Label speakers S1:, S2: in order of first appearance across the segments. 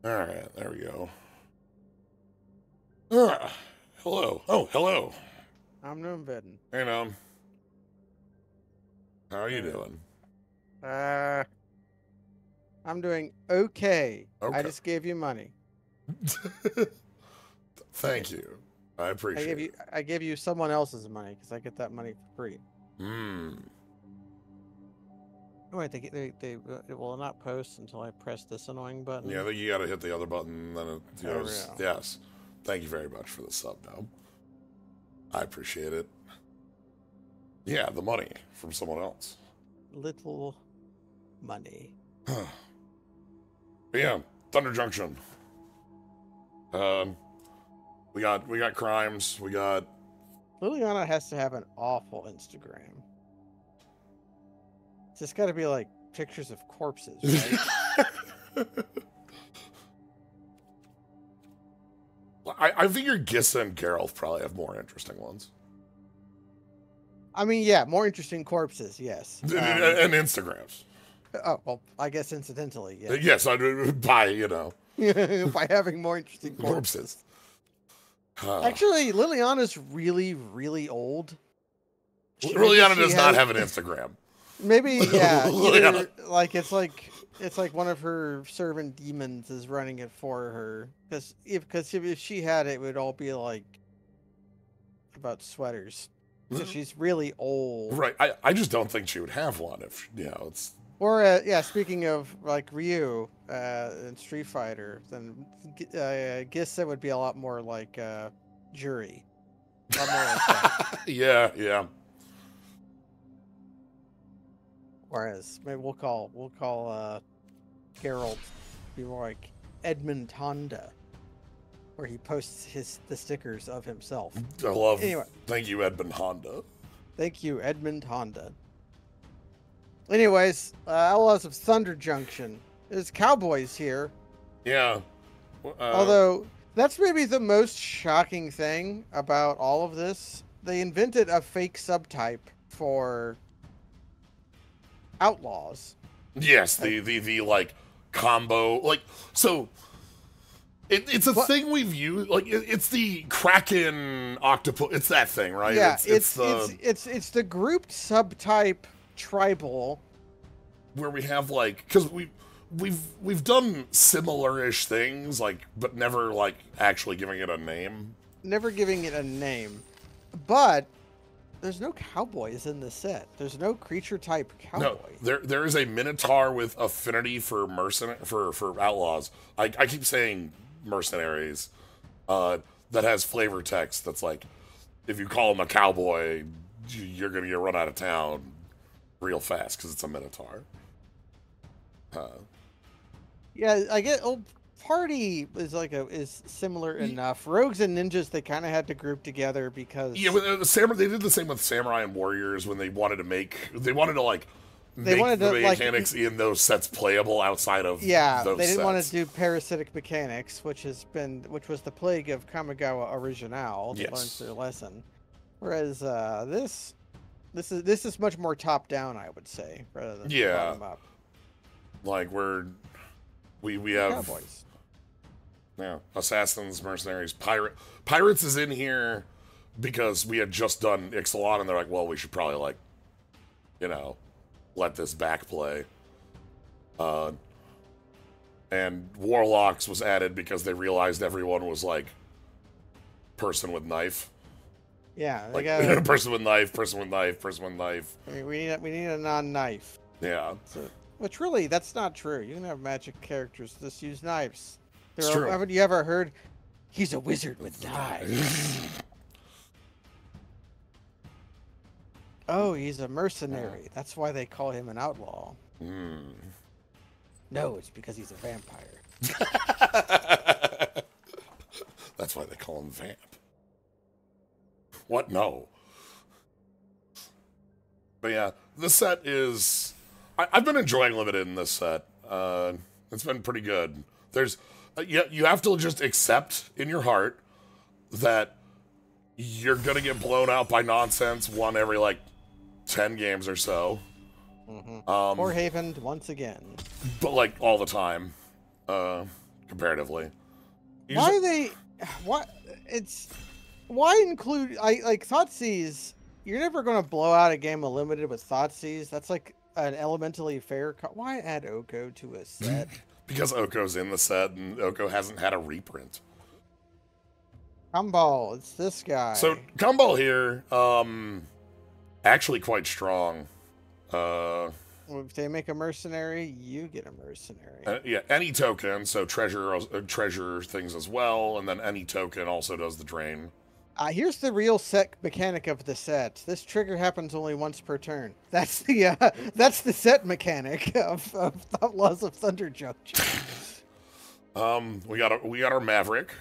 S1: Alright, there we go. Hello. Oh, hello.
S2: I'm Gnomebitten.
S1: Hey, Nom. How are you doing?
S2: I'm doing okay.
S1: Okay.
S2: I just gave you money.
S1: Thank you. I appreciate it.
S2: I gave you someone else's money because I get that money for free.
S1: Hmm.
S2: Oh, wait, it will not post until I press this annoying button.
S1: Yeah, you gotta hit the other button, then it goes. Yes. Thank you very much for the sub, Nom. I appreciate it. Yeah, the money from someone else.
S2: Little money.
S1: But yeah, Thunder Junction. We got crimes. We got.
S2: Liliana has to have an awful Instagram. It's just got to be like pictures of corpses, right?
S1: I figure Gissa and Geralt probably have more interesting ones.
S2: I mean, yeah, more interesting corpses, yes.
S1: And Instagrams.
S2: Oh, well, I guess incidentally, yeah.
S1: Yes, by,
S2: by having more interesting corpses. Actually, Liliana's really, really old.
S1: Liliana does not have an Instagram.
S2: Maybe, yeah. Either, it's like one of her servant demons is running it for her. Because if she had it, it would all be like about sweaters. So she's really old.
S1: Right. I just don't think she would have one if, it's...
S2: Or, yeah, speaking of, like, Ryu in Street Fighter, then Gissa would be a lot more like Jury. A lot more like that.
S1: Yeah.
S2: Whereas, maybe we'll call Geralt be more like Edmund Honda, where he posts the stickers of himself.
S1: I love.
S2: Anyway,
S1: thank you, Edmund Honda.
S2: Thank you, Edmund Honda. Anyways, Outlaws of Thunder Junction. There's cowboys here.
S1: Yeah.
S2: Although that's maybe the most shocking thing about all of this. They invented a fake subtype for Outlaws.
S1: Yes, the like combo, like, so it's a thing we've used, like it's the Kraken octopus, it's that thing, right?
S2: Yeah, it's the grouped subtype tribal,
S1: where we have like, because we've done similar-ish things, like, but never like actually giving it a name.
S2: Never giving it a name, but there's no cowboys in the set. There's no creature type cowboy.
S1: No, there is a minotaur with affinity for for outlaws. I keep saying mercenaries. That has flavor text that's like, if you call him a cowboy, you're gonna get run out of town real fast because it's a minotaur.
S2: Yeah, I get. Oh, party is similar enough. Rogues and ninjas, they kind of had to group together because
S1: they did the same with samurai and warriors when they wanted to make the mechanics in those sets playable outside of those
S2: they didn't
S1: sets.
S2: want to do parasitic mechanics, which was the plague of Kamigawa Original. They learned their lesson. Whereas this is much more top down, I would say, rather than bottom up.
S1: Like we have
S2: cowboys.
S1: Yeah, assassins, mercenaries, pirates is in here because we had just done Ixalan, and they're like, well, we should probably like, let this back play. And warlocks was added because they realized everyone was like person with knife.
S2: Yeah,
S1: like person with knife, person with knife, person with knife.
S2: We need a non-knife.
S1: Yeah.
S2: Which really, that's not true. You can have magic characters that just use knives.
S1: True.
S2: Haven't you ever heard, he's a wizard with knives? Oh, he's a mercenary. That's why they call him an outlaw. No, it's because he's a vampire.
S1: That's why they call him Vamp. What? No. But yeah, this set is... I've been enjoying Limited in this set. It's been pretty good. There's... you have to just accept in your heart that you're going to get blown out by nonsense one every, 10 games or so.
S2: Or Haven once again.
S1: But, all the time. Because comparatively.
S2: Why they? What it's? Why include? I like Thoughtseize. You're never going to blow out a game of Limited with Thoughtseize. That's like an elementally fair. Why add Oko to a set?
S1: Because Oko's in the set, and Oko hasn't had a reprint.
S2: Gumball, it's this guy.
S1: So Gumball here, actually quite strong.
S2: If they make a mercenary, you get a mercenary.
S1: Yeah, any token, so treasure things as well, and then any token also does the drain.
S2: Here's the real set mechanic of the set. This trigger happens only once per turn. That's the set mechanic of Outlaws of Thunder Junction.
S1: We got our Maverick.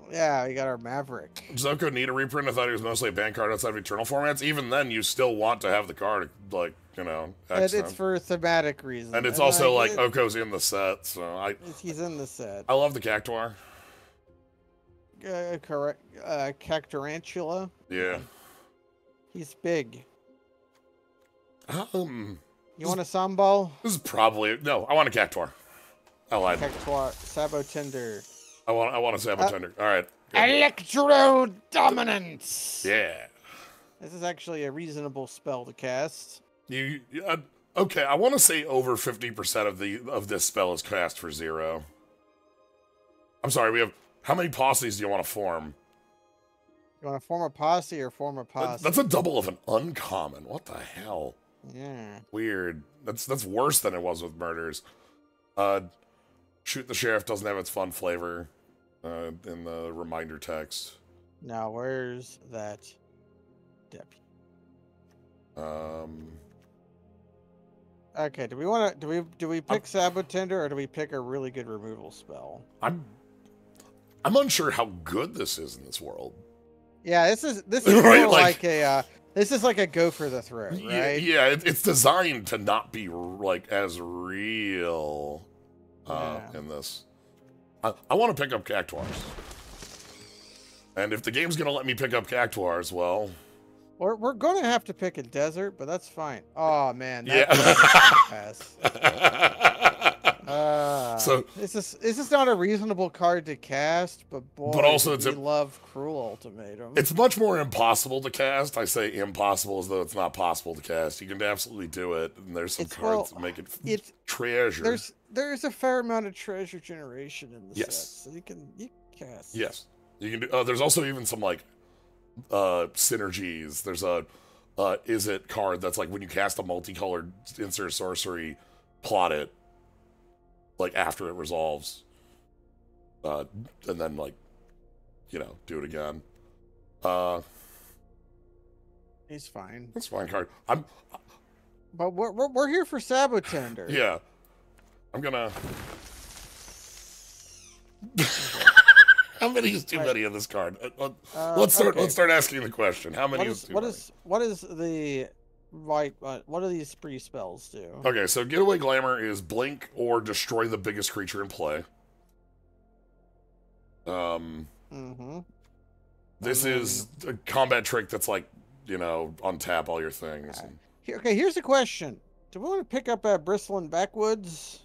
S2: Yeah, we got our Maverick.
S1: Does Oko need a reprint? I thought he was mostly a ban card outside of Eternal formats. Even then, you still want to have the card, like, you know.
S2: It's for thematic reasons.
S1: And it's also like Oko's in the set, so
S2: he's in the set.
S1: I love the Cactuar.
S2: Correct. Cacturantula.
S1: Yeah.
S2: He's big.
S1: You
S2: want a Sambal?
S1: This is probably no. I want a Cactuar. I lied.
S2: Cactuar, Sabotender.
S1: I want a Sabotender. All right.
S2: Electro Dominance.
S1: Yeah.
S2: This is actually a reasonable spell to cast.
S1: Okay? I want to say over 50% of this spell is cast for 0. I'm sorry. We have how many posses do you want to form?
S2: You want to form a posse or form a posse?
S1: That's a double of an uncommon. What the hell?
S2: Yeah.
S1: Weird. That's worse than it was with murders. Shoot the Sheriff doesn't have its fun flavor in the reminder text.
S2: Now where's that deputy? Okay, do we pick Sabotender or do we pick a really good removal spell?
S1: I'm unsure how good this is in this world.
S2: Yeah, this is
S1: right,
S2: more like a this is like a go for the throat, right?
S1: Yeah, it's designed to not be like as real in this. I want to pick up Cactuars. And if the game's going to let me pick up Cactuars, well...
S2: We're going to have to pick a desert, but that's fine. Oh, man.
S1: Pass. So
S2: this is not a reasonable card to cast, but boy,
S1: but also
S2: we love Cruel Ultimatum.
S1: It's much more impossible to cast. I say impossible as though it's not possible to cast. You can absolutely do it, and there's some cards that make it treasure.
S2: There's a fair amount of treasure generation in the set, so you can cast.
S1: Yes, you can do. There's also even some like synergies. There's a is it card that's like when you cast a multicolored insert sorcery, plot it like after it resolves, and then like do it again.
S2: He's fine.
S1: That's a fine card.
S2: But we're here for Sabotender.
S1: Yeah, I'm gonna. How many is too many of this card? Let's start asking the question. How many is too many?
S2: What is the right? What do these spree spells do?
S1: Okay, so Getaway Glamour is blink or destroy the biggest creature in play. This is a combat trick that's like untap all your things.
S2: Okay, here's the question: do we want to pick up Bristling Backwoods?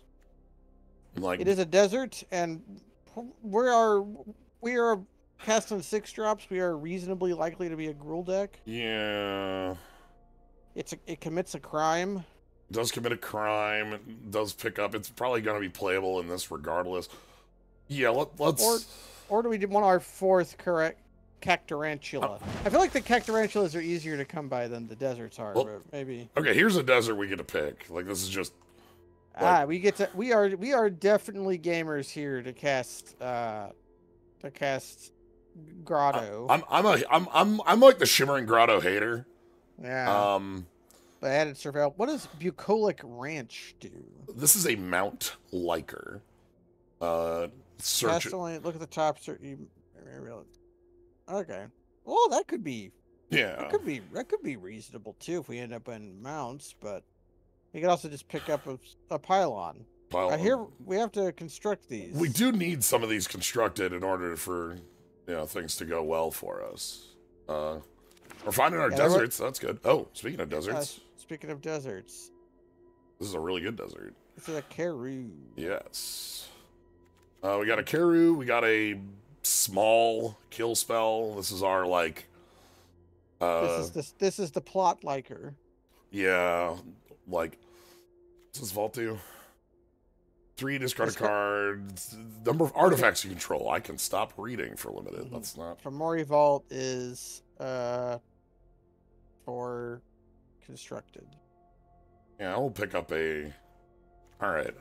S1: Like
S2: it is a desert, and we are casting 6 drops. We are reasonably likely to be a Gruul deck.
S1: Yeah.
S2: It commits a crime.
S1: It does commit a crime. It does pick up. It's probably going to be playable in this regardless. Yeah, let's...
S2: Or do we want our 4th correct Cacturantula? I feel like the Cacturantulas are easier to come by than the deserts are, but maybe...
S1: Okay, here's a desert we get to pick. Like, this is just...
S2: we are definitely gamers here to cast Grotto.
S1: I'm like the Shimmering Grotto hater.
S2: Yeah. But added surveil. What does Bucolic Ranch do?
S1: This is a Mount Liker. Search.
S2: Look at the top. Okay. Well, that could be.
S1: Yeah.
S2: That could be reasonable too if we end up in mounts, but we could also just pick up a pylon. Here we have to construct these.
S1: We do need some of these constructed in order for things to go well for us. We're finding our deserts. That's good. Oh, speaking of deserts.
S2: Speaking of deserts.
S1: This is a really good desert.
S2: This is a Karoo.
S1: Yes. We got a Keru. We got a small kill spell. This is our like.
S2: This is the plot liker.
S1: Yeah, like. What does Vault do? 3 discarded cards. Number of artifacts you control. I can stop reading for limited. That's not.
S2: Fomori Vault is for constructed.
S1: Yeah, I'll pick up a. All right.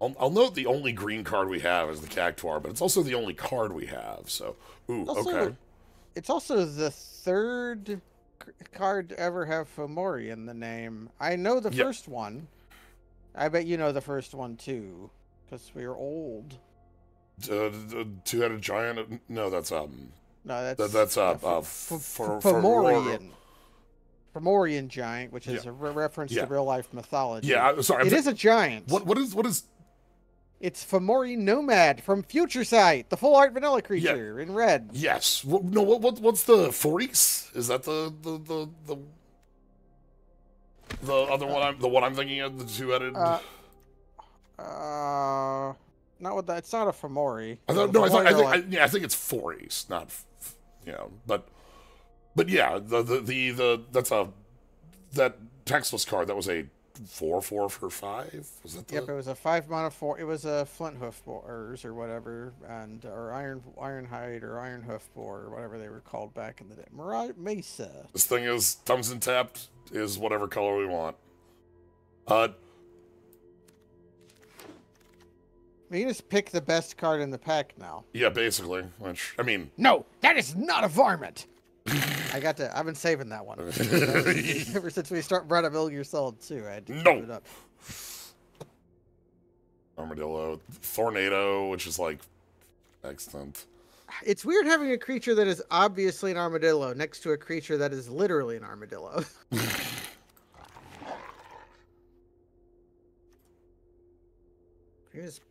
S1: I'll note the only green card we have is the Cactuar, but it's also the only card we have. So, ooh, okay.
S2: It's also the third card to ever have Fomori in the name. I know the first one. I bet you know the first one too, because we are old.
S1: Two-headed giant? No, that's
S2: No,
S1: that's
S2: Fomorian giant, which is a reference to real life mythology.
S1: Yeah, sorry.
S2: It is a giant.
S1: What is?
S2: It's Fomori Nomad from Future Sight, the full art vanilla creature in red.
S1: Yes. No. What's the Foris? Is that the other one? The one I'm thinking of, the two-headed.
S2: Not with that. It's not a Fomori.
S1: I think it's Foris, not but yeah, that textless card that was a 4/4 for 5. Was that the...
S2: Yep, it was a 5 mana 4. It was a Flint Hoof Boars or whatever, or Ironhide or Iron Hoof Boar or whatever they were called back in the day. Mesa.
S1: This thing is thumbs and tapped is whatever color we want.
S2: We can just pick the best card in the pack now.
S1: Yeah, basically. Which I mean,
S2: no, that is not a varmint. I've been saving that one. Ever since we brought up Metal Gear Solid 2, I had to keep it up.
S1: Armadillo. Tornado, which is like excellent.
S2: It's weird having a creature that is obviously an armadillo next to a creature that is literally an armadillo.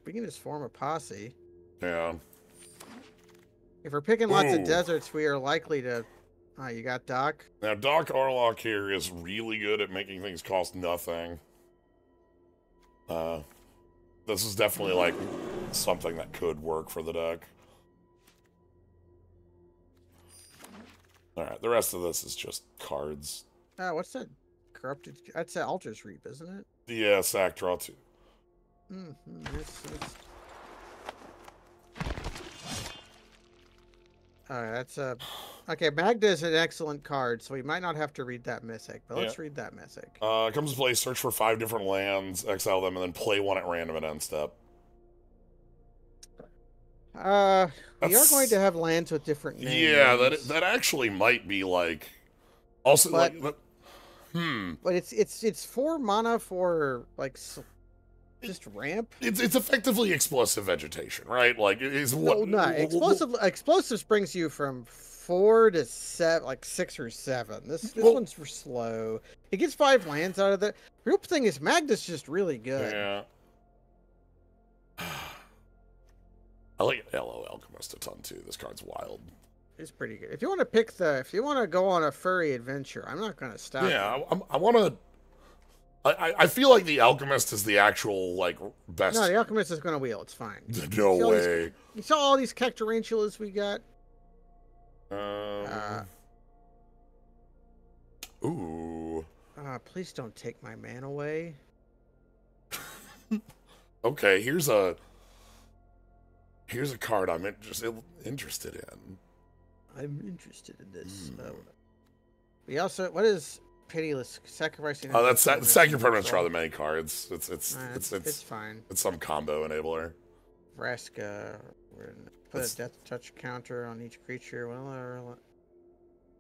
S2: We can just form a posse.
S1: Yeah.
S2: If we're picking lots of deserts, we are likely to... Oh, you got Doc?
S1: Now, Doc Arlock here is really good at making things cost nothing. This is definitely, like, something that could work for the deck. Alright, the rest of this is just cards.
S2: What's that? Corrupted... That's an Altar's Reap, isn't it?
S1: Yeah, sack draw 2.
S2: That's a... Okay, Magda is an excellent card, so we might not have to read that Mythic, but let's read that Mythic.
S1: Comes to play, search for 5 different lands, exile them, and then play 1 at random at end step.
S2: We are going to have lands with different names.
S1: Yeah, that actually might be, like... Also, but
S2: it's 4 mana for, like... Just ramp?
S1: It's effectively explosive vegetation, right? Like, is what...
S2: No, explosives brings you from 4 to 7, like 6 or 7. This one's for slow. It gets 5 lands out of it. The real thing is Magda's just really good.
S1: Yeah. I like LO Alchemist a ton, too. This card's wild.
S2: It's pretty good. If you want to go on a furry adventure, I'm not going to stop.
S1: Yeah, I want to... I feel like the Alchemist is the actual, like, best...
S2: No, the Alchemist is going to wheel. It's fine.
S1: No way.
S2: You saw all these Cactuarantulas we got?
S1: Ooh.
S2: Please don't take my man away.
S1: Okay, here's a card I'm interested in.
S2: I'm interested in this. We also... What is... Pitiless sacrificing.
S1: Oh, that's sack your permanents draw the many cards. It's
S2: fine.
S1: It's some combo enabler.
S2: Vraska, put a death touch counter on each creature. Well,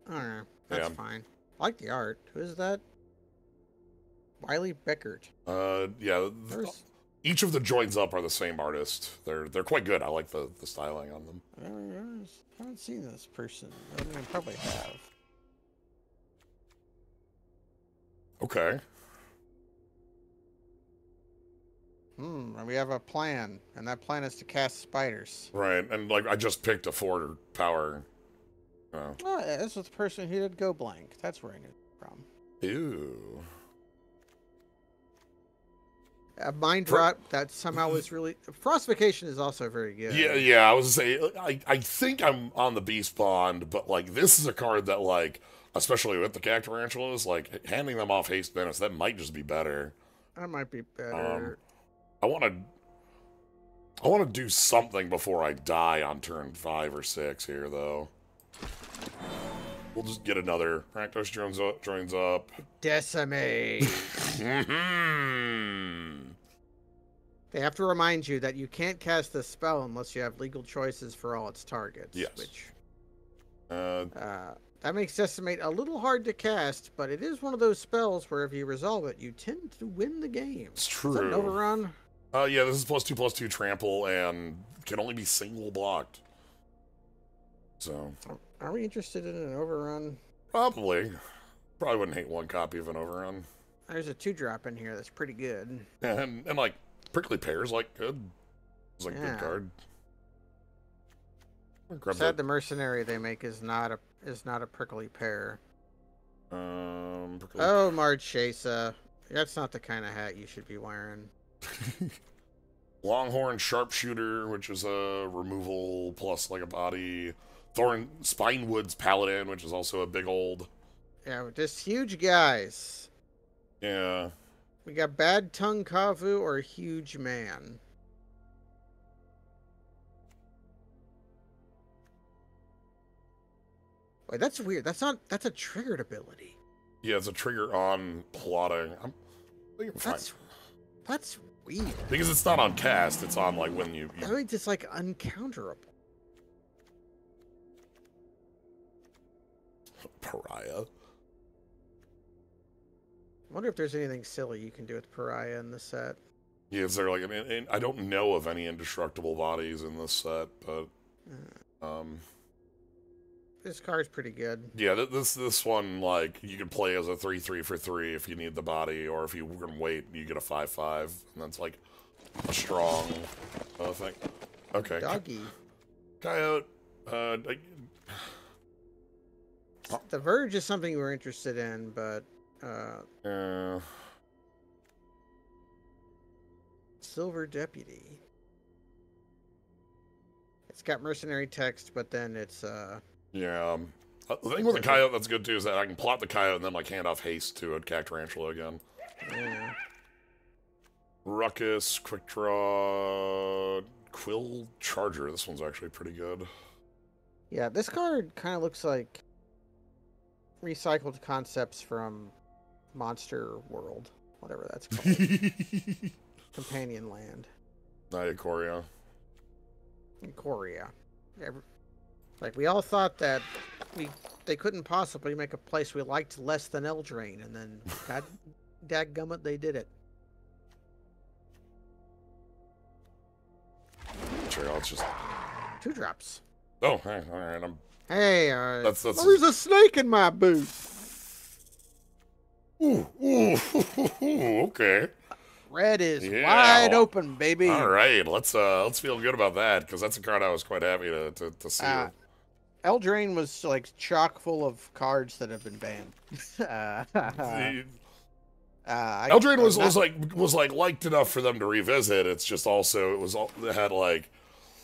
S2: I don't know. That's fine. I like the art. Who is that? Wiley Beckert.
S1: Yeah. Each of the joins up are the same artist. They're quite good. I like the styling on them.
S2: I haven't seen this person. I mean, I probably have.
S1: Okay.
S2: And we have a plan, and that plan is to cast spiders.
S1: Right, and like I just picked a 4 power.
S2: Oh, yeah, this was the person who did go blank. That's where I knew it from.
S1: Ew.
S2: Mind Rot, that somehow was really... Frostification is also very good.
S1: Yeah, I was gonna say, I think I'm on the Beast Bond, but, like, this is a card that, like, especially with the Cactuarantulas, like, handing them off haste menace, that might just be better.
S2: That might be better.
S1: I want to do something before I die on turn 5 or 6 here, though. We'll just get another Rakdos joins up.
S2: Decimate. They have to remind you that you can't cast this spell unless you have legal choices for all its targets.
S1: Yes.
S2: Which, that makes Decimate a little hard to cast, but it is one of those spells where if you resolve it, you tend to win the game.
S1: It's true.
S2: Is that an overrun?
S1: Yeah, this is +2/+2 trample and can only be single blocked. So.
S2: Are we interested in an overrun?
S1: Probably. Probably wouldn't hate one copy of an overrun.
S2: There's a 2-drop in here that's pretty good.
S1: And like, Prickly Pear's like good. It's like a good card.
S2: Sad the mercenary they make is not a prickly pear. Oh, Marchesa. That's not the kind of hat you should be wearing.
S1: Longhorn Sharpshooter, which is a removal plus like a body. Spinewood's Paladin, which is also a big old.
S2: Yeah, just huge guys.
S1: Yeah.
S2: We got Bad Tongue Kavu or Huge Man. Wait, that's weird. That's a triggered ability.
S1: Yeah, it's a trigger on plotting. I think I'm fine.
S2: That's weird.
S1: Because it's not on cast, it's on like when you
S2: I mean, it's like uncounterable.
S1: Pariah.
S2: I wonder if there's anything silly you can do with Pariah in this set.
S1: Yeah, is there like I don't know of any indestructible bodies in this set, but
S2: this card's pretty good.
S1: Yeah, this one, like, you can play as a 3/3 for 3 if you need the body, or if you can wait, you get a 5/5, and that's like a strong thing. Okay.
S2: Doggy.
S1: Coyote.
S2: The Verge is something we're interested in, but Silver Deputy. It's got mercenary text, but then it's
S1: yeah. The thing with the Coyote that's good too is that I can plot the Coyote and then like hand off haste to a Cactuarantula again.
S2: Yeah.
S1: Ruckus, Quick Draw, Quill Charger. This one's actually pretty good.
S2: Yeah, this card kind of looks like recycled concepts from Monster World, whatever that's called. Companion Land.
S1: Niacoria.
S2: Coria. Like, we all thought that they couldn't possibly make a place we liked less than Eldraine, and then, god dadgummit, they did it.
S1: Sure, I'll just...
S2: 2-drops.
S1: Oh, hey, alright,
S2: Hey,
S1: that's
S2: there's a snake in my boot!
S1: Ooh, okay.
S2: Red is wide open, baby.
S1: All right, let's feel good about that, because that's a card I was quite happy to see.
S2: Eldraine was like chock full of cards that have been banned.
S1: Eldraine was liked enough for them to revisit. It's just also it had like.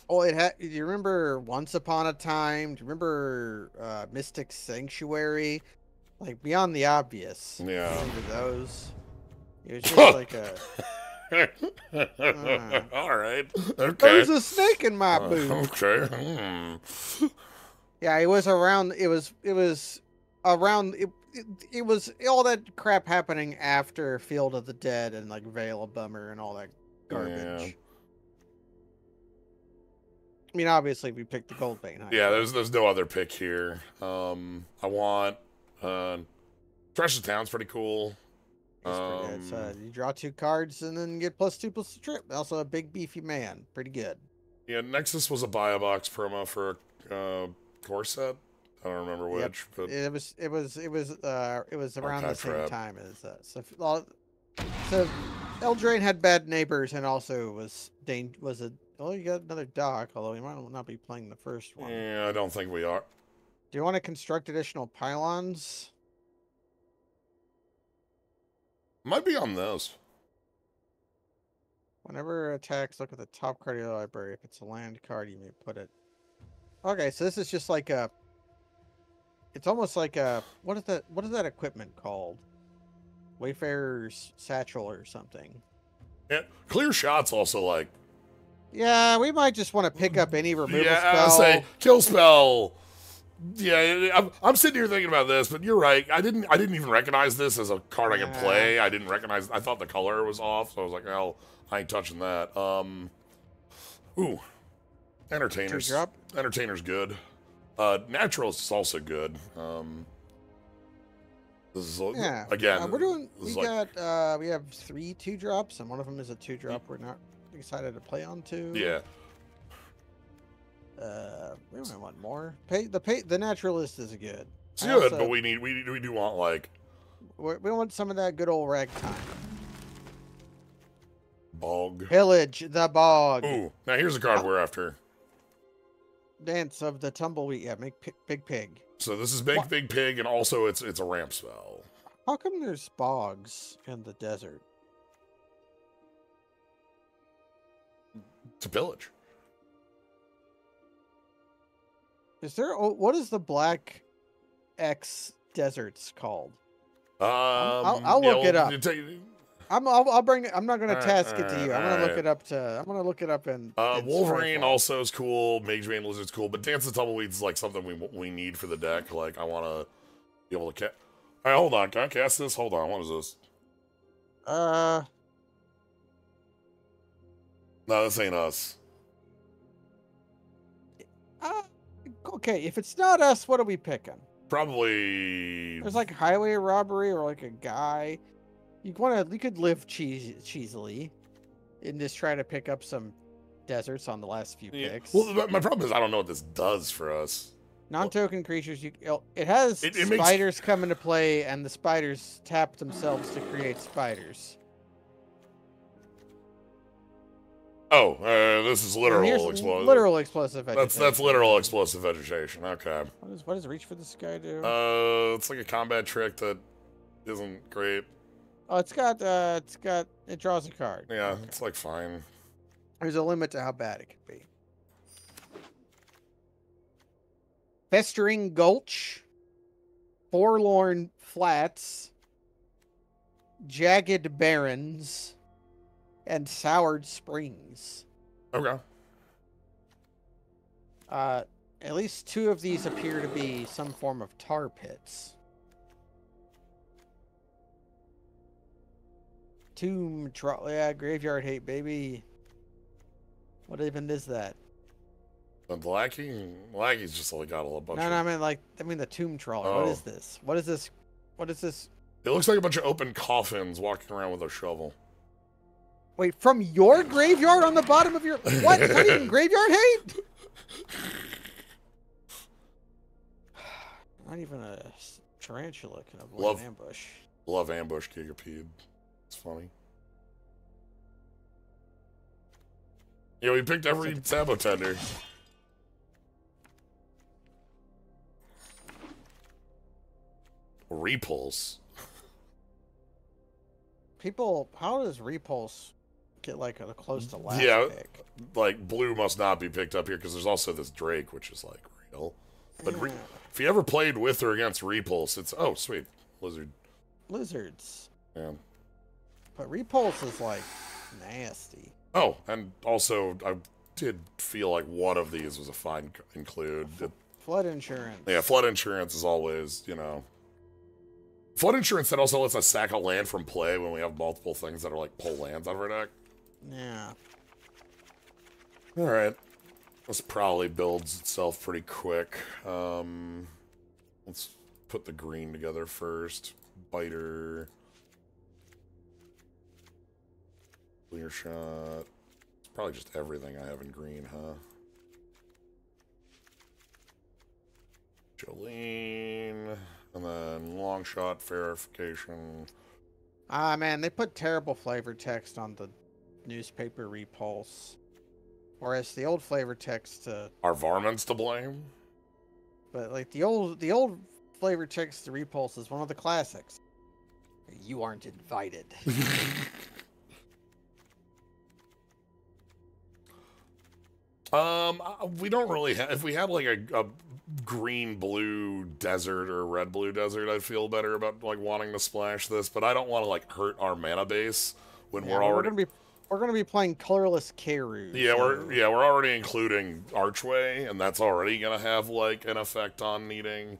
S2: Oh, it had. Do you remember Once Upon a Time? Do you remember Mystic Sanctuary? Like Beyond the Obvious.
S1: Yeah.
S2: Remember those? It was just like a.
S1: All right. Okay.
S2: There's a snake in my boot.
S1: Okay.
S2: Yeah, it was around. It was around. It was all that crap happening after Field of the Dead and like Veil of Bummer and all that garbage.
S1: Yeah.
S2: I mean, obviously we picked the Goldbane.
S1: Yeah, there's no other pick here. I want Trash the Town's pretty cool.
S2: It's pretty good. You draw 2 cards and then get +2/+2 trip. Also a big beefy man. Pretty good.
S1: Yeah, Nexus was a buy a box promo for core set. I don't remember which, but
S2: it was around the same time as so Eldraine had bad neighbors and also you got another dock, although we might not be playing the first one.
S1: Yeah, I don't think we are.
S2: Do you want to construct additional pylons?
S1: Might be on those.
S2: Whenever attacks, look at the top card of your library. If it's a land card, you may put it. Okay, so this is just like a. It's almost like a. What is that? What is that equipment called? Wayfarer's satchel or something.
S1: Yeah, clear shot's also like.
S2: Yeah, we might just want to pick up any removal
S1: Yeah,
S2: spell.
S1: I'll say kill spell. Yeah, I'm sitting here thinking about this, but you're right. I didn't even recognize this as a card I could play. I didn't recognize. I thought the color was off, so I was like, "Oh, I ain't touching that." Ooh, entertainers.
S2: Drop.
S1: Entertainer's good. Naturalist is also good. This is again.
S2: We're doing. We have 3 2-drops, and one of them is a 2-drop. We're not excited to play on 2.
S1: Yeah.
S2: We don't want more. The naturalist is good.
S1: It's good, but we do want like.
S2: We want some of that good old ragtime.
S1: Bog.
S2: Pillage the bog.
S1: Ooh, now here's a card we're after.
S2: Dance of the tumbleweed. Yeah, make big pig.
S1: So this is big pig, and also it's a ramp spell.
S2: How come there's bogs in the desert?
S1: To pillage.
S2: Is there? What is the Black X deserts called? I'll look it up. I'll bring it. I'm not going to task it to you. I'm going to look it up. I'm going to look it up in
S1: Wolverine also is cool. Mage Bane Lizard's cool, but Dance of Tumbleweeds is like something we need for the deck. Like I want to be able to cast. All right, hold on. Can I cast this? Hold on. What is this? No, this ain't us.
S2: Okay, if it's not us, what are we picking?
S1: Probably.
S2: There's like highway robbery or like a guy. You could live cheesily and just try to pick up some deserts on the last few picks.
S1: Well, my problem is I don't know what this does for us.
S2: Non-token creatures. It has spiders come into play, and the spiders tap themselves to create spiders.
S1: Oh, this is literal explosive.
S2: Literal explosive vegetation.
S1: That's literal explosive vegetation. Okay.
S2: What does reach for this guy do?
S1: It's like a combat trick that isn't great.
S2: Oh, it draws a card.
S1: Yeah, okay. It's like fine.
S2: There's a limit to how bad it can be. Festering Gulch, Forlorn Flats, Jagged Barrens, and Soured Springs.
S1: Okay.
S2: At least 2 of these appear to be some form of tar pits. Graveyard Hate, baby. What even is that?
S1: The Lackey's just like got a bunch of...
S2: No, I mean the Tomb Trawler.
S1: Oh.
S2: What is this? What is this?
S1: It looks like a bunch of open coffins walking around with a shovel.
S2: Wait, from your graveyard on the bottom of your... What? Not even Graveyard Hate? Not even a tarantula can avoid an ambush.
S1: Love ambush, Gigapede. It's funny. Yeah, we picked every Sabotender. Repulse.
S2: How does Repulse get like close to last pick?
S1: Like blue must not be picked up here because there's also this Drake, which is like real. But if you ever played with or against Repulse, it's sweet lizards. Yeah.
S2: But Repulse is like nasty.
S1: Oh, and also I did feel like one of these was a fine include.
S2: Flood insurance.
S1: Yeah, flood insurance is always, Flood insurance that also lets us sack a land from play when we have multiple things that are like pull lands out of our deck.
S2: Yeah.
S1: Alright. This probably builds itself pretty quick. Let's put the green together first. Biter. Clear shot. It's probably just everything I have in green, huh? Jolene. And then long shot verification.
S2: Ah, man, they put terrible flavor text on the newspaper Repulse. Whereas the old flavor text
S1: Are varmints to blame?
S2: But like the old flavor text to Repulse is one of the classics. You aren't invited.
S1: We don't really have. If we had like a green-blue desert or red-blue desert, I'd feel better about like wanting to splash this. But I don't want to like hurt our mana base when
S2: Yeah,
S1: we're
S2: well,
S1: already.
S2: we're gonna be playing colorless Keru.
S1: Yeah,
S2: So.
S1: we're already including Archway, and that's already gonna have like an effect on needing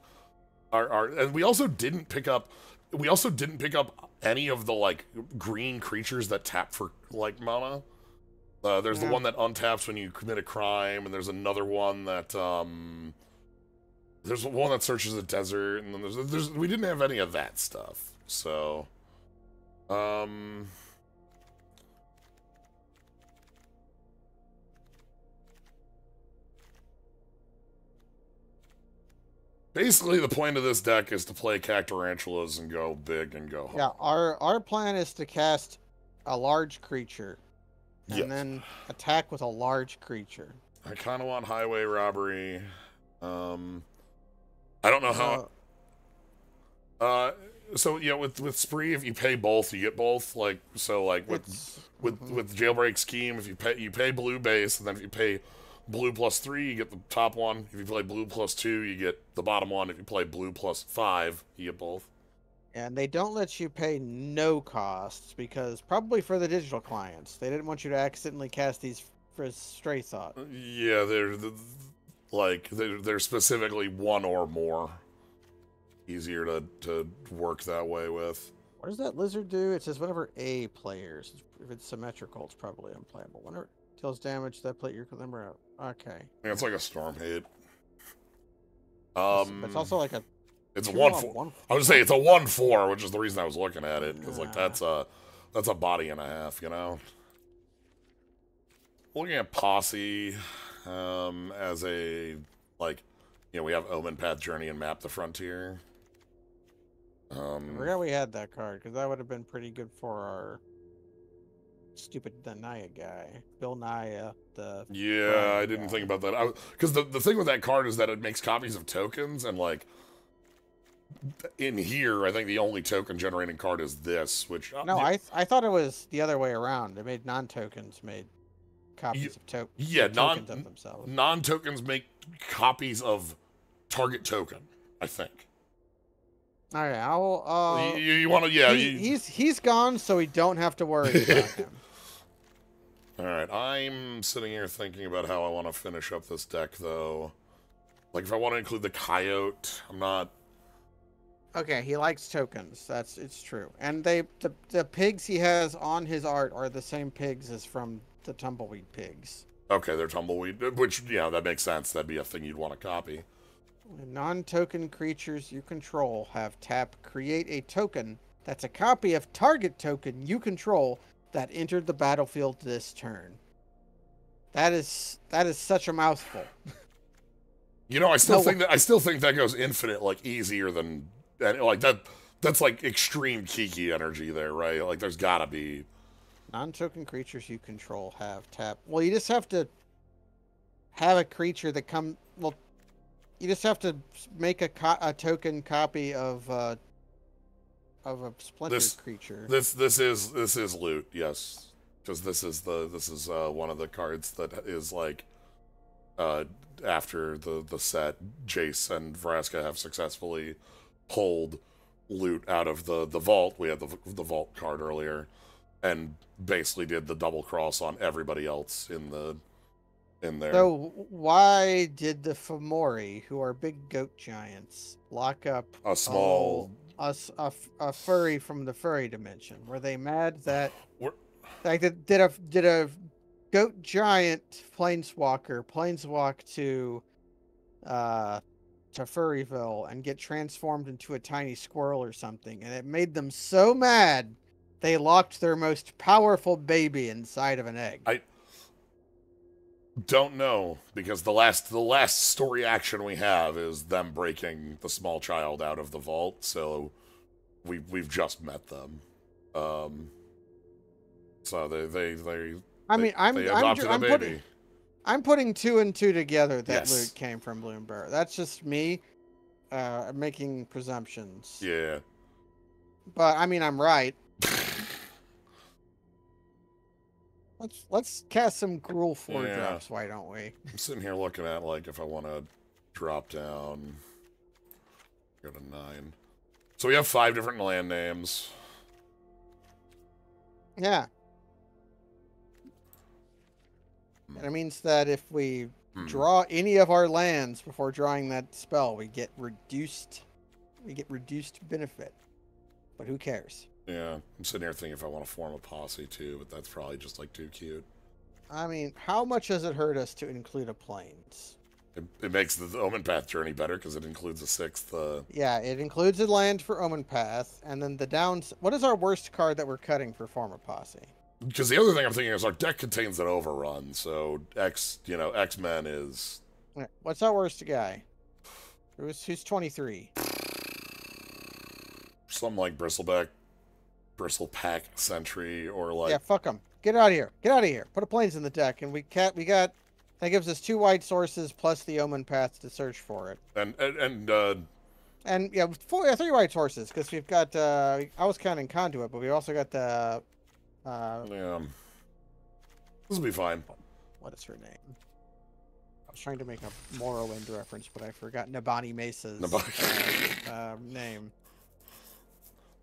S1: our. And we also didn't pick up. We also didn't pick up any of the like green creatures that tap for like mana. There's the one that untaps when you commit a crime, and there's another one that there's one that searches a desert, and then there's we didn't have any of that stuff. So basically the point of this deck is to play Cactuarantulas and go big and go home.
S2: Yeah, our plan is to cast a large creature and then attack with a large creature.
S1: I kind of want highway robbery. I don't know how. So yeah, with Spree, if you pay both, you get both. Like so, like with Jailbreak Scheme, if you pay blue base, and then if you pay blue +3, you get the top one. If you play blue +2, you get the bottom one. If you play blue +5, you get both.
S2: And they don't let you pay no costs because probably for the digital clients, they didn't want you to accidentally cast these for Stray Thought.
S1: Yeah, they're specifically one or more. Easier to work that way with.
S2: What does that lizard do? It says whenever A players, if it's symmetrical, it's probably unplayable. Whenever it deals damage, that play your number out. Okay.
S1: Yeah, it's like a storm hate.
S2: It's also like a.
S1: It's a 1/4. I would say it's a 1/4, which is the reason I was looking at it, because like that's a body and a half, you know. Looking at Posse, as a like, you know, we have Omen Path Journey and Map the Frontier.
S2: I forgot we had that card because that would have been pretty good for our stupid Naya guy, Bill Naya.
S1: Yeah, I didn't think about that. Because the thing with that card is that it makes copies of tokens, and like in here, I think the only token generating card is this. Which
S2: no, I thought it was the other way around. It made non-tokens made copies of tokens.
S1: Yeah,
S2: tokens of themselves.
S1: Non-tokens make copies of target token, I think.
S2: All right, I'll.
S1: You want to? Yeah,
S2: he's gone, so we don't have to worry about him.
S1: All right, I'm sitting here thinking about how I want to finish up this deck, though. Like, if I want to include the Coyote, I'm not.
S2: Okay, he likes tokens. It's true, and the pigs he has on his art are the same pigs as from the Tumbleweed pigs.
S1: Okay, they're Tumbleweed, which that makes sense. That'd be a thing you'd want to copy.
S2: Non-token creatures you control have tap create a token that's a copy of target token you control that entered the battlefield this turn. That is such a mouthful.
S1: You know, I still think that goes infinite, like easier than like that. That's like extreme Kiki energy there, right? Like there's gotta be
S2: non-token creatures you control have tap. Well, you just have to have a creature that you just have to make a token copy of a splintered creature.
S1: This is loot, yes, because this is one of the cards that is like after the set, Jace and Vraska have successfully pulled loot out of the vault. We had the vault card earlier, and basically did the double cross on everybody else in there.
S2: So why did the Fomori, who are big goat giants, lock up
S1: a small
S2: a furry from the furry dimension? Were they mad that did a goat giant planeswalker planeswalk to Furryville and get transformed into a tiny squirrel or something, and it made them so mad they locked their most powerful baby inside of an egg?
S1: I don't know, because the last story action we have is them breaking the small child out of the vault, so we've just met them. So they adopted a baby.
S2: I'm putting 2 and 2 together that loot came from Bloomberg. That's just me making presumptions.
S1: Yeah.
S2: But I mean, I'm right. Let's cast some Gruul 4
S1: Yeah.
S2: drops, why don't we?
S1: I'm sitting here looking at, like, if I want to drop down. Go to 9. So we have 5 different land names.
S2: Yeah. And it means that if we draw any of our lands before drawing that spell, we get reduced benefit. But who cares?
S1: Yeah, I'm sitting here thinking if I want to form a posse too, but that's probably just like too cute.
S2: I mean, how much does it hurt us to include a plains?
S1: It makes the Omen Path journey better because it includes a 6th.
S2: Yeah, it includes a land for Omen Path, and then the downs. What is our worst card that we're cutting for Form a Posse?
S1: Because the other thing I'm thinking is our deck contains an overrun, so X-Men is.
S2: What's our worst guy? Who's 23?
S1: Something like Bristleback, Bristlepack Sentry, or like.
S2: Yeah, fuck them. Get out of here. Get out of here. Put a plains in the deck, and we got. That gives us 2 white sources plus the Omen Path to search for it.
S1: And
S2: yeah, 3 white sources because we've got. I was counting Conduit, but we also got the.
S1: Yeah. This will be fine.
S2: What is her name? I was trying to make a Morrowind reference, but I forgot Nabani Mesa's name.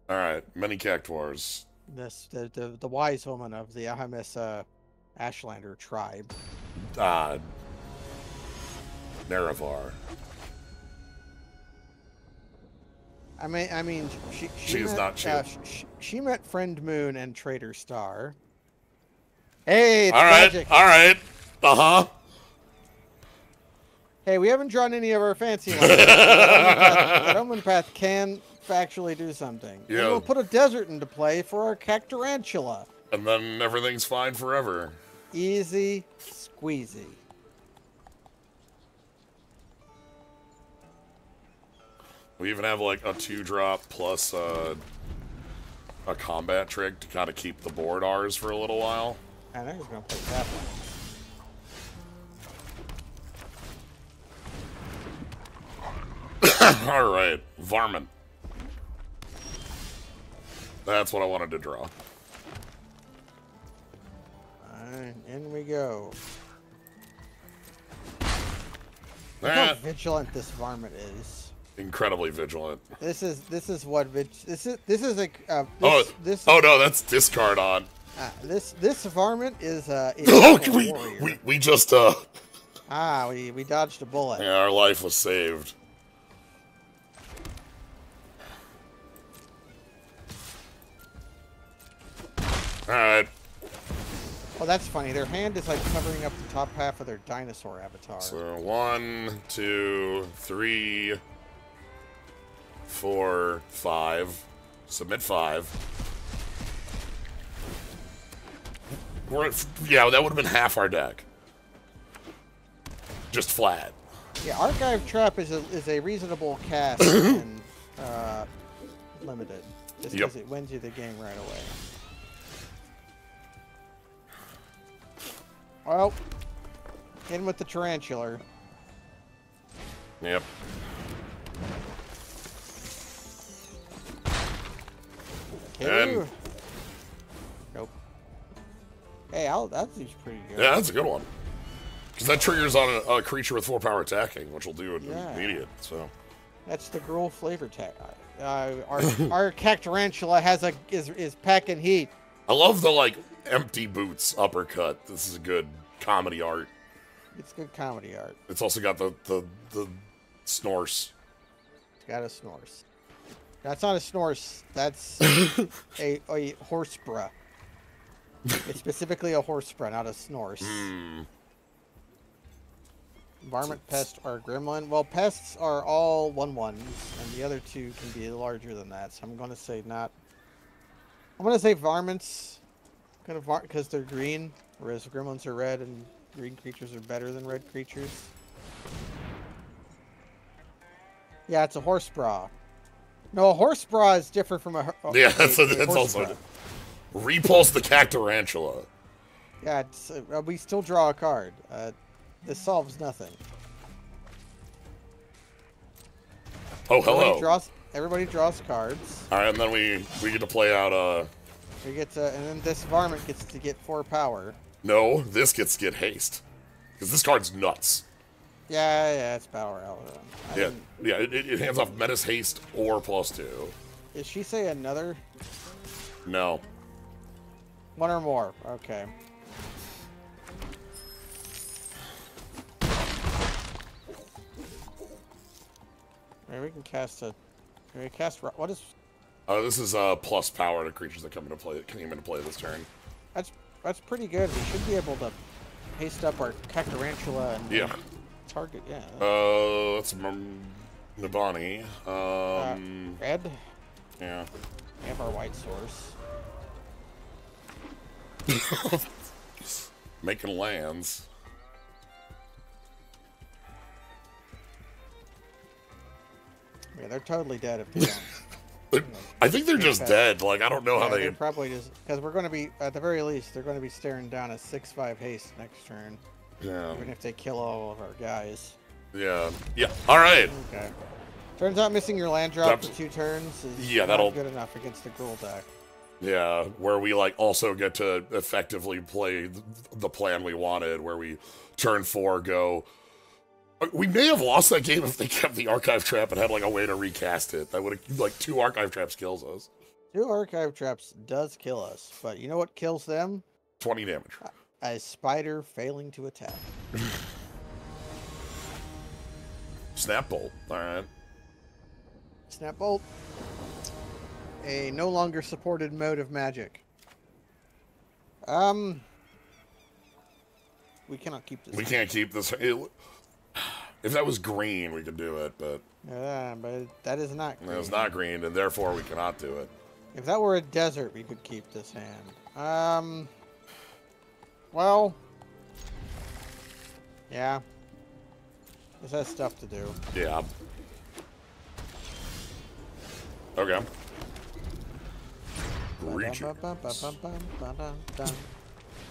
S1: All right, many Cactuars.
S2: The wise woman of the Ahamis Ashlander tribe.
S1: Nerevar.
S2: I mean, she met Friend Moon and Traitor Star. Hey, it's magic.
S1: All right.
S2: Hey, we haven't drawn any of our fancy ones. That Omen Path can factually do something.
S1: Yeah.
S2: And we'll put a desert into play for our Cacturantula.
S1: And then everything's fine forever.
S2: Easy squeezy.
S1: We even have like a 2-drop plus a combat trick to kind of keep the board ours for a little while.
S2: And I was going to play that
S1: one. All right, Varmint. That's what I wanted to draw.
S2: Alright, in we go. Look how vigilant this varmint is.
S1: Incredibly vigilant.
S2: This is what this is like.
S1: Oh no, that's discard on.
S2: This varmint is
S1: we just
S2: we dodged a bullet.
S1: Yeah, our life was saved. All right.
S2: Oh, that's funny. Their hand is like covering up the top half of their dinosaur avatar.
S1: So 1, 2, 3, 4, 5. Submit 5. Yeah, that would have been half our deck. Just flat.
S2: Yeah, Archive Trap is a reasonable cast in Limited. Just because it wins you the game right away. Well, in with the Tarantular.
S1: Yep.
S2: And nope. Hey, that seems pretty good.
S1: Yeah, that's a good one. Because that triggers on a creature with 4-power attacking, which will do it immediate. So
S2: that's the Gruul flavor tag. Our Cacturantula is packing heat.
S1: I love the empty boots uppercut. This is good comedy art.
S2: It's good comedy art.
S1: It's also got the snorse.
S2: It's got a snorse. That's not a snorse. That's a horsebra. It's specifically a horsebra, not a snorse. Varmint, pest, or gremlin. Well, pests are all 1/1s, and the other 2 can be larger than that. So I'm going to say not. I'm going to say varmints, because they're green, whereas gremlins are red, and green creatures are better than red creatures. Yeah, it's a horsebra. No, a horsebra is different from a.
S1: Yeah, that's also. Repulse the Cacturantula.
S2: Yeah, we still draw a card. This solves nothing.
S1: Oh, hello.
S2: Everybody draws cards.
S1: All right, and then we get to play out.
S2: We get to, and then this varmint gets to get 4 power.
S1: No, this gets get haste. Because this card's nuts.
S2: Yeah, it's power out.
S1: Yeah, it hands off menace haste or +2.
S2: Did she say another?
S1: No.
S2: One or more. Okay. Maybe we can cast a. Can we cast? What is?
S1: This is plus power to creatures that come into play. Came into play this turn.
S2: That's pretty good. We should be able to haste up our Cactuars and
S1: Yeah.
S2: target. Yeah.
S1: That's Nabani.
S2: Red.
S1: Yeah.
S2: We have our white source.
S1: Making lands.
S2: Yeah, they're totally dead if they don't.
S1: I think they're just dead. Like, I don't know how they...
S2: They're probably just... Because we're going to be, at the very least, they're going to be staring down a 6/5 haste next turn.
S1: Yeah.
S2: Even if they kill all of our guys.
S1: Yeah. Yeah. All right.
S2: Okay. Turns out missing your land drop for 2 turns is not good enough against the Gruul deck.
S1: Yeah, where we, like, also get to effectively play the plan we wanted, where we turn 4 go... We may have lost that game if they kept the Archive Trap and had, like, a way to recast it. That would have, like, 2 Archive Traps kills us.
S2: 2 Archive Traps does kill us, but you know what kills them?
S1: 20 damage.
S2: A spider failing to attack.
S1: Snap Bolt. All right.
S2: Snap Bolt. A no longer supported mode of Magic. We cannot keep this.
S1: We can't keep this. If that was green, we could do it, but...
S2: Yeah, but that is not green.
S1: It was not green, and therefore we cannot do it.
S2: If that were a desert, we could keep this hand. Well... Yeah. This has stuff to do.
S1: Yeah. Okay. Reach it. This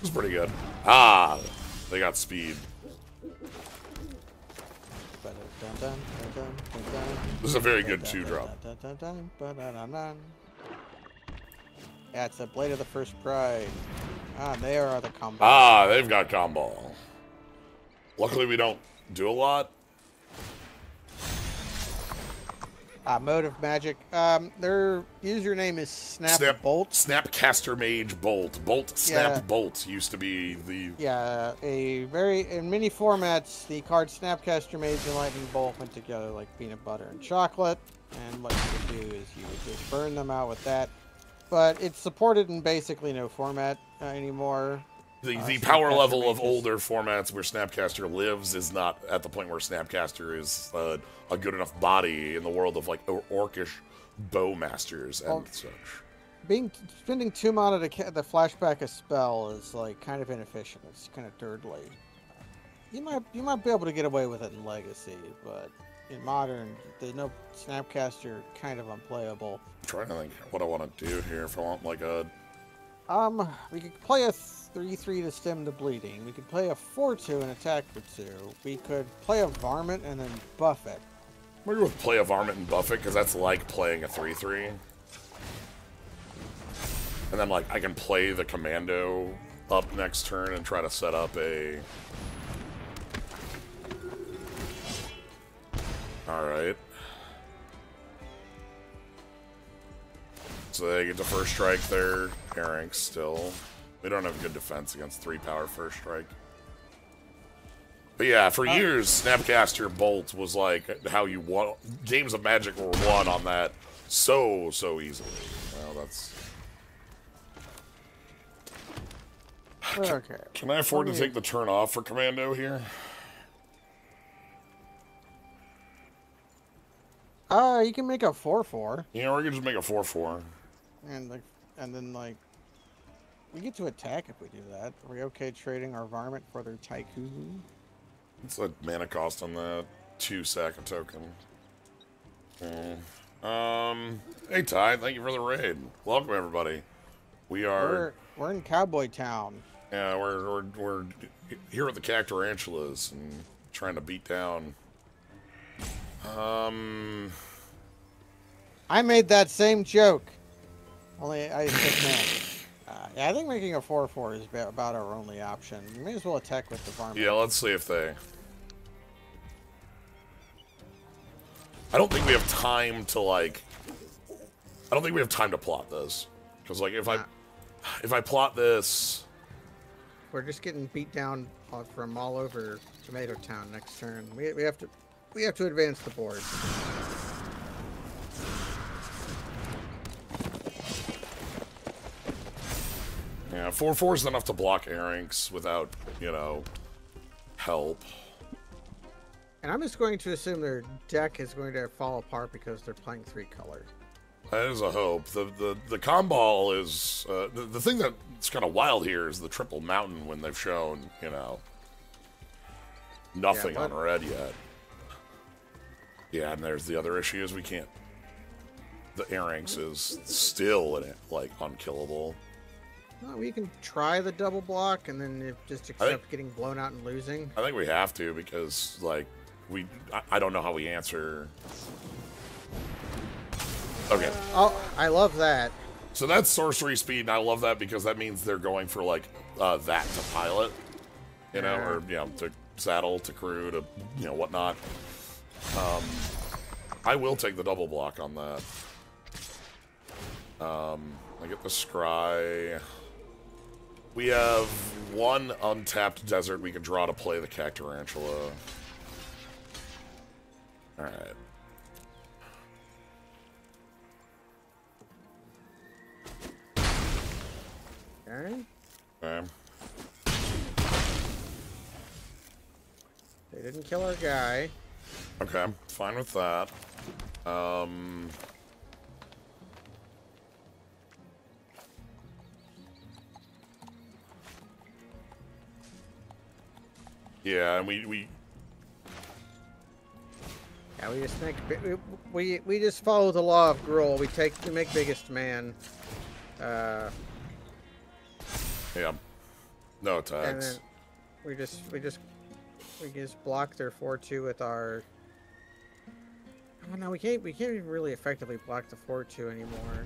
S1: is pretty good. Ah! They got speed. This is a very good 2-drop.
S2: Yeah, it's a Blade of the First Pride. Ah, they are the combo.
S1: Ah, they've got combo. Luckily, we don't do a lot.
S2: Mode of Magic. Their username is Snap Bolt.
S1: Snapcaster Mage Bolt. Bolt Snap Bolt used to be the...
S2: Yeah, in many formats, the cards Snapcaster Mage and Lightning Bolt went together like peanut butter and chocolate. And what you would do is you would just burn them out with that. But it's supported in basically no format anymore.
S1: The power level of older formats where Snapcaster lives is not at the point where Snapcaster is a good enough body in the world of, like, orcish bowmasters and such.
S2: Spending 2 mana to the flashback a spell is, like, kind of inefficient. It's kind of dirtly. You might be able to get away with it in Legacy, but in Modern, there's no Snapcaster, kind of unplayable.
S1: I'm trying to think what I want to do here. If I want, like, a...
S2: We could play a 3/3 to stem the bleeding. We could play a 4/2 and attack for 2. We could play a Varmint and then buff it.
S1: I'm gonna go with play a Varmint and buff it, because that's like playing a 3/3. And then, like, I can play the Commando up next turn and try to set up a... Alright. So they get to first strike their Herring still. We don't have good defense against 3-power first strike. But yeah, for years, Snapcaster Bolt was like how you won. Games of Magic were won on that so easily. Well, that's...
S2: Okay.
S1: Can I afford to take the turn off for Commando here?
S2: You can make a 4/4.
S1: Yeah, or you can just make a 4/4.
S2: And then we get to attack if we do that. Are we okay trading our Varmint for their Tycoon?
S1: What's the mana cost on that? 2 sack a token. Okay. Hey Ty, thank you for the raid. Welcome everybody. We're
S2: in Cowboy Town.
S1: Yeah, we're here at the Cactuars and trying to beat down.
S2: I made that same joke. Only I said no. Yeah, I think making a 4/4 is about our only option. We may as well attack with the varmint.
S1: Yeah, let's see if they... I don't think we have time to, like... I don't think we have time to plot this. Because, like, if I plot this...
S2: We're just getting beat down from all over Tomato Town next turn. We have to advance the board.
S1: Yeah, 4/4 is enough to block Arinx without, you know, help.
S2: And I'm just going to assume their deck is going to fall apart because they're playing 3 colors.
S1: That is a hope. The Comball is... the thing that's kind of wild here is the Triple Mountain when they've shown, you know, nothing on red yet. Yeah, and there's the other issue is we can't... The Arinx is still, like, unkillable.
S2: Well, we can try the double block and then just accept getting blown out and losing.
S1: I think we have to because, like, I don't know how we answer... Okay.
S2: Oh, I love that.
S1: So that's sorcery speed, and I love that because that means they're going for, like, that to pilot, you know, or, you know, to saddle, to crew, to, you know, whatnot. I will take the double block on that. I get the scry. We have 1 untapped desert we can draw to play the Cacturantula. Alright. Okay.
S2: They didn't kill our guy.
S1: Okay, fine with that. Yeah, and we
S2: Yeah, we just make we just follow the law of Gruul. We make biggest man.
S1: Yeah. No
S2: And
S1: attacks.
S2: then we just block their 4/2 with our. Oh no, we can't even really effectively block the 4/2 anymore.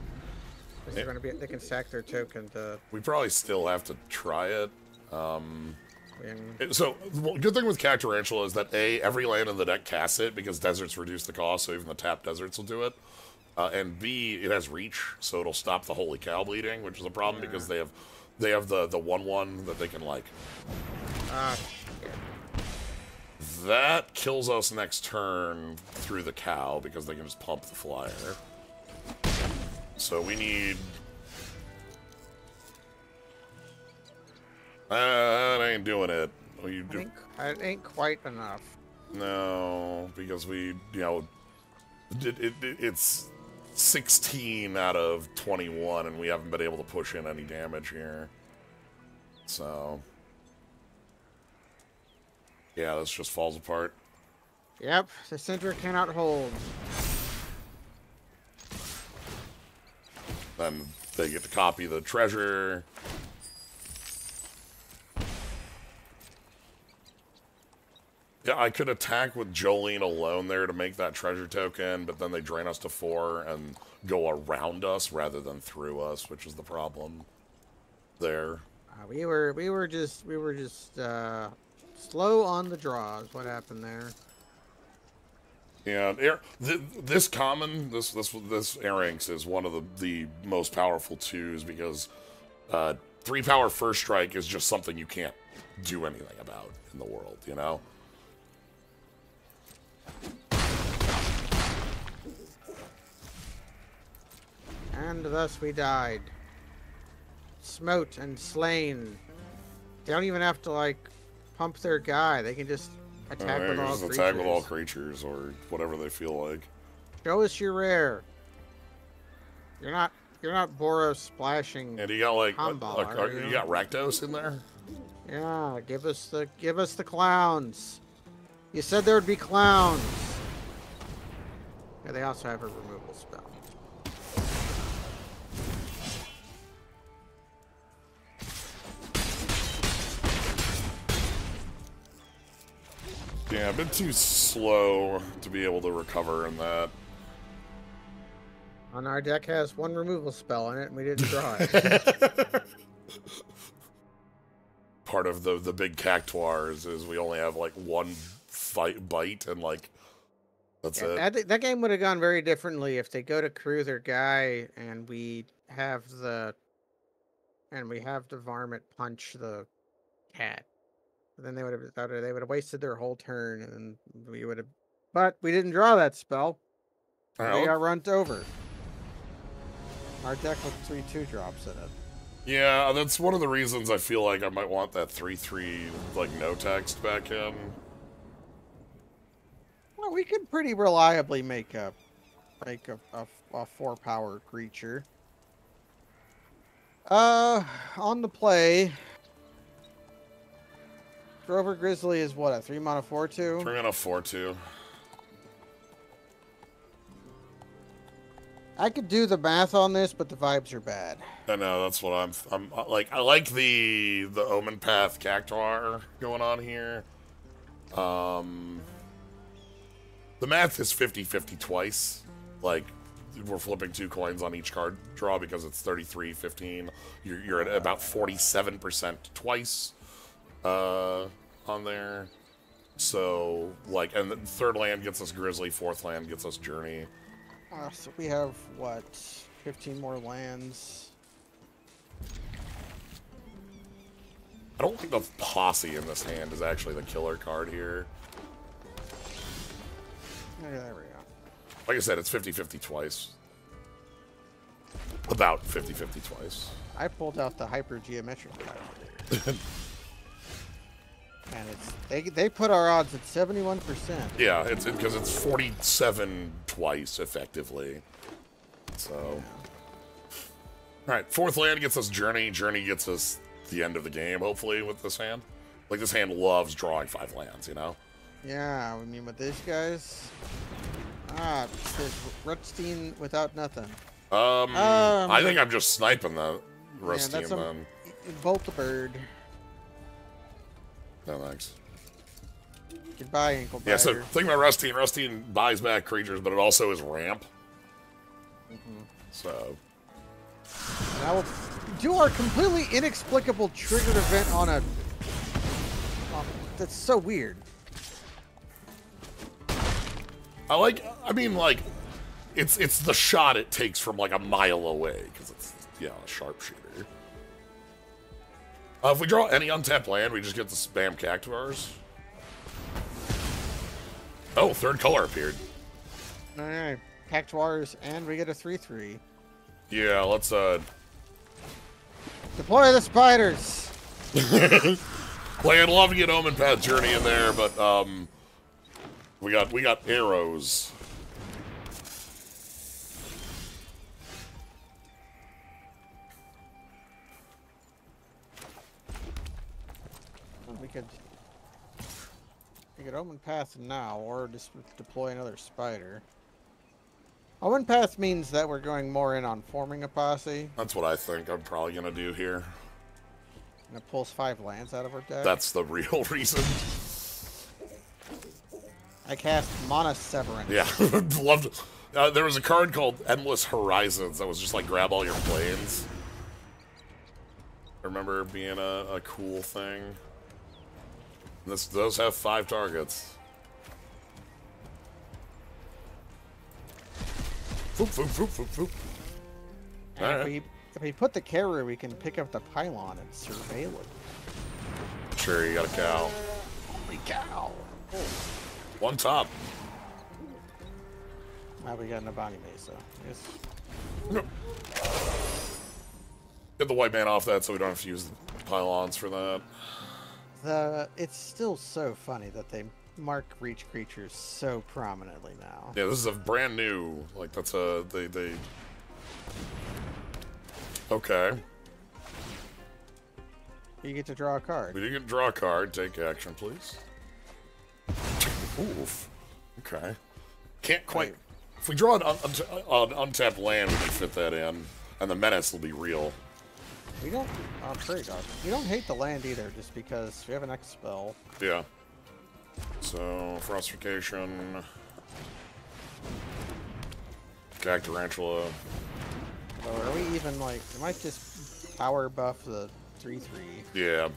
S2: Because they're gonna be, they can sack their token to.
S1: We probably still have to try it. So, the good thing with Cacturantula is that A, every land in the deck casts it because deserts reduce the cost, so even the tapped deserts will do it. And B, it has reach, so it'll stop the Holy Cow bleeding, which is a problem because they have the 1/1 that they can, like... That kills us next turn through the cow because they can just pump the flyer. So we need... That ain't doing it.
S2: It ain't quite enough.
S1: No, because we, you know, it's 16 out of 21, and we haven't been able to push in any damage here. So, yeah, this just falls apart.
S2: Yep, the center cannot hold.
S1: Then they get to copy the treasure. Yeah, I could attack with Jolene alone there to make that treasure token, but then they drain us to 4 and go around us rather than through us, which is the problem there.
S2: We were just slow on the draws. What happened there?
S1: Yeah, this Arinx is one of the most powerful 2s because 3 power first strike is just something you can't do anything about in the world, you know?
S2: And thus we died. Smote and slain. They don't even have to, like, pump their guy. They can just attack with all creatures.
S1: Attack with all creatures or whatever they feel like.
S2: Show us your rare. You're not Boros splashing.
S1: And you got like
S2: Comball,
S1: you got Rakdos in there?
S2: Yeah, give us the clowns. You said there would be clowns. Yeah, they also have a removal spell.
S1: Yeah, a bit too slow to be able to recover in that.
S2: On our deck has 1 removal spell in it, and we didn't draw it.
S1: part of the big Cactuars is we only have like one bite and like that's it.
S2: That game would have gone very differently if they go to Cruiser Guy and we have the varmint punch the cat. Then they would have wasted their whole turn, and we would have. But we didn't draw that spell. We got run over. Our deck with 3/2 drops in it.
S1: Yeah, that's one of the reasons I feel like I might want that 3/3 like no text back in.
S2: Well, we could pretty reliably make a 4-power creature. On the play, Drover Grizzly is what, a 3-mana 4/2?
S1: 3-mana 4/2.
S2: I could do the math on this, but the vibes are bad.
S1: I know, that's what I'm like. I like the Omen Path Cactuar going on here. The math is 50-50 twice. Like, we're flipping 2 coins on each card draw because it's 33-15. You're at about 47% twice on there. So, like, and the 3rd land gets us Grizzly, 4th land gets us Journey.
S2: So we have, what, 15 more lands?
S1: I don't think the Posse in this hand is actually the killer card here.
S2: Yeah, there we go.
S1: Like I said, it's 50-50 twice. About 50-50 twice.
S2: I pulled out the hypergeometric calculator. And they put our odds at 71%.
S1: Yeah, it's because it's 47 twice effectively. So, all right, 4th land gets us Journey. Journey gets us the end of the game. Hopefully with this hand, like this hand loves drawing 5 lands. You know.
S2: Yeah, I mean with these guys. There's Rutstein without nothing.
S1: I think I'm just sniping the Rutstein then.
S2: Bolt the bird.
S1: No thanks.
S2: Goodbye, ankle biter.
S1: Yeah, so think about Rutstein. Rutstein buys back creatures, but it also is ramp. So.
S2: Now we'll do our completely inexplicable triggered event on a. That's so weird.
S1: I mean, it's the shot it takes from like a mile away because it's a sharpshooter. If we draw any untapped land, we just get the spam Cactuars. Oh, 3rd color appeared.
S2: All right, Cactuars, and we get a 3/3.
S1: Yeah, let's
S2: deploy the spiders.
S1: Like, I'd love to get Omen Path Journey in there, but we got arrows.
S2: We could Omen Path now, or just deploy another spider. Omen Path means that we're going more in on forming a posse.
S1: That's what I think I'm probably gonna do here.
S2: And it pulls 5 lands out of our deck.
S1: That's the real reason.
S2: I cast Mana Severance.
S1: Yeah, loved. There was a card called Endless Horizons that was just like grab all your planes. I remember being a cool thing. Those have 5 targets. Foop, foop, foop, foop, foop.
S2: And if we put the carrier, we can pick up the pylon and surveil it.
S1: Sure, you got a cow.
S2: Holy cow! Oh.
S1: 1 top.
S2: Now we got Nabani Mesa. Yes.
S1: Get the white man off that so we don't have to use the pylons for that.
S2: It's still so funny that they mark reach creatures so prominently now.
S1: Yeah, this is a brand new, like, that's a, they... Okay.
S2: You get to draw a card.
S1: We do get to draw a card. Take action, please. Oof. Okay. Can't quite... If we draw an untapped land, we can fit that in, and the menace will be real.
S2: We don't... Oh, pretty gosh. We don't hate the land either, just because we have an X spell.
S1: Yeah. So, Frostification... Cactarantula.
S2: So are we even, like... We might just power buff the 3/3.
S1: Yeah.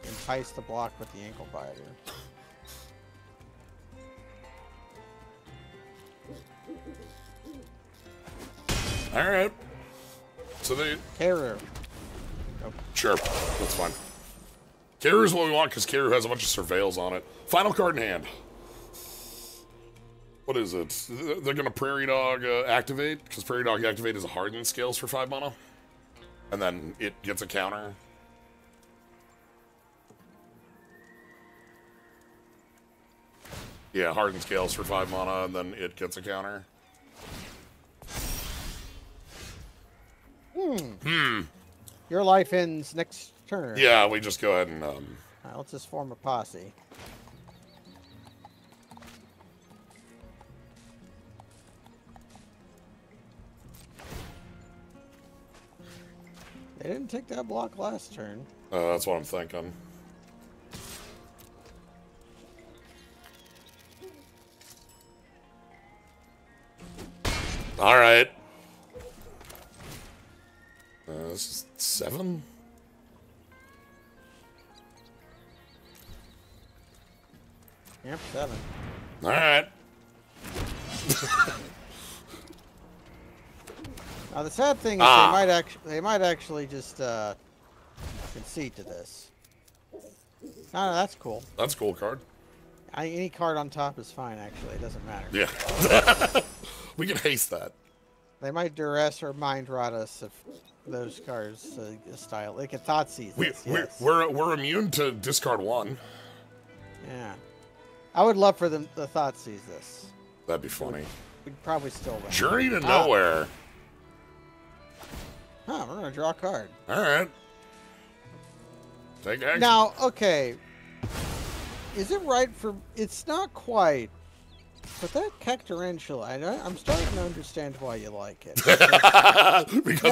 S2: entice the block with the ankle biter.
S1: All right. So they.
S2: Karu.
S1: Nope. Sure, that's fine. Karu is what we want because Karu has a bunch of surveils on it. Final card in hand. What is it? They're gonna Prairie Dog activate because Prairie Dog activate is a hardened scales for 5 mana, and then it gets a counter. Yeah, hardened scales for 5 mana, and then it gets a counter.
S2: Your life ends next turn.
S1: Yeah, we just go ahead and
S2: Alright, let's just form a posse. They didn't take that block last turn.
S1: that's what I'm thinking. All right. This is 7?
S2: Yep, 7.
S1: All right.
S2: Now the sad thing is they might actually just concede to this. No, that's cool.
S1: That's a cool card.
S2: Any card on top is fine. Actually, it doesn't matter.
S1: Yeah. We can haste that.
S2: They might duress or mind rot us if those cards style. They can Thoughtseize this, yes.
S1: We're immune to discard 1.
S2: Yeah. I would love for them to Thoughtseize this.
S1: That'd be funny.
S2: We'd probably still win.
S1: Journey to Nowhere.
S2: Huh, we're gonna draw a card.
S1: All right. Take action.
S2: Now, okay. Is it right for... It's not quite... But that Cactuars, I'm starting to understand why you like it.
S1: Because...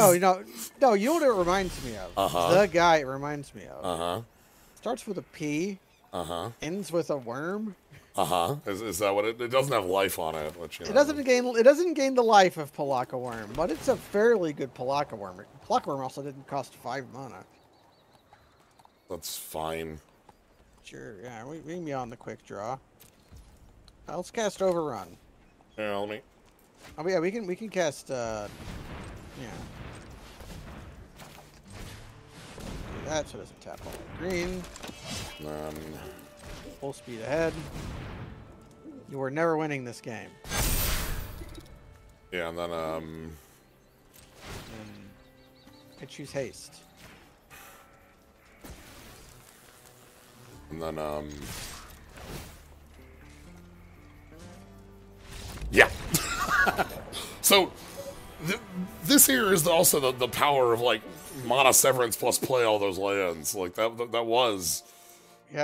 S2: No, you know what it reminds me of? The guy it reminds me of. Starts with a P. Ends with a worm.
S1: Is that what it doesn't have life on it? Which,
S2: It doesn't gain the life of Palaka Worm, but it's a fairly good Palaka Worm. Palaka Worm also didn't cost 5 mana.
S1: That's fine.
S2: Sure, yeah, we can be on the quick draw. Let's cast Overrun.
S1: Yeah, let me.
S2: Oh yeah, we can cast. Yeah. Do that so it doesn't tap all the green. Full speed ahead. You are never winning this game.
S1: Yeah, and then
S2: I choose haste.
S1: And then yeah. So this here is also the power of like mana severance plus play all those lands. Like that was. We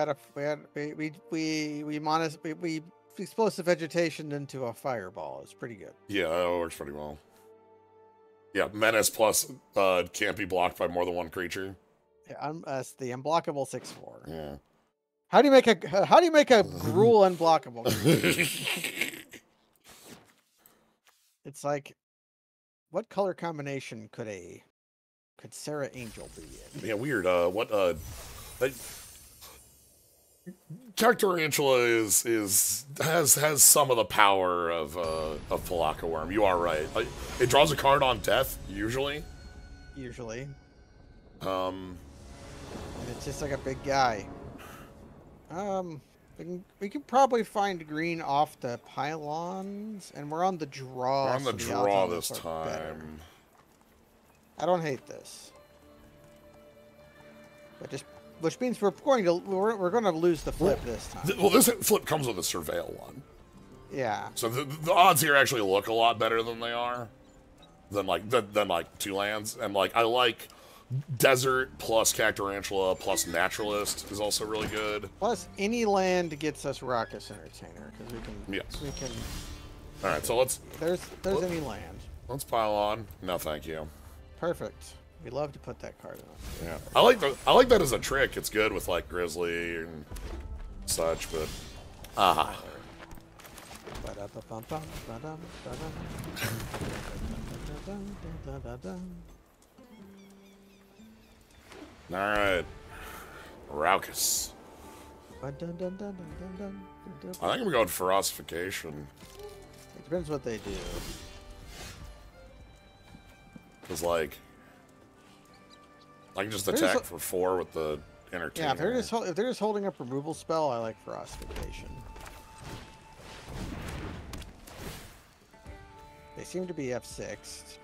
S1: explosive vegetation into a fireball. It's pretty good. Yeah, that works pretty well. Yeah, menace plus can't be blocked by more than one creature.
S2: Yeah, that's the unblockable 6/4.
S1: Yeah.
S2: How do you make a Gruul unblockable? It's like, what color combination could Sarah Angel be in?
S1: Yeah, weird. Cactuars has some of the power of Palaka Worm. You are right. It draws a card on death usually.
S2: Usually.
S1: And
S2: it's just like a big guy. We can probably find green off the pylons, and we're on the draw.
S1: We're on the draw this time. Better.
S2: I don't hate this, but which means we're going to lose the flip this time.
S1: Well, this flip comes with a surveil one.
S2: Yeah.
S1: So the odds here actually look a lot better than they are, than like 2 lands, and like I like. Desert plus Cacturantula plus Naturalist is also really good.
S2: Plus, any land gets us Raucous Entertainer because we can.
S1: Yes.
S2: We can.
S1: All right, so let's.
S2: There's any land.
S1: Let's pile on. No, thank you.
S2: Perfect. We love to put that card on.
S1: Yeah, I like that as a trick. It's good with like Grizzly and such, but. All right. Raucous.
S2: Dun, dun, dun, dun, dun, dun, dun,
S1: I think I'm going ferocification.
S2: It depends what they do.
S1: Because, like, I can just attack for 4 with the entertainer.
S2: Yeah, if they're just holding up removal spell, I like ferocification. They seem to be F6.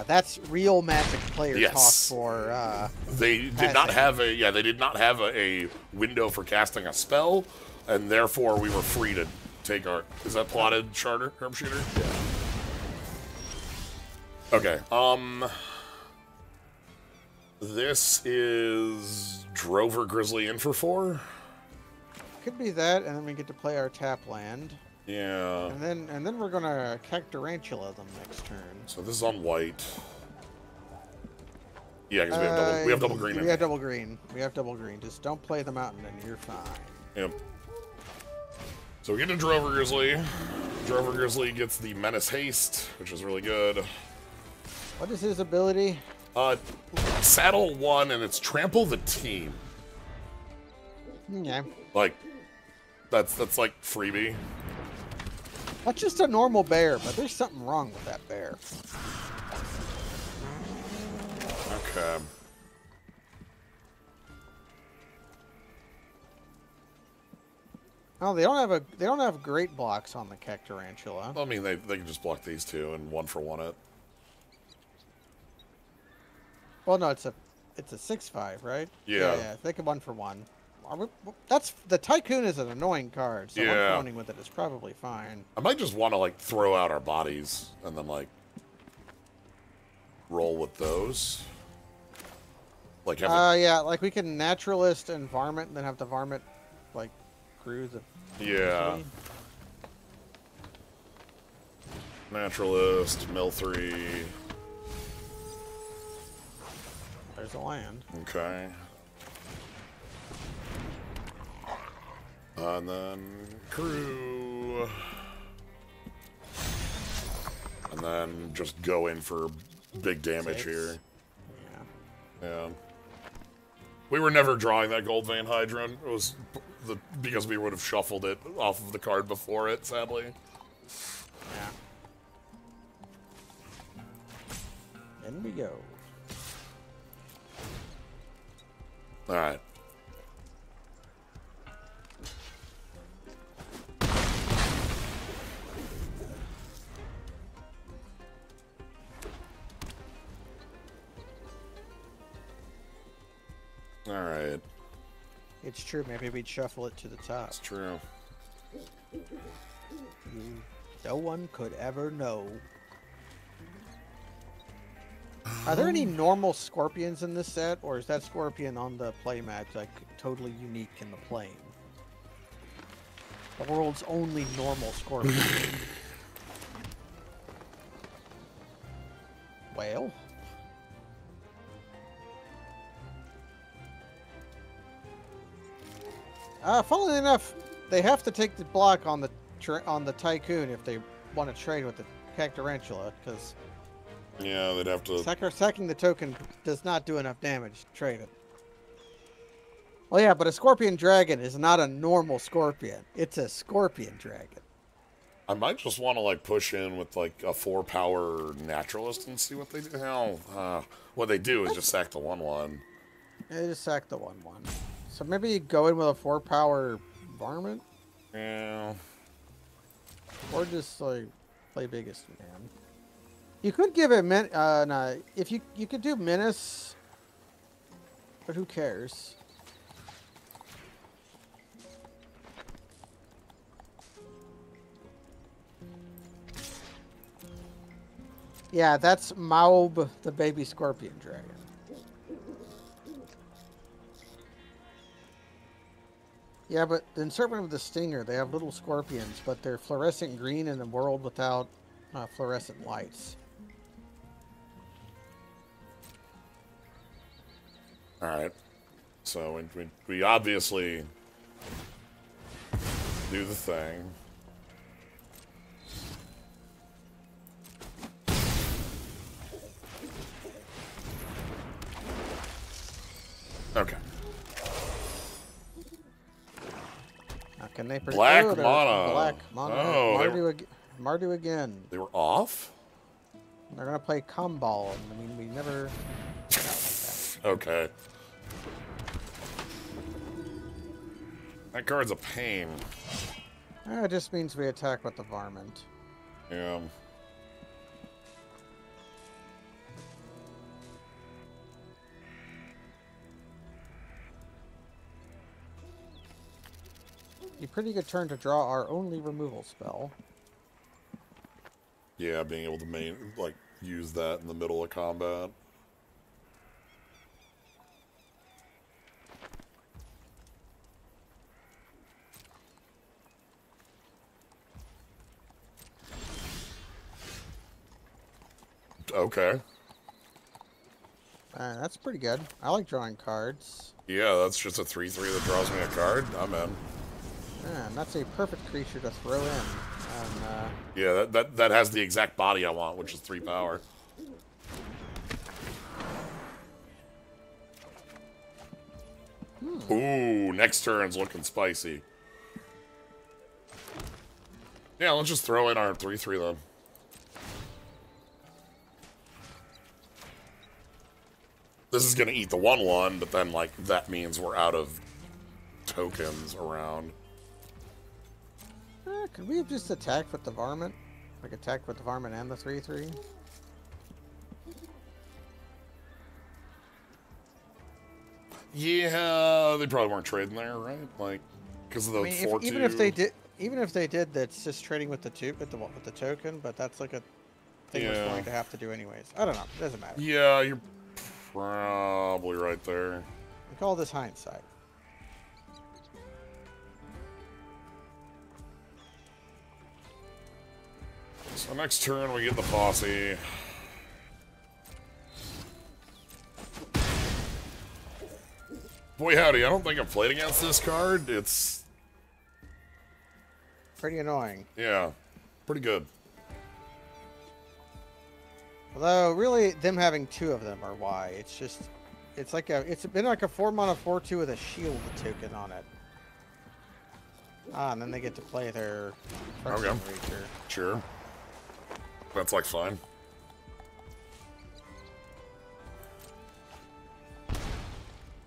S2: That's real Magic player talk for.
S1: They did not have a They did not have a window for casting a spell, and therefore we were free to take our. Is that plotted sharpshooter?
S2: Yeah.
S1: Okay. This is Drover Grizzly in for 4.
S2: Could be that, and then we get to play our tap land.
S1: Yeah.
S2: And then we're gonna Cacturantula them next turn.
S1: So this is on white. Yeah, because we have double green.
S2: We have double green. We have double green. Just don't play the mountain, and you're fine.
S1: Yep. So we get to Drover Grizzly. Drover Grizzly gets the Menace Haste, which is really good.
S2: What is his ability?
S1: Saddle 1, and it's Trample the Team.
S2: Yeah.
S1: Like, that's like freebie.
S2: That's just a normal bear, but there's something wrong with that bear.
S1: Okay.
S2: Oh, they don't have great blocks on the Cacturantula.
S1: I mean, they can just block these 2 and 1-for-1 it.
S2: Well, no, it's a 6/5, right?
S1: Yeah.
S2: Yeah. They could 1-for-1. That's the Tycoon is an annoying card, so
S1: yeah.
S2: 1-for-1ing with it is probably fine.
S1: I might just want to like throw out our bodies and then like roll with those. Like
S2: yeah, like we can naturalist and varmint, and then have the varmint like cruise.
S1: Yeah. Naturalist, mill 3.
S2: There's a land.
S1: Okay. And then crew. And then just go in for big damage
S2: 6.
S1: here.
S2: Yeah.
S1: Yeah. We were never drawing that Gold Vein Hydron. It was because we would have shuffled it off of the card before it, sadly.
S2: Yeah. In we go.
S1: Alright. Alright.
S2: It's true. Maybe we'd shuffle it to the top.
S1: That's true.
S2: No one could ever know. Are there any normal scorpions in this set, or is that scorpion on the playmat like totally unique in the plane? The world's only normal scorpion. Whale? Funnily enough, they have to take the block on the Tycoon if they want to trade with the Cacturantula, because
S1: yeah, they'd have to.
S2: Sacking the token does not do enough damage to trade it. Well, yeah, but a Scorpion Dragon is not a normal Scorpion. It's a Scorpion Dragon.
S1: I might just want to like push in with like a 4-power Naturalist and see what they do. What they do is just sack the 1/1.
S2: Yeah, just sack the 1/1. So maybe go in with a 4-power Varmint?
S1: Yeah.
S2: Or just like play biggest man. You could give it no, if you could do Menace, but who cares? Yeah, that's Maub, the baby scorpion dragon. Yeah, but in Serpent of the Stinger, they have little scorpions, but they're fluorescent green in a world without fluorescent lights.
S1: All right. So we obviously do the thing. Okay.
S2: Now, can they produce
S1: Black
S2: Black mana.
S1: Oh,
S2: Mardu again.
S1: they were off?
S2: They're gonna play Kumball. I mean, we never.
S1: Okay. That card's a pain.
S2: It just means we attack with the varmint.
S1: Yeah.
S2: A pretty good turn to draw our only removal spell.
S1: Yeah, being able to use that in the middle of combat. Okay.
S2: That's pretty good. I like drawing cards.
S1: Yeah, that's just a 3/3 that draws me a card. I'm in.
S2: Yeah, and that's a perfect creature to throw in. And,
S1: yeah, that has the exact body I want, which is 3 power. Ooh, next turn's looking spicy. Yeah, let's just throw in our 3/3 then. This is gonna eat the 1/1, but then that means we're out of tokens around.
S2: Could we have just attacked with the varmint? Like attacked with the varmint and the 3/3?
S1: Yeah, they probably weren't trading there, right? Because of the 4/2.
S2: Even if they did, that's just trading with the token. But that's like a thing we're going to have to do anyways. I don't know. It doesn't matter.
S1: Yeah, you're probably right there.
S2: We call this hindsight.
S1: So next turn we get the posse. Boy howdy, I don't think I've played against this card. It's
S2: pretty annoying.
S1: Yeah, pretty good.
S2: Although really them having 2 of them are why. It's been like a 4-mana 4/2 with a shield token on it. And then they get to play their Reacher.
S1: Sure. That's fine.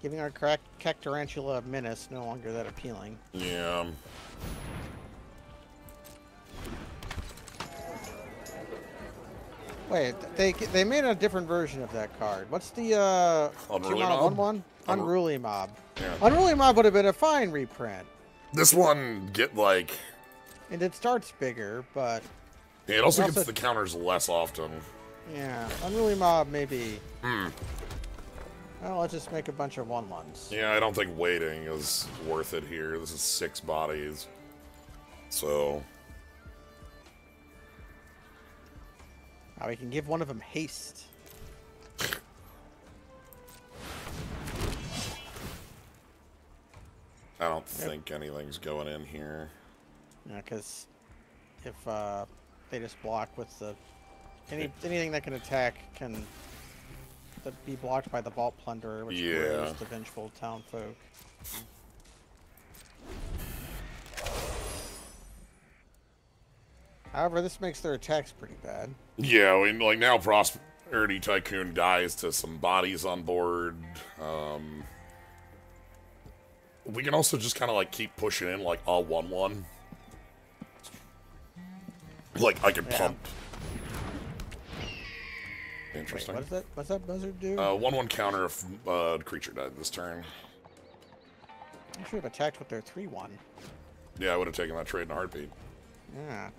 S2: Giving our Cacturantula a menace no longer that appealing.
S1: Yeah.
S2: Wait, they made a different version of that card. What's the
S1: Unruly Mob?
S2: 1/1? Unruly Mob.
S1: Yeah.
S2: Unruly Mob would have been a fine reprint.
S1: This one
S2: And it starts bigger, but
S1: yeah, it also gets the counters less often.
S2: Yeah, Unruly Mob maybe. Well, let's just make a bunch of 1/1s.
S1: Yeah, I don't think waiting is worth it here. This is 6 bodies. So
S2: now we can give one of them haste.
S1: I don't think anything's going in here.
S2: Yeah, because if they just block with the anything that can attack can be blocked by the Vault Plunderer, which is the Vengeful Townfolk. However, this makes their attacks pretty bad.
S1: Yeah, I mean, now Prosperity Tycoon dies to some bodies on board. We can also just kind of keep pushing in a 1/1. I can pump. Interesting.
S2: Wait, what's that buzzard do?
S1: 1/1 counter if creature died this turn.
S2: I should have attacked with their 3/1.
S1: Yeah, I would have taken that trade in a heartbeat.
S2: Yeah.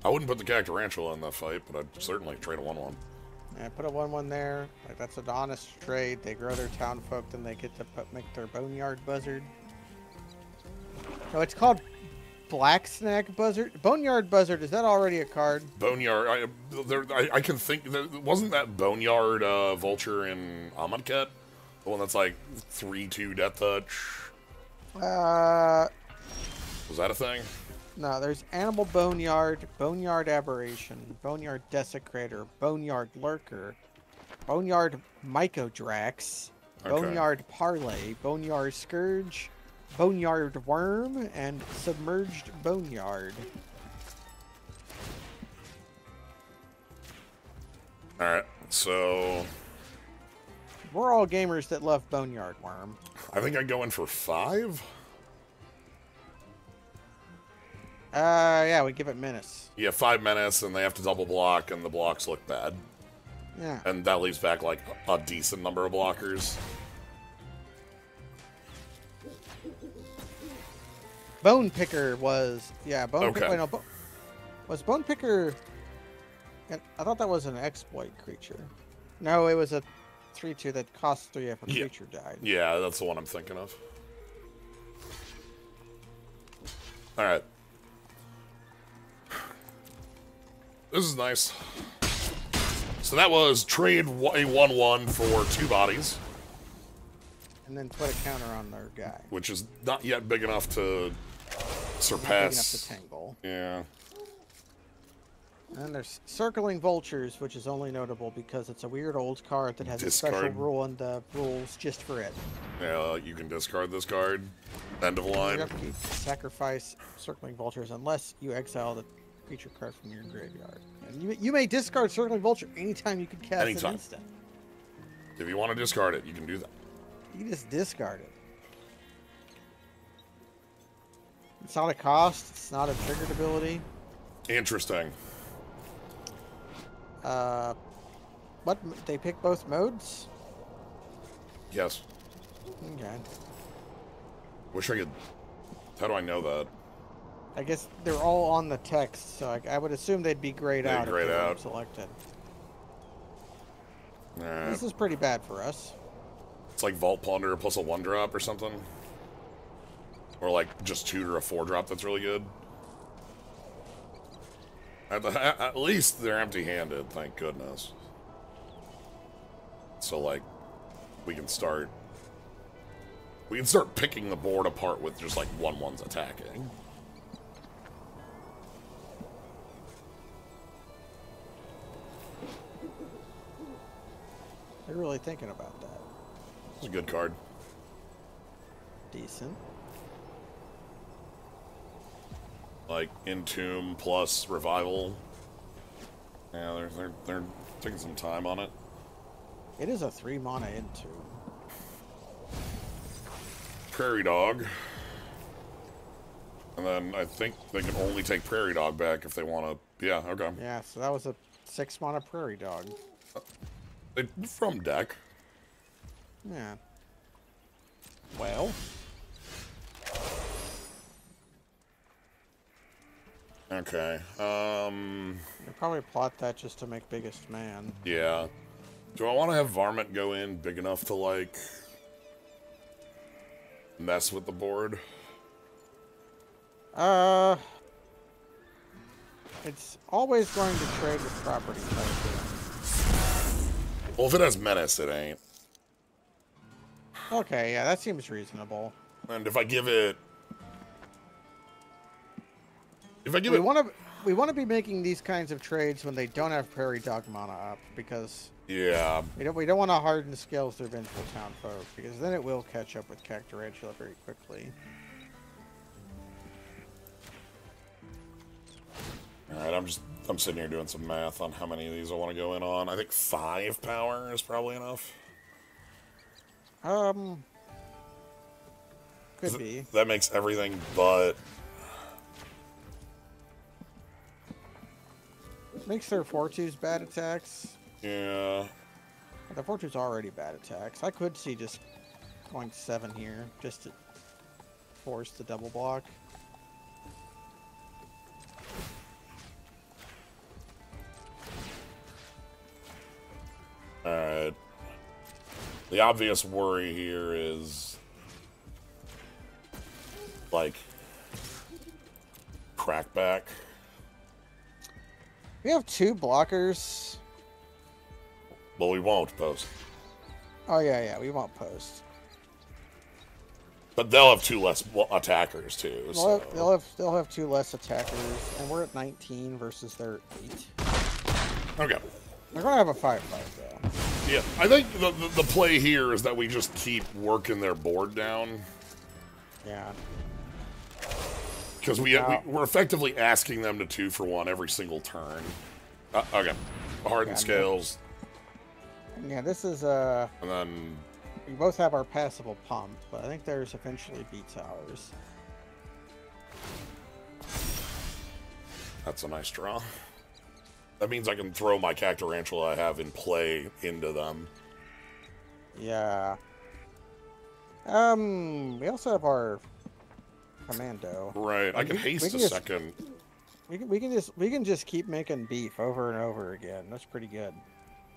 S1: I wouldn't put the Cacturantula in that fight, but I'd certainly trade a 1/1.
S2: Yeah, put a 1/1 there. That's an honest trade. They grow their townfolk, then they get to make their Boneyard Buzzard. No, it's called Black Snag Buzzard. Boneyard Buzzard, is that already a card?
S1: Boneyard, I can think, wasn't that Boneyard Vulture in Amonkhet? The one that's 3/2 Death Touch? Was that a thing?
S2: No, there's Animal Boneyard, Boneyard Aberration, Boneyard Desecrator, Boneyard Lurker, Boneyard Mycodrax,
S1: Okay.
S2: Boneyard Parlay, Boneyard Scourge, Boneyard Worm, and Submerged Boneyard.
S1: Alright, so...
S2: We're all gamers that love Boneyard Worm.
S1: I think I go in for 5?
S2: Yeah, we give it menace.
S1: Yeah, 5 menace, and they have to double block, and the blocks look bad.
S2: Yeah.
S1: And that leaves back, like, a decent number of blockers.
S2: Bone Picker was... Yeah, Bone
S1: Okay.
S2: Picker... No, was Bone Picker... I thought that was an exploit creature. No, it was a 3/2 that cost 3 if a creature died.
S1: Yeah, that's the one I'm thinking of. Alright. This is nice. So that was trade a 1/1 for 2 bodies.
S2: And then put a counter on their guy.
S1: Which is not yet big enough to surpass.
S2: Not big enough to tangle.
S1: Yeah.
S2: And there's Circling Vultures, which is only notable because it's a weird old card that has a special rule in the rules just for it.
S1: Yeah, you can discard this card. End of line.
S2: You sacrifice Circling Vultures unless you exile the creature card from your graveyard. And you may discard Circling Vulture anytime you can cast an instant.
S1: If you want to discard it, you can do that.
S2: You can just discard it. It's not a cost. It's not a triggered ability.
S1: Interesting.
S2: What? They pick both modes?
S1: Yes.
S2: Okay.
S1: Wish I could... How do I know that?
S2: I guess they're all on the text, so I would assume they'd be grayed out if they weren't selected. This is pretty bad for us.
S1: It's like Vault Plunder plus a 1-drop or something. Or like just tutor a 4-drop that's really good. At least they're empty-handed, thank goodness. So like, we can start picking the board apart with just like 1/1s attacking.
S2: They're really thinking about that.
S1: It's a good card.
S2: Decent.
S1: Like Entomb plus Revival. Yeah, they're taking some time on it.
S2: It is a 3-mana Entomb.
S1: Prairie Dog. And then I think they can only take Prairie Dog back if they want to. Yeah, okay.
S2: Yeah, so that was a 6-mana Prairie Dog.
S1: From deck.
S2: Yeah. Well.
S1: Okay.
S2: They'll probably plot that just to make biggest man.
S1: Yeah. Do I want to have Varmint go in big enough to, like, mess with the board?
S2: It's always going to trade with property type.
S1: Well, if it has Menace, it ain't.
S2: Okay, yeah, that seems reasonable.
S1: And if I give it...
S2: We want to be making these kinds of trades when they don't have Prairie Dog mana up, because
S1: yeah,
S2: we don't want to harden Scales through Vengeful Townfolk, because then it will catch up with Cactuars very quickly.
S1: All right, I'm sitting here doing some math on how many of these I want to go in on. I think 5 power is probably enough.
S2: Could be.
S1: That makes everything but.
S2: Makes their 4/2s bad attacks.
S1: Yeah.
S2: The 4/2s are already bad attacks. I could see just going 7 here, just to force the double block.
S1: Alright. The obvious worry here is, like, crackback.
S2: We have 2 blockers.
S1: Well, we won't post.
S2: Oh, yeah, we won't post.
S1: But they'll have 2 less attackers, too. So.
S2: They'll have 2 less attackers, and we're at 19 versus their 8.
S1: Okay.
S2: They're going to have a 5/5, though.
S1: Yeah, I think the play here is that we just keep working their board down.
S2: Yeah.
S1: Because we're effectively asking them to 2-for-1 every single turn. Okay. Hardened scales.
S2: Yeah, this is
S1: And then
S2: we both have our passable pump, but I think theirs eventually beats ours.
S1: That's a nice draw. That means I can throw my Cacturantula I have in play into them.
S2: Yeah. We also have our commando.
S1: Right. I can haste a second.
S2: We can just keep making beef over and over again. That's pretty good.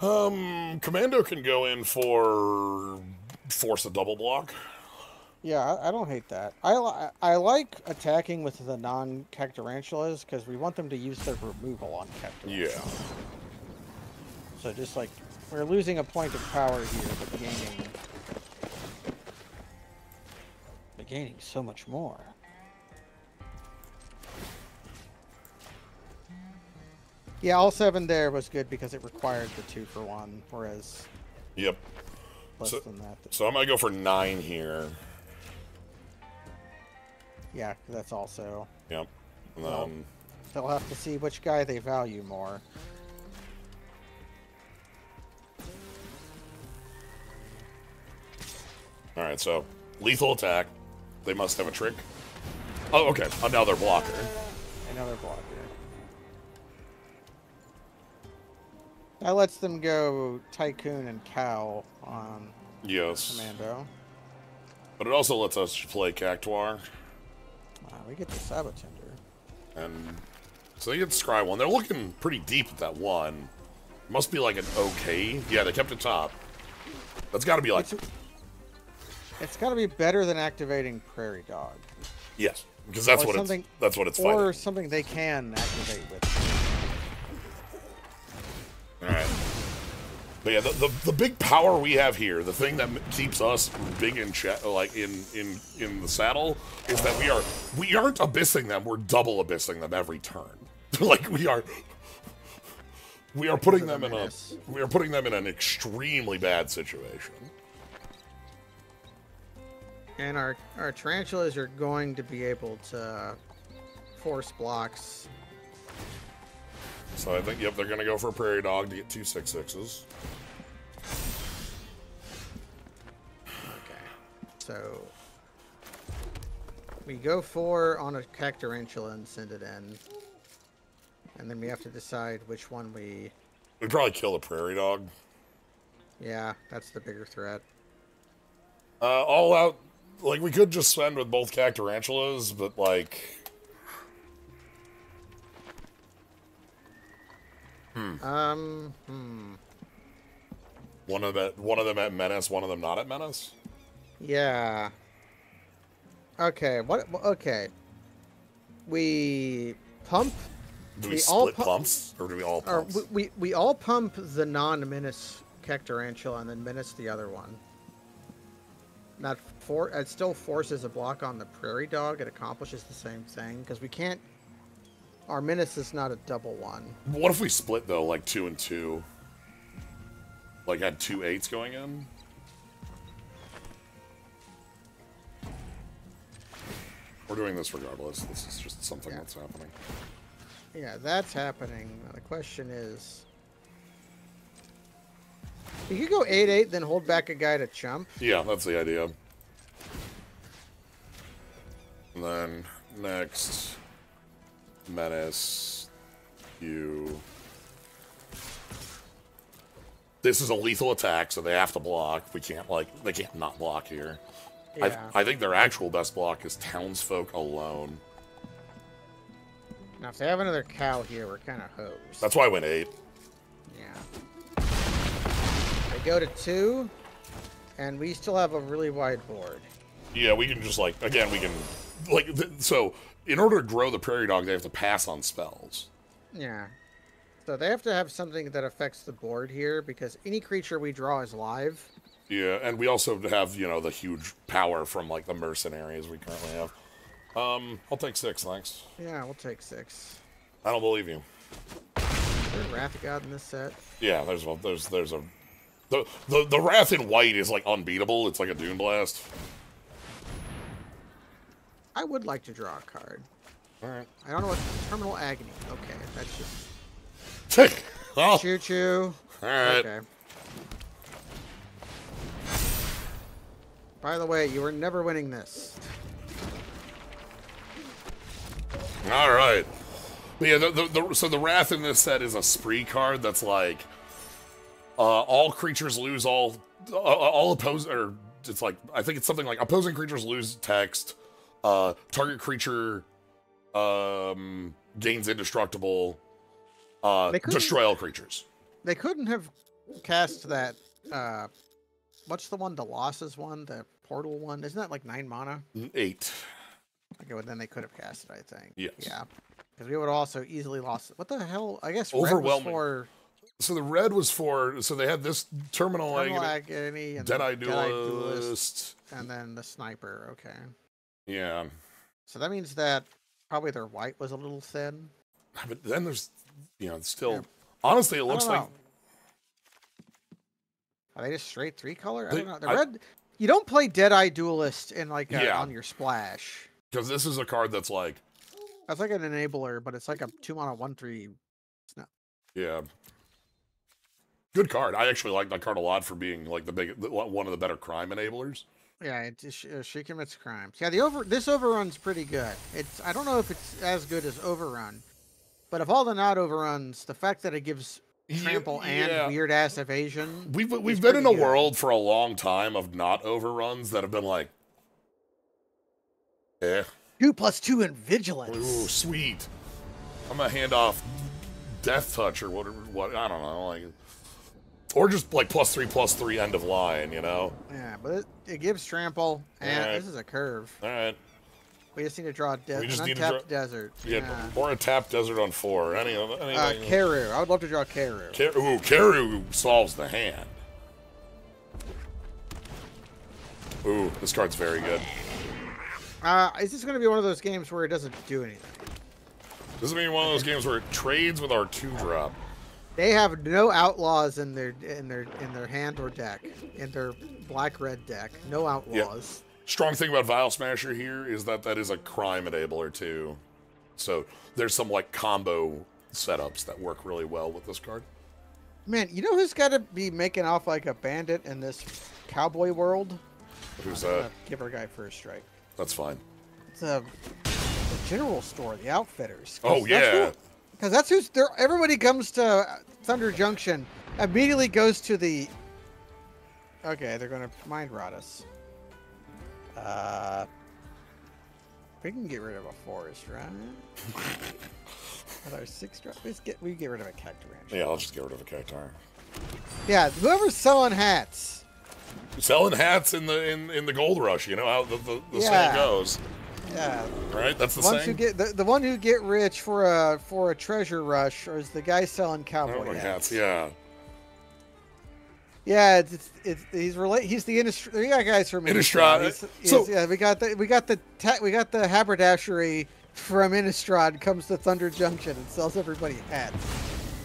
S1: Commando can go in for force a double block.
S2: Yeah, I don't hate that. I like attacking with the non-Cacturantulas because we want them to use their removal on Cactuars.
S1: Yeah.
S2: So just like we're losing a point of power here, but gaining so much more. Yeah, all 7 there was good because it required the 2-for-1, whereas
S1: Yep.
S2: less than that.
S1: So I'm gonna go for 9 here.
S2: Yeah, that's also.
S1: Yep. And
S2: Well,
S1: then
S2: they'll have to see which guy they value more.
S1: Alright, so lethal attack. They must have a trick. Oh, okay. Another blocker.
S2: Another blocker. That lets them go Tycoon and Cow on
S1: Yes.
S2: Commando.
S1: But it also lets us play Cactuar.
S2: We get the Sabotender.
S1: And so they get Scry 1. They're looking pretty deep at that 1. Must be like an okay. Yeah, they kept it top. That's got to be like...
S2: It's got to be better than activating Prairie Dog.
S1: Yes, because that's what it's fighting.
S2: Or something they can activate with.
S1: Alright. But yeah, the big power we have here, the thing that keeps us big in in the saddle, is that we aren't abyssing them, we're double abyssing them every turn. Like we are putting them in an extremely bad situation.
S2: And our tarantulas are going to be able to force blocks.
S1: So I think, yep, they're going to go for a Prairie Dog to get 2 6/6s.
S2: Okay. So we go 4 on a Cacturantula and send it in. And then we have to decide which one we...
S1: We'd probably kill the Prairie Dog.
S2: Yeah, that's the bigger threat.
S1: All out... Like, we could just spend with both Cacturantulas, but, like... One of them at Menace, one of them not at Menace?
S2: Yeah. Okay, okay. We pump...
S1: Do we split pumps? Or do we all pump?
S2: We all pump the non-Menace Cacturantula and then Menace the other one. It still forces a block on the Prairie Dog. It accomplishes the same thing because we can't. Our Menace is not a double 1.
S1: What if we split though, like 2 and 2? Like had 2 8s going in? We're doing this regardless. This is just something that's happening.
S2: Yeah, that's happening. Now, the question is, you could go 8-8, then hold back a guy to chump.
S1: Yeah, that's the idea. And then next, Menace, you. This is a lethal attack, so they have to block. We can't they can't not block here. Yeah. I think their actual best block is Townsfolk alone.
S2: Now, if they have another cow here, we're kind of hosed.
S1: That's why I went 8.
S2: Yeah. They go to 2, and we still have a really wide board.
S1: Yeah, we can just, again, we can, so, in order to grow the Prairie Dog, they have to pass on spells.
S2: Yeah. So they have to have something that affects the board here, because any creature we draw is live.
S1: Yeah, and we also have, the huge power from, the mercenaries we currently have. I'll take 6, thanks.
S2: Yeah, we'll take 6.
S1: I don't believe you.
S2: Is there a Wrath of God in this set?
S1: Yeah, there's a The Wrath in white is like unbeatable. It's like a Dune Blast.
S2: I would like to draw a card.
S1: All right.
S2: I don't know what Terminal Agony. Okay, that's just
S1: Oh.
S2: choo choo.
S1: All right.
S2: Okay. By the way, you were never winning this.
S1: All right. But yeah, so the Wrath in this set is a spree card that's like all creatures lose all opposing, or it's like, I think it's something like opposing creatures lose text, target creature gains indestructible, destroy all creatures.
S2: They couldn't have cast that, what's the one, the Losses one, the Portal one? Isn't that like 9 mana?
S1: 8.
S2: Okay, well then they could have cast it, I think.
S1: Yes.
S2: Yeah. Because we would also easily lost it. What the hell? I guess
S1: Overwhelming.
S2: Red was for...
S1: So the red was for, so they had this Terminal
S2: Agony and
S1: Deadeye Duelist.
S2: And then the Sniper, okay.
S1: Yeah.
S2: So that means that probably their white was a little thin.
S1: But then there's, still, yeah. Honestly, it looks like...
S2: Are they just straight 3-color? I don't know. The red, you don't play Deadeye Duelist in like on your splash.
S1: Because this is a card that's like...
S2: That's like an enabler, but it's like a 2-mana 1/3.
S1: Yeah. Good card. I actually like that card a lot for being like one of the better crime enablers.
S2: Yeah, she commits crimes. Yeah, this overrun's pretty good. I don't know if it's as good as Overrun, but of all the not overruns, the fact that it gives trample and weird ass evasion.
S1: We've been in a world for a long time of not overruns that have been like,
S2: 2+2 in Vigilance.
S1: Ooh, sweet. I'm gonna hand off Death Touch or whatever. I don't know, like, or just like +3/+3 end of line,
S2: Yeah, but it gives trample, and
S1: right.
S2: This is a curve.
S1: All right.
S2: We just need to draw an untapped desert.
S1: Yeah, or a tapped desert on 4. Anything.
S2: Keru. I would love to draw Keru.
S1: Keru solves the hand. Ooh, this card's very good.
S2: Is this going to be one of those games where it doesn't do anything?
S1: This is going to be one of those games where it trades with our 2-drop.
S2: They have no Outlaws in their hand or deck, in their black-red deck. No Outlaws.
S1: Yeah. Strong thing about Vial Smasher here is that is a crime enabler too. So there's some like combo setups that work really well with this card.
S2: Man, you know who's got to be making off like a bandit in this cowboy world?
S1: Who's that?
S2: Give our guy first strike.
S1: That's fine.
S2: It's the general store, the Outfitters.
S1: Oh yeah.
S2: Because that's who's there. Everybody comes to Thunder Junction, immediately goes to the. Okay, they're gonna mind rot us. We can get rid of a forest, right? With our 6-drop, we get rid of a Cactuars.
S1: Yeah, I'll just get rid of a Cactuar.
S2: Yeah, whoever's selling hats.
S1: Selling hats in the gold rush, you know how the saying goes.
S2: Yeah.
S1: Right? That's the saying.
S2: The one who get rich for a treasure rush, or is the guy selling cowboy hats.
S1: Yeah.
S2: Yeah, he's the industry. We got guys from
S1: Innistrad.
S2: Yeah, we got the haberdashery from Innistrad comes to Thunder Junction and sells everybody hats.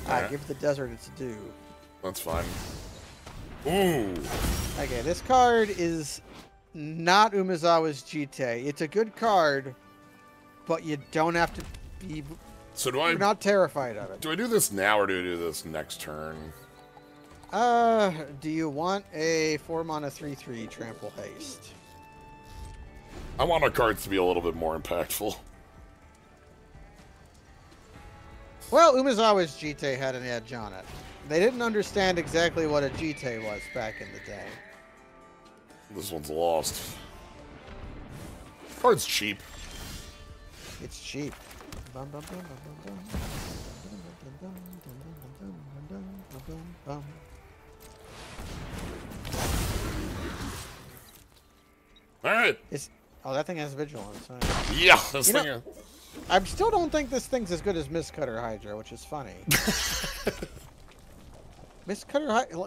S2: Right. Give the desert its due.
S1: That's fine. Ooh.
S2: Okay, this card is not Umezawa's Jite. It's a good card, but you don't have to be.
S1: So
S2: you're not terrified of it.
S1: Do I do this now or do I do this next turn?
S2: Do you want a 4-mana 3/3 trample haste?
S1: I want our cards to be a little bit more impactful.
S2: Well, Umezawa's Jite had an edge on it. They didn't understand exactly what a Jite was back in the day.
S1: This one's lost. Card's cheap.
S2: It's cheap.
S1: All right.
S2: That thing has vigilance. Right?
S1: Yeah, this thing.
S2: I still don't think this thing's as good as Mistcutter Hydra, which is funny.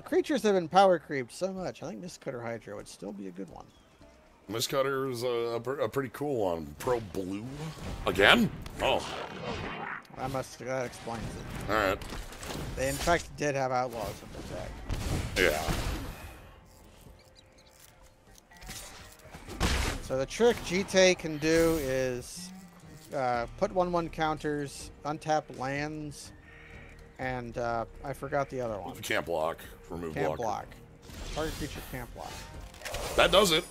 S2: Creatures have been power creeped so much. I think Mistcutter Hydra would still be a good one.
S1: Mistcutter is a pretty cool one. Pro blue again? Oh,
S2: that explains it.
S1: All right.
S2: They in fact did have Outlaws in the deck.
S1: Yeah.
S2: So the trick GT can do is put 1/1 counters, untap lands, and I forgot the other one.
S1: Can't block. Remove block.
S2: Can't block. Target creature can't block.
S1: That does it.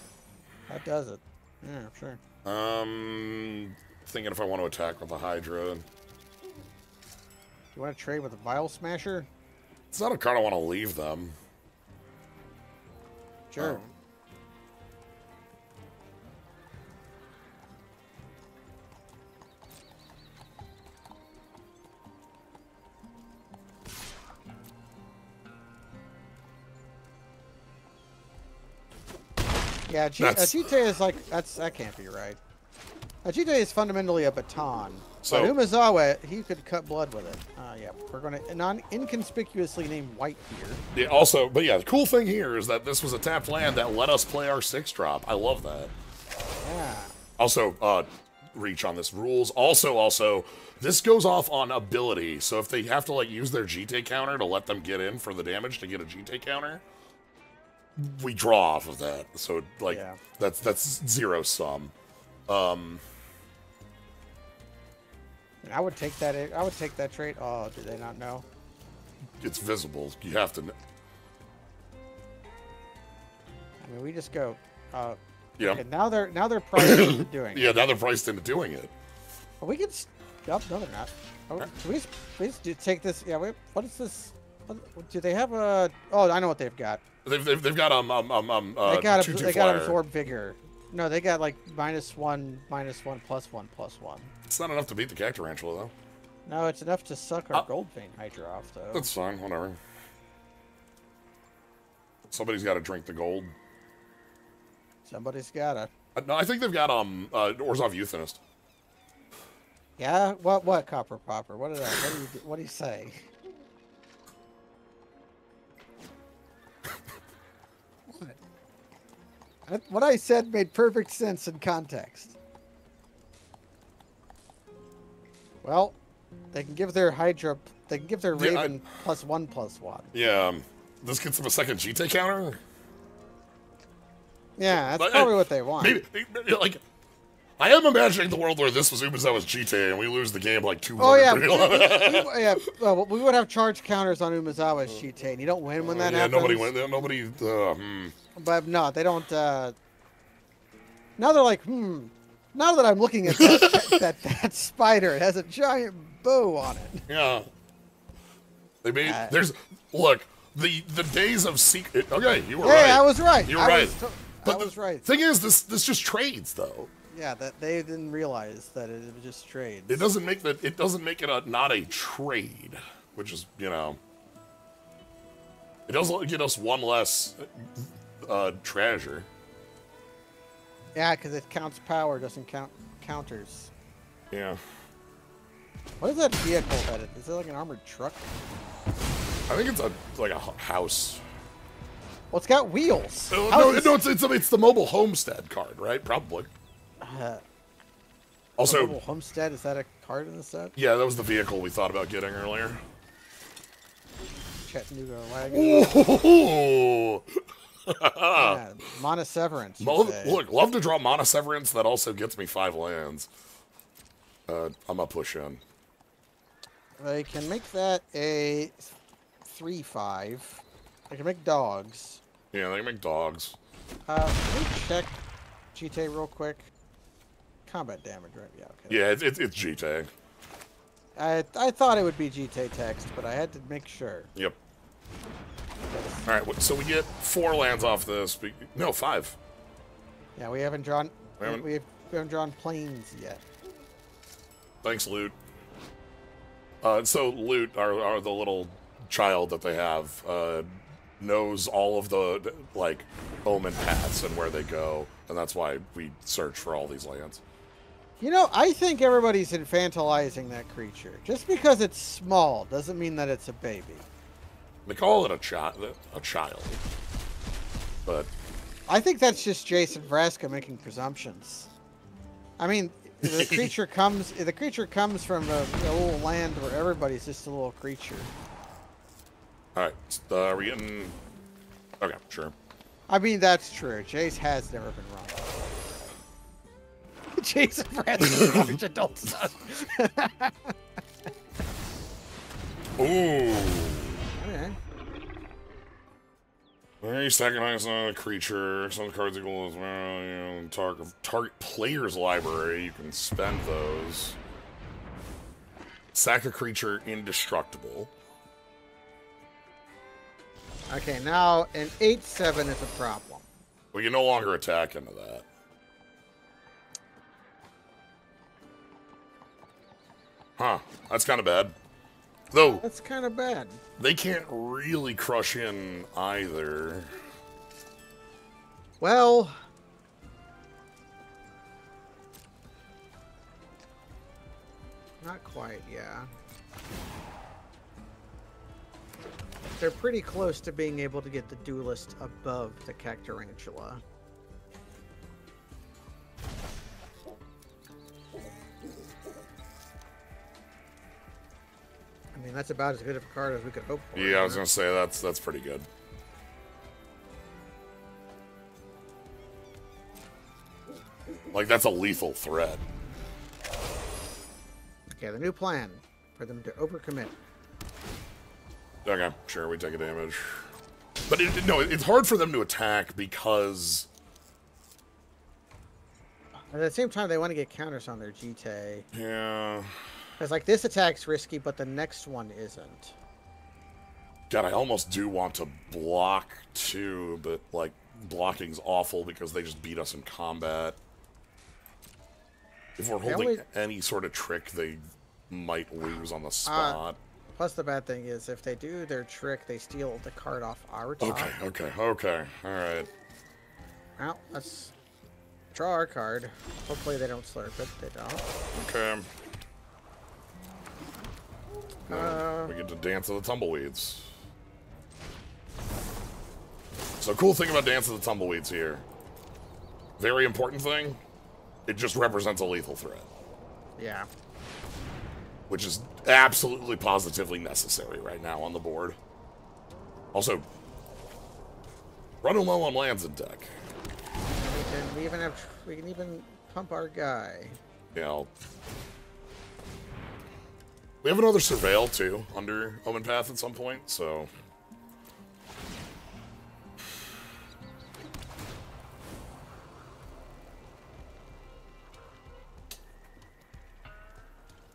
S2: That does it. Yeah, sure.
S1: Thinking if I want to attack with a Hydra.
S2: You want to trade with a Vial Smasher?
S1: It's not a card I want to leave them.
S2: Sure. Yeah, GT is like that can't be right. GT is fundamentally a baton.
S1: So
S2: but Umezawa, he could cut blood with it. Yeah, we're going to inconspicuously name white here.
S1: Yeah. Also, but yeah, the cool thing here is that this was a tapped land that let us play our 6-drop. I love that.
S2: Yeah.
S1: Also, reach on this rules. Also, this goes off on ability. So if they have to like use their GT counter to let them get in for the damage to get a GT counter, we draw off of that. So like that's 0 sum.
S2: I would take that. I would take that trait. Oh, do they not know?
S1: It's visible. You have to.
S2: I mean, we just go.
S1: Yeah.
S2: Okay, now they're priced into doing it.
S1: Yeah, now they're priced into doing it.
S2: Well, we can. Oh, no, they're not. Oh, please do take this. Yeah. Wait. What is this? What, do they have a? Oh, I know what they've got.
S1: They've got
S2: they got
S1: 2/2
S2: absorb vigor. No, they got like -1, -1, +1/+1.
S1: It's not enough to beat the Cactuars, though.
S2: No, it's enough to suck our Gold Vein Hydra off, though.
S1: That's fine, whatever. Somebody's got to drink the gold.
S2: Somebody's gotta.
S1: No, I think they've got Orzhov Euthanist.
S2: Yeah. What Copper Popper? What do you say? What I said made perfect sense in context. Well, they can give their Hydra, they can give their Raven +1/+1.
S1: Yeah, this gets them a second GT counter?
S2: Yeah, that's probably what they want.
S1: Maybe, like, I am imagining the world where this was Umezawa's GT and we lose the game like 200.
S2: Oh, yeah. Well, we would have charge counters on Umezawa's GT, and you don't win when that happens.
S1: Yeah, nobody.
S2: But no, they don't. Now they're like, Now that I'm looking at that spider, it has a giant bow on it.
S1: Yeah. They made look the days of secret. Okay, you were right.
S2: I was right.
S1: You were right.
S2: I was right.
S1: Thing is, this just trades though.
S2: Yeah, that they didn't realize that it was just trades.
S1: It doesn't make that. It doesn't make it not a trade, which is It does get us one less treasure.
S2: Yeah, because it counts power, doesn't count counters.
S1: Yeah.
S2: What is that vehicle that it is? It like an armored truck?
S1: I think it's like a house.
S2: Well, it's got wheels.
S1: No, it's the mobile homestead card, right? Probably. Also,
S2: mobile homestead, is that a card in the set?
S1: Yeah, that was the vehicle we thought about getting earlier.
S2: Chattanooga wagon.
S1: Ooh.
S2: Yeah, Mana Severance.
S1: Look, love to draw Mana Severance. That also gets me 5 lands. I'm gonna push in.
S2: They can make that a 3/5. They can make dogs.
S1: Yeah, they can make dogs.
S2: Let me check GTA real quick. Combat damage, right? Yeah. Okay.
S1: Yeah, it's GTA.
S2: I thought it would be GTA text, but I had to make sure.
S1: Yep. All right, so we get 4 lands off this. No, 5.
S2: Yeah, we haven't drawn. We haven't drawn planes yet.
S1: Thanks, Loot. So Loot, are the little child that they have, knows all of the omen paths and where they go, and that's why we search for all these lands.
S2: I think everybody's infantilizing that creature. Just because it's small doesn't mean that it's a baby.
S1: They call it a child, but
S2: I think that's just Jason Vraska making presumptions. I mean, the creature comes from a little land where everybody's just a little creature.
S1: All right, are we getting? Okay, sure.
S2: I mean, that's true. Jace has never been wrong. Jason Francis large adult son.
S1: Ooh.
S2: Okay.
S1: Any sacrifice on a creature. Some cards equal as well. Target player's library. You can spend those. Sack a creature indestructible.
S2: Okay, now an 8/7 is a problem.
S1: Well, you no longer attack into that. Huh. That's kind of bad. Though,
S2: That's kind of bad.
S1: they can't really crush in either.
S2: Well, not quite, yeah. They're pretty close to being able to get the duelist above the Cacturantula. I mean, that's about as good of a card as we could hope for.
S1: Yeah, I was gonna say that's pretty good. Like, that's a lethal threat.
S2: Okay, the new plan for them to overcommit.
S1: Okay, sure, we take a damage. But no, it's hard for them to attack because...
S2: At the same time, they want to get counters on their GT.
S1: Yeah...
S2: Because, like, this attack's risky, but the next one isn't.
S1: God, I almost do want to block, too, but, like, blocking's awful because they just beat us in combat. If we're holding any sort of trick, they might lose on the spot.
S2: Plus, the bad thing is, if they do their trick, they steal the card off our top.
S1: Okay. Alright.
S2: Well, let's draw our card. Hopefully they don't slurp it. They don't.
S1: Okay. We get to Dance of the Tumbleweeds. So, cool thing about Dance of the Tumbleweeds here. Very important thing. It just represents a lethal threat.
S2: Yeah.
S1: Which is absolutely positively necessary right now on the board. Also, running low on lands in deck.
S2: We can even pump our guy.
S1: Yeah. We have another Surveil, too, under Omen Path at some point, so...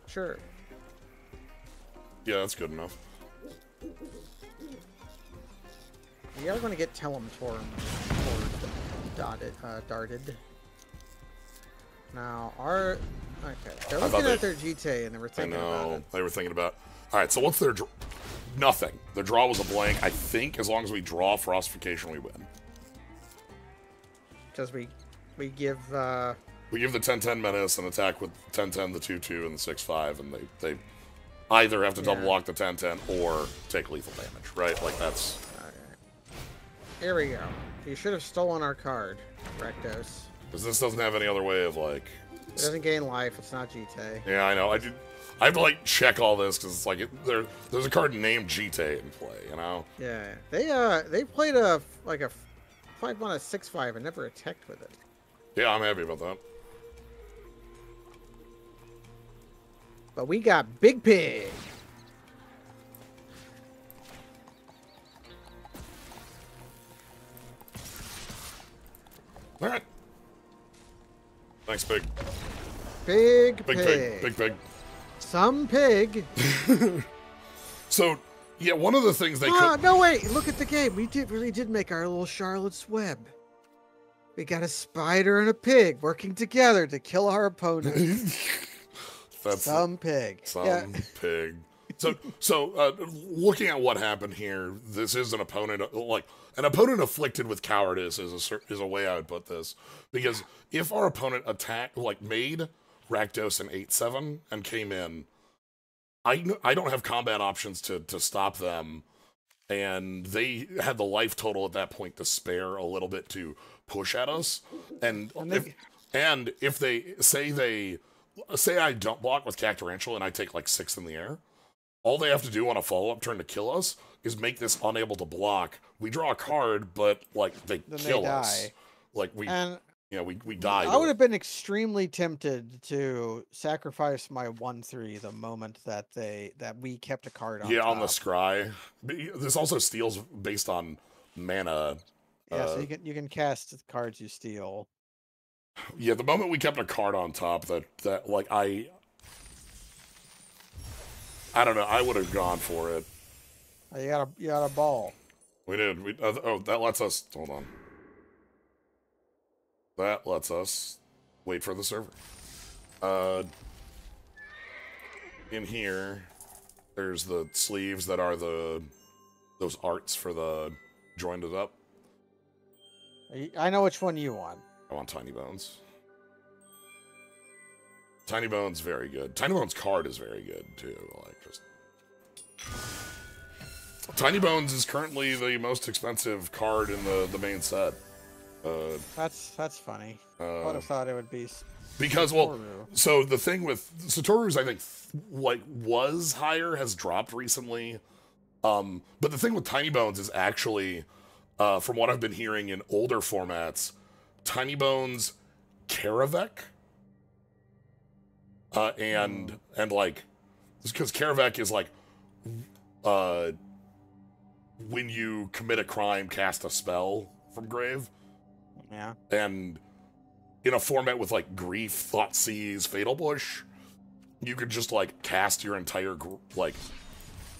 S2: Sure.
S1: Yeah, that's good enough.
S2: We are going to get Teletorn darted. Now, our... Okay, they're looking at their GT and they were thinking about it.
S1: They were thinking about... Alright, so what's their... Nothing. Their draw was a blank. I think as long as we draw Frostification, we win.
S2: Because we give...
S1: We give the 10-10 Menace and attack with 10-10, the 2-2, and the 6-5, and they either have to double block the 10-10 or take lethal damage, right? Like, that's...
S2: Okay. Here we go. You should have stolen our card, Rectos.
S1: Because this doesn't have any other way of, like...
S2: It doesn't gain life, it's not GT.
S1: Yeah, I know. I have to, like, check all this, because it's like, there's a card named GT in play, you know?
S2: Yeah. They played a 5-1, a 6-5, and never attacked with it.
S1: Yeah, I'm happy about that.
S2: But we got Big Pig.
S1: All right. Thanks, Pig.
S2: Big
S1: Big
S2: Pig.
S1: Pig. Big Pig.
S2: Some pig.
S1: So, yeah, one of the things they could...
S2: No, wait. Look at the game. We really did make our little Charlotte's Web. We got a spider and a pig working together to kill our opponent.
S1: That's
S2: some pig.
S1: Pig. So, looking at what happened here, this is an opponent, like, an opponent afflicted with cowardice is a way I would put this. Because if our opponent made Rakdos an 8-7 and came in, I don't have combat options to stop them, and they had the life total at that point to spare a little bit to push at us. And if they say I don't block with Cacturantula and I take like 6 in the air, all they have to do on a follow-up turn to kill us is make this unable to block. We draw a card, but like they kill us. Like you know, we died.
S2: I would have been extremely tempted to sacrifice my 1/3 the moment that we kept a card on top.
S1: On the scry. This also steals based on mana.
S2: Yeah, so you can cast the cards you steal.
S1: Yeah, the moment we kept a card on top, that like I don't know, I would have gone for it.
S2: You got a ball.
S1: We did. Oh, that lets us. Hold on. That lets us wait for the server. In here, there's the sleeves that are those arts for the joined it up.
S2: I know which one you want.
S1: I want Tiny Bones. Tiny Bones, very good. Tiny Bones card is very good too. Like just. Tiny Bones is currently the most expensive card in the main set.
S2: That's funny. I would have thought it would be
S1: because
S2: Satoru.
S1: So the thing with Satoru's, I think, like was higher, has dropped recently. But the thing with Tiny Bones is actually, from what I've been hearing in older formats, Tiny Bones, Karavek, and like, because Karavek is like, when you commit a crime, cast a spell from grave.
S2: Yeah.
S1: And in a format with like Grief, Thoughtseize, Fatal Push, you could just like cast your entire like.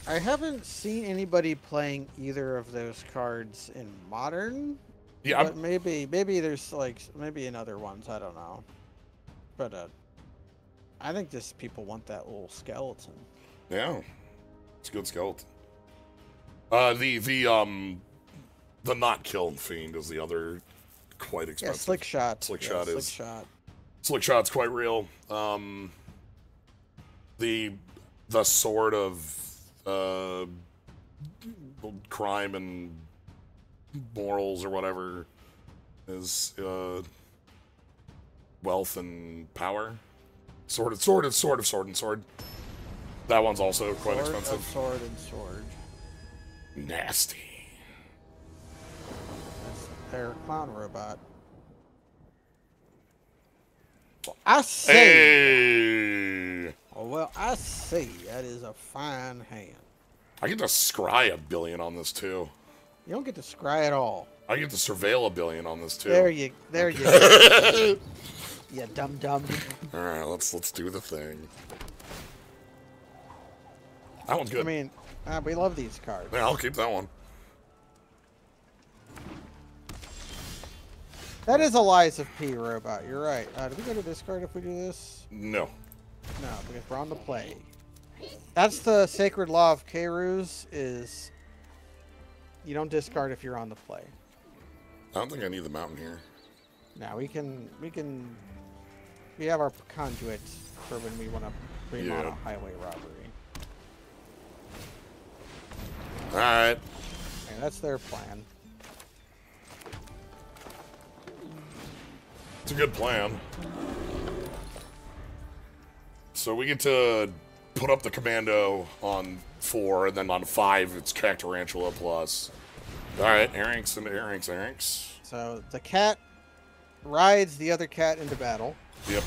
S2: I haven't seen anybody playing either of those cards in Modern.
S1: Yeah,
S2: but maybe there's like maybe in other ones. I don't know. But I think just people want that little skeleton.
S1: Yeah, it's a good skeleton. The not killing fiend is the other quite expensive.
S2: Yeah, Slick Shot.
S1: Slick Shot's quite real. The sword of crime and morals or whatever is wealth and power. Sword. That one's also quite expensive.
S2: Sword and sword.
S1: Nasty.
S2: That's their clown robot. Well, I say.
S1: Hey.
S2: Oh, well, I say that is a fine hand.
S1: I get to scry 1 billion on this too.
S2: You don't get to scry at all.
S1: I get to surveil 1 billion on this too.
S2: There you go. You dum.
S1: All right, let's do the thing. That one's good.
S2: I mean, we love these cards.
S1: Yeah, I'll keep that one.
S2: That is a Lies of P robot. You're right. Do we go to discard if we do this?
S1: No.
S2: No, because we're on the play. That's the sacred law of Keru's, is you don't discard if you're on the play.
S1: I don't think I need the mountain here.
S2: Now we have our conduit for when we want to bring on a highway robbery.
S1: Alright.
S2: Okay, that's their plan.
S1: It's a good plan. So we get to put up the commando on 4, and then on 5 it's Cacturantula plus. Alright, Airynx.
S2: So the cat rides the other cat into battle.
S1: Yep.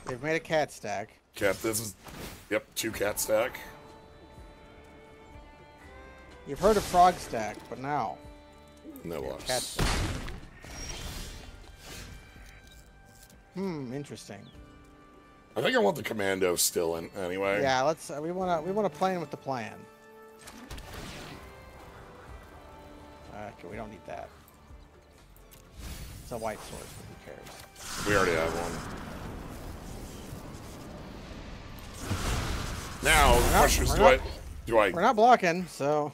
S2: They've made a cat stack.
S1: Yep, 2 cat stack.
S2: You've heard of frog stack, but now.
S1: No loss.
S2: Cat stack. Interesting.
S1: I think I want the commando still in anyway.
S2: Yeah, let's. We wanna plan with the plan. Okay, we don't need that. It's a white source, but who cares?
S1: We already have one. Now the question is, do I?
S2: We're not blocking, so.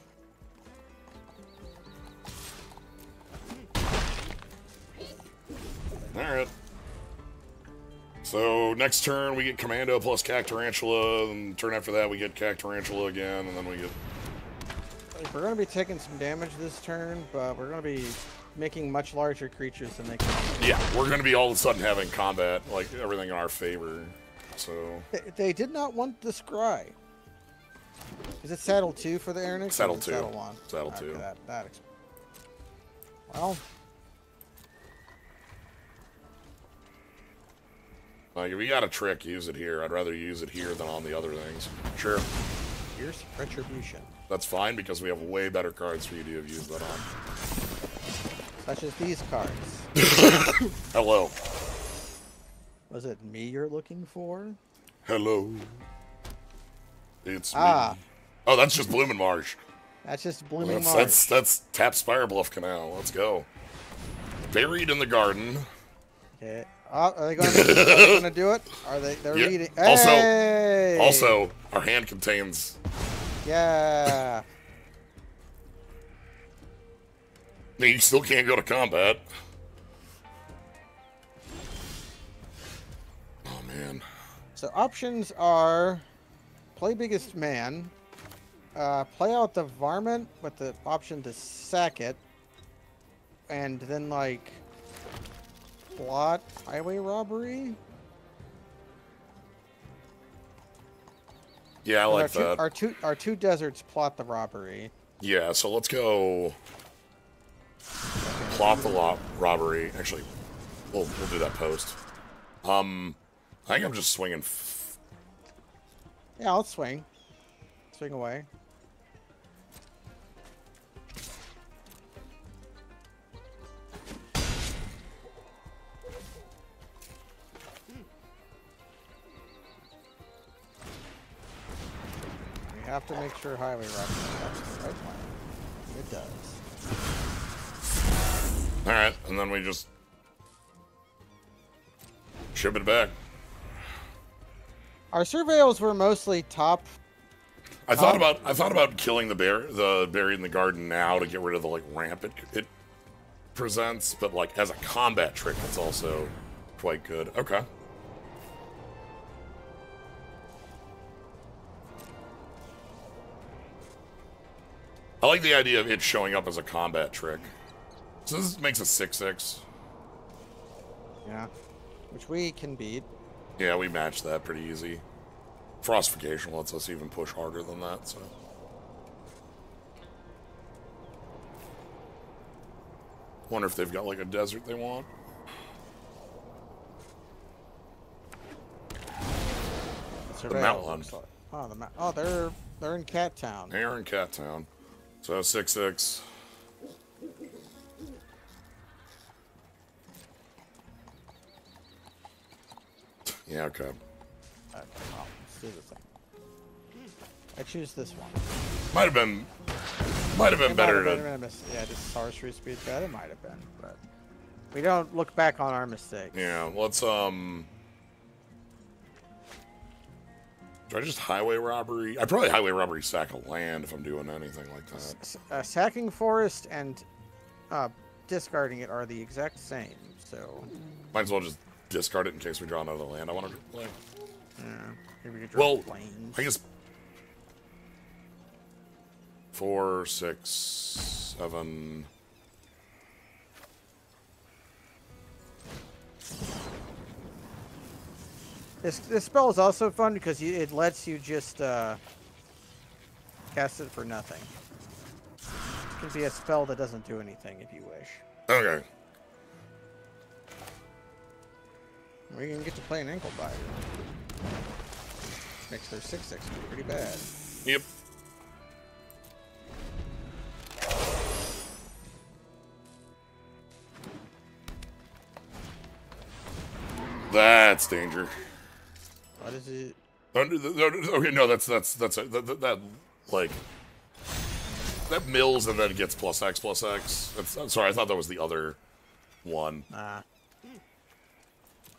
S1: All right. So next turn we get Commando plus Cacturantula, and turn after that we get Cacturantula again, and then we get.
S2: We're going to be taking some damage this turn, but we're going to be making much larger creatures than they can.
S1: Yeah, we're going to be all of a sudden having combat, like everything in our favor. So.
S2: They did not want the scry. Is it saddle 2 for the Airynx?
S1: Saddle 2.
S2: Saddle 1.
S1: Saddle 2.
S2: Well.
S1: Like, if you got a trick, use it here. I'd rather use it here than on the other things. Sure.
S2: Here's Retribution.
S1: That's fine, because we have way better cards for you to have used that on.
S2: Such as these cards.
S1: Hello.
S2: Was it me you're looking for?
S1: Hello. It's me.
S2: Ah.
S1: Oh, that's just Bloomin' Marsh.
S2: That's just Blooming Marsh.
S1: That's Tap Spire Bluff Canal. Let's go. Buried in the garden.
S2: Okay. Oh, are they going to do it? Are they? They're reading. Hey!
S1: Also, our hand contains.
S2: Yeah.
S1: You still can't go to combat. Oh man.
S2: So options are play biggest man, play out the varmint with the option to sack it, and then like plot highway robbery.
S1: Yeah, I like that.
S2: Our two deserts plot the robbery.
S1: Yeah, so let's go plot the robbery. Actually, we'll do that post. I think I'm just swinging.
S2: Yeah, I'll swing. Swing away. We have to make sure highway robbery that's the right plan. It does.
S1: Alright, and then we just ship it back.
S2: Our surveils were mostly top.
S1: I thought about killing the berry in the garden now to get rid of the like ramp it presents, but like as a combat trick, it's also quite good. Okay. I like the idea of it showing up as a combat trick. So this makes a 6/6.
S2: Yeah, which we can beat.
S1: Yeah, we matched that pretty easy. Frostification lets us even push harder than that, so. Wonder if they've got like a desert they want. The mountain.
S2: Oh, they're in Cat Town.
S1: They're in Cat Town. So 6/6. Yeah, okay.
S2: Okay, well, let's do the thing. I choose this one.
S1: Might have been better to.
S2: Yeah, just sorcery speed bet. It might have been, but we don't look back on our mistakes.
S1: Yeah, let's Do I just highway robbery? I probably highway robbery sack a land if I'm doing anything like that.
S2: Sacking forest and discarding it are the exact same, so
S1: might as well just discard it in case we draw another land I want to play.
S2: Yeah, maybe we could draw planes.
S1: I guess 4, 6, 7.
S2: This spell is also fun because it lets you just cast it for nothing. It can be a spell that doesn't do anything if you wish.
S1: Okay.
S2: We can get to play an ankle biter. Makes their 6/6 pretty bad.
S1: Yep. That's danger.
S2: What is it?
S1: Okay, no, that's that like that mills and then it gets +X. I'm sorry, I thought that was the other one. I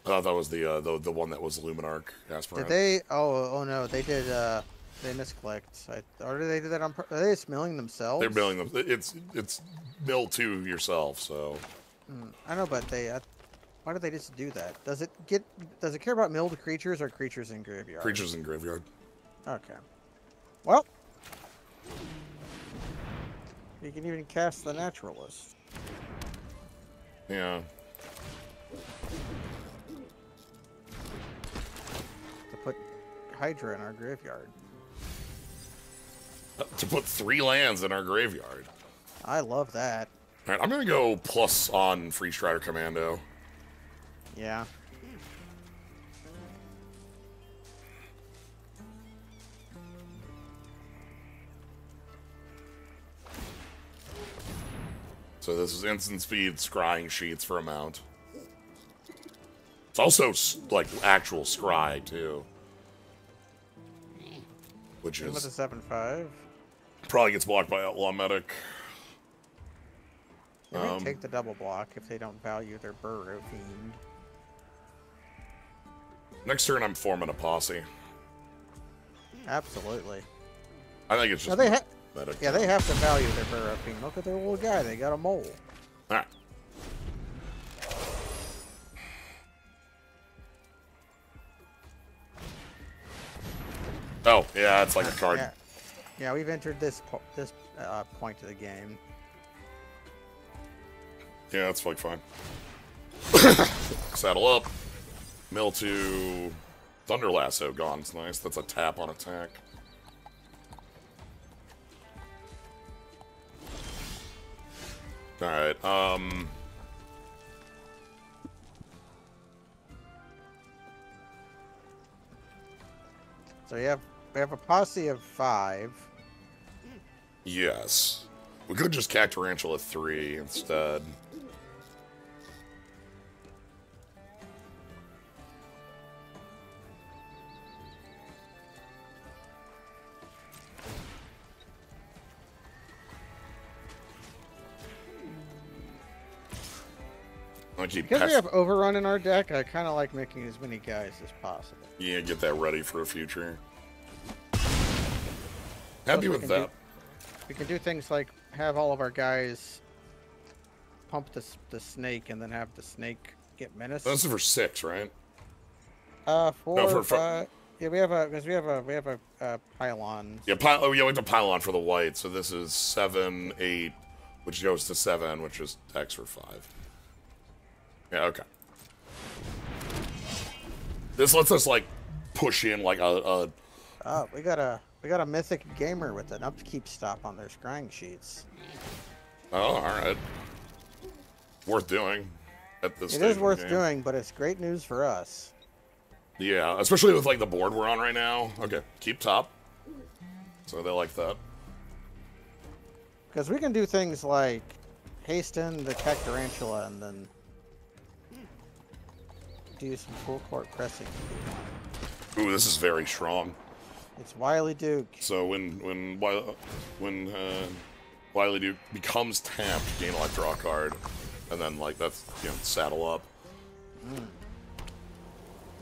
S1: thought that was the one that was Luminarch Aspirant.
S2: Did they? Oh no, they did. They misclicked. Or did they do that on? Are they just milling themselves?
S1: They're milling them. It's mill to yourself. So.
S2: I know, but they. Why did they just do that? Does it care about milled creatures or creatures in graveyard?
S1: Creatures in graveyard.
S2: Okay. Well, you can even cast the Naturalist.
S1: Yeah.
S2: To put Hydra in our graveyard.
S1: To put 3 lands in our graveyard.
S2: I love that.
S1: All right, I'm gonna go plus on Free Strider Commando.
S2: Yeah.
S1: So this is instant speed scrying sheets for a mount. It's also like actual scry too, which
S2: With
S1: is
S2: a 7.5.
S1: probably gets blocked by Outlaw Medic.
S2: They may take the double block if they don't value their Burrow Fiend.
S1: Next turn, I'm forming a posse.
S2: Absolutely.
S1: I think it's just medic.
S2: Yeah, they have to value their Burrow Fiend. Look at their little guy. They got a mole.
S1: All right. Oh, yeah, it's like a card.
S2: Yeah, we've entered this point of the game.
S1: Yeah, that's like fine. Saddle up. Mill to Thunder Lasso gone. It's nice. That's a tap on attack. Alright,
S2: So we have a posse of 5.
S1: yes. We could just Cacturantula 3 instead.
S2: Because we have Overrun in our deck, I kind of like making as many guys as possible.
S1: Yeah, get that ready for a future. Happy with that.
S2: We can do things like have all of our guys pump the snake and then have the snake get menace.
S1: This is for 6, right?
S2: 4 or 5. Yeah, we have a pylon.
S1: Yeah, we have a pylon for the white, so this is 7, 8, which goes to 7, which is X for 5. Yeah, okay. This lets us like push in like a
S2: Oh, we got a mythic gamer with an upkeep stop on their scrying sheets.
S1: Oh, all right. Worth doing at this stage.
S2: It is worth doing, but it's great news for us.
S1: Yeah, especially with like the board we're on right now. Okay, keep top. So they like that.
S2: Because we can do things like hasten the Cacturantula and then do some full court pressing.
S1: Ooh, this is very strong.
S2: It's Wily Duke.
S1: So when Wily Duke becomes tapped, gain a life, draw a card, and then like that's saddle up.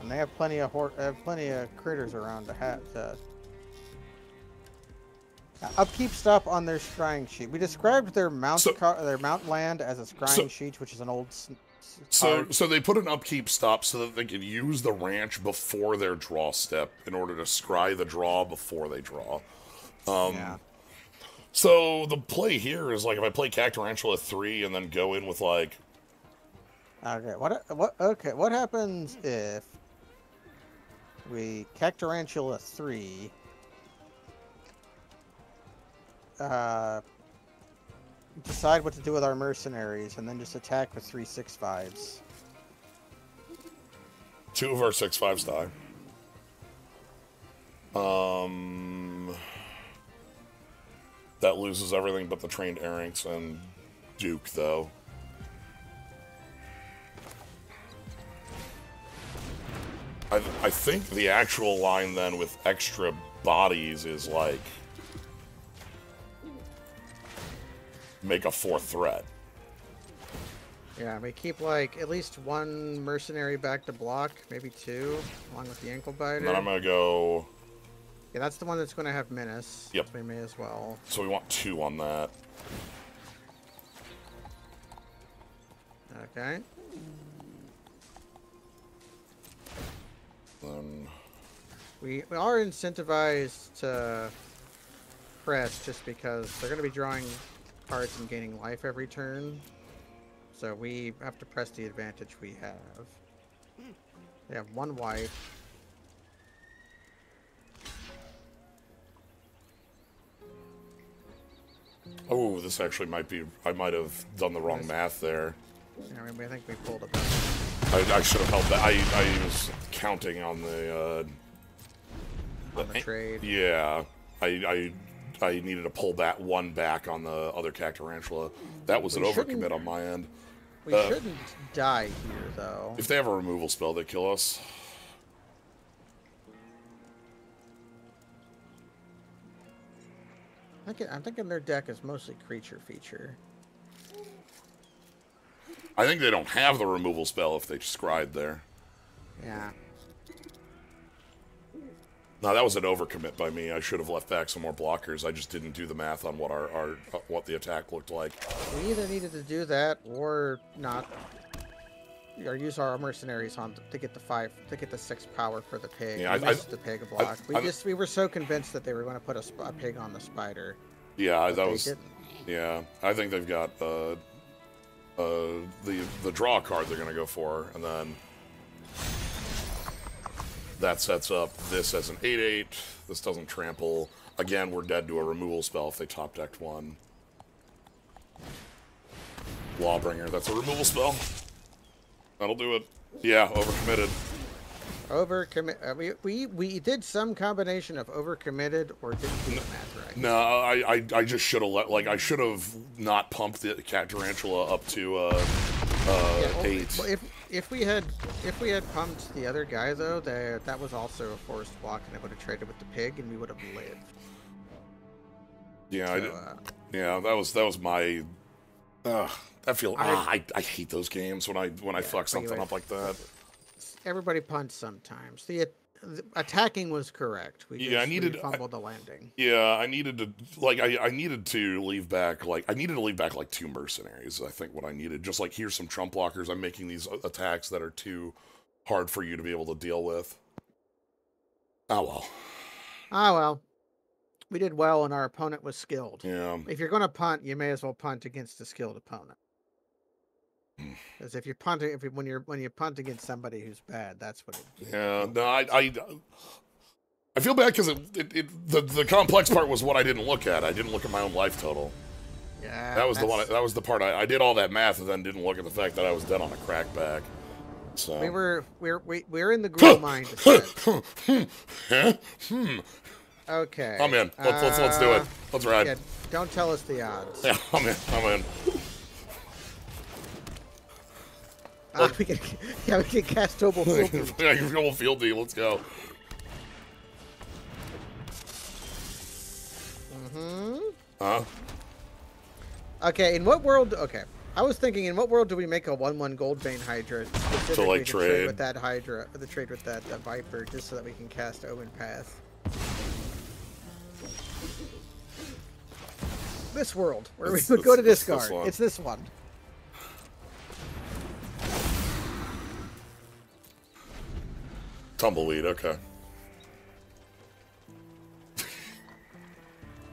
S2: And they have plenty of critters around to have upkeep stop on their scrying sheet. We described their mount land as a scrying sheet, which is an old.
S1: So they put an upkeep stop so that they can use the ranch before their draw step in order to scry the draw before they draw.
S2: Yeah.
S1: So the play here is like if I play Cacturantula 3 and then go in with like.
S2: Okay. What happens if we Cacturantula 3? Decide what to do with our mercenaries, and then just attack with 3 6/5s.
S1: 2 of our 6/5s die. That loses everything but the trained Erranks and Duke, though. I think the actual line then with extra bodies is like make a 4th threat.
S2: Yeah, we keep like at least 1 mercenary back to block, maybe 2, along with the ankle biter.
S1: And then I'm gonna go.
S2: Yeah, that's the one that's gonna have menace.
S1: Yep.
S2: So we may as well.
S1: So we want 2 on that.
S2: Okay. We are incentivized to press just because they're going to be drawing cards and gaining life every turn. So we have to press the advantage we have. They have 1 white.
S1: Oh, this actually might be. I might have done the wrong math there.
S2: Yeah, I think we pulled a bit.
S1: I should have held that. I was counting on the
S2: trade.
S1: Yeah, I needed to pull that 1 back on the other Cacturantula. That was an overcommit on my end.
S2: We shouldn't die here, though.
S1: If they have a removal spell, they kill us.
S2: I'm thinking their deck is mostly creature feature.
S1: I think they don't have the removal spell if they scried there.
S2: Yeah.
S1: No, that was an overcommit by me. I should have left back some more blockers. I just didn't do the math on what what the attack looked like.
S2: We either needed to do that or not, or use our mercenaries on to get the 6 power for the pig.
S1: Yeah,
S2: we missed the pig block. We were so convinced that they were going to put a pig on the spider.
S1: Yeah, that was.
S2: Didn't.
S1: Yeah, I think they've got the draw card they're going to go for, and then that sets up this as an 8/8. This doesn't trample. Again, we're dead to a removal spell if they top decked one. Lawbringer, that's a removal spell. That'll do it. Yeah, overcommitted.
S2: Overcommit. We did some combination of overcommitted or didn't do the math right.
S1: No, I just should have I should have not pumped the cat tarantula up to 8.
S2: Well, if we had pumped the other guy though, that was also a forced block, and I would have traded with the pig, and we would have lived.
S1: Yeah, so, yeah, that was my. I hate those games when I fuck something up like that.
S2: Everybody punts sometimes. The attacking was correct. We fumbled the landing.
S1: Yeah, I needed to leave back like 2 mercenaries. I think what I needed, just like here's some trump blockers. I'm making these attacks that are too hard for you to be able to deal with. Oh well.
S2: We did well, and our opponent was skilled.
S1: Yeah.
S2: If you're going to punt, you may as well punt against a skilled opponent. Because if you're punting, when you punt against somebody who's bad, that's what it.
S1: Yeah, no, I feel bad because the complex part was what I didn't look at. I didn't look at my own life total.
S2: Yeah,
S1: that was the part I did all that math and then didn't look at the fact that I was dead on a crackback. So
S2: we're in the gruel mind. Okay.
S1: I'm in. Let's do it. Let's ride.
S2: Yeah, don't tell us the odds.
S1: Yeah, I'm in.
S2: We can cast Noble Field.
S1: Yeah, Noble Field D. Let's go. Huh?
S2: Okay, in what world? Okay, I was thinking, in what world do we make a 1/1 Goldbane Hydra specifically to trade with that Hydra, or the trade with that Viper, just so that we can cast Omen Path? This world, where we would go to discard. It's this one.
S1: Tumbleweed, okay.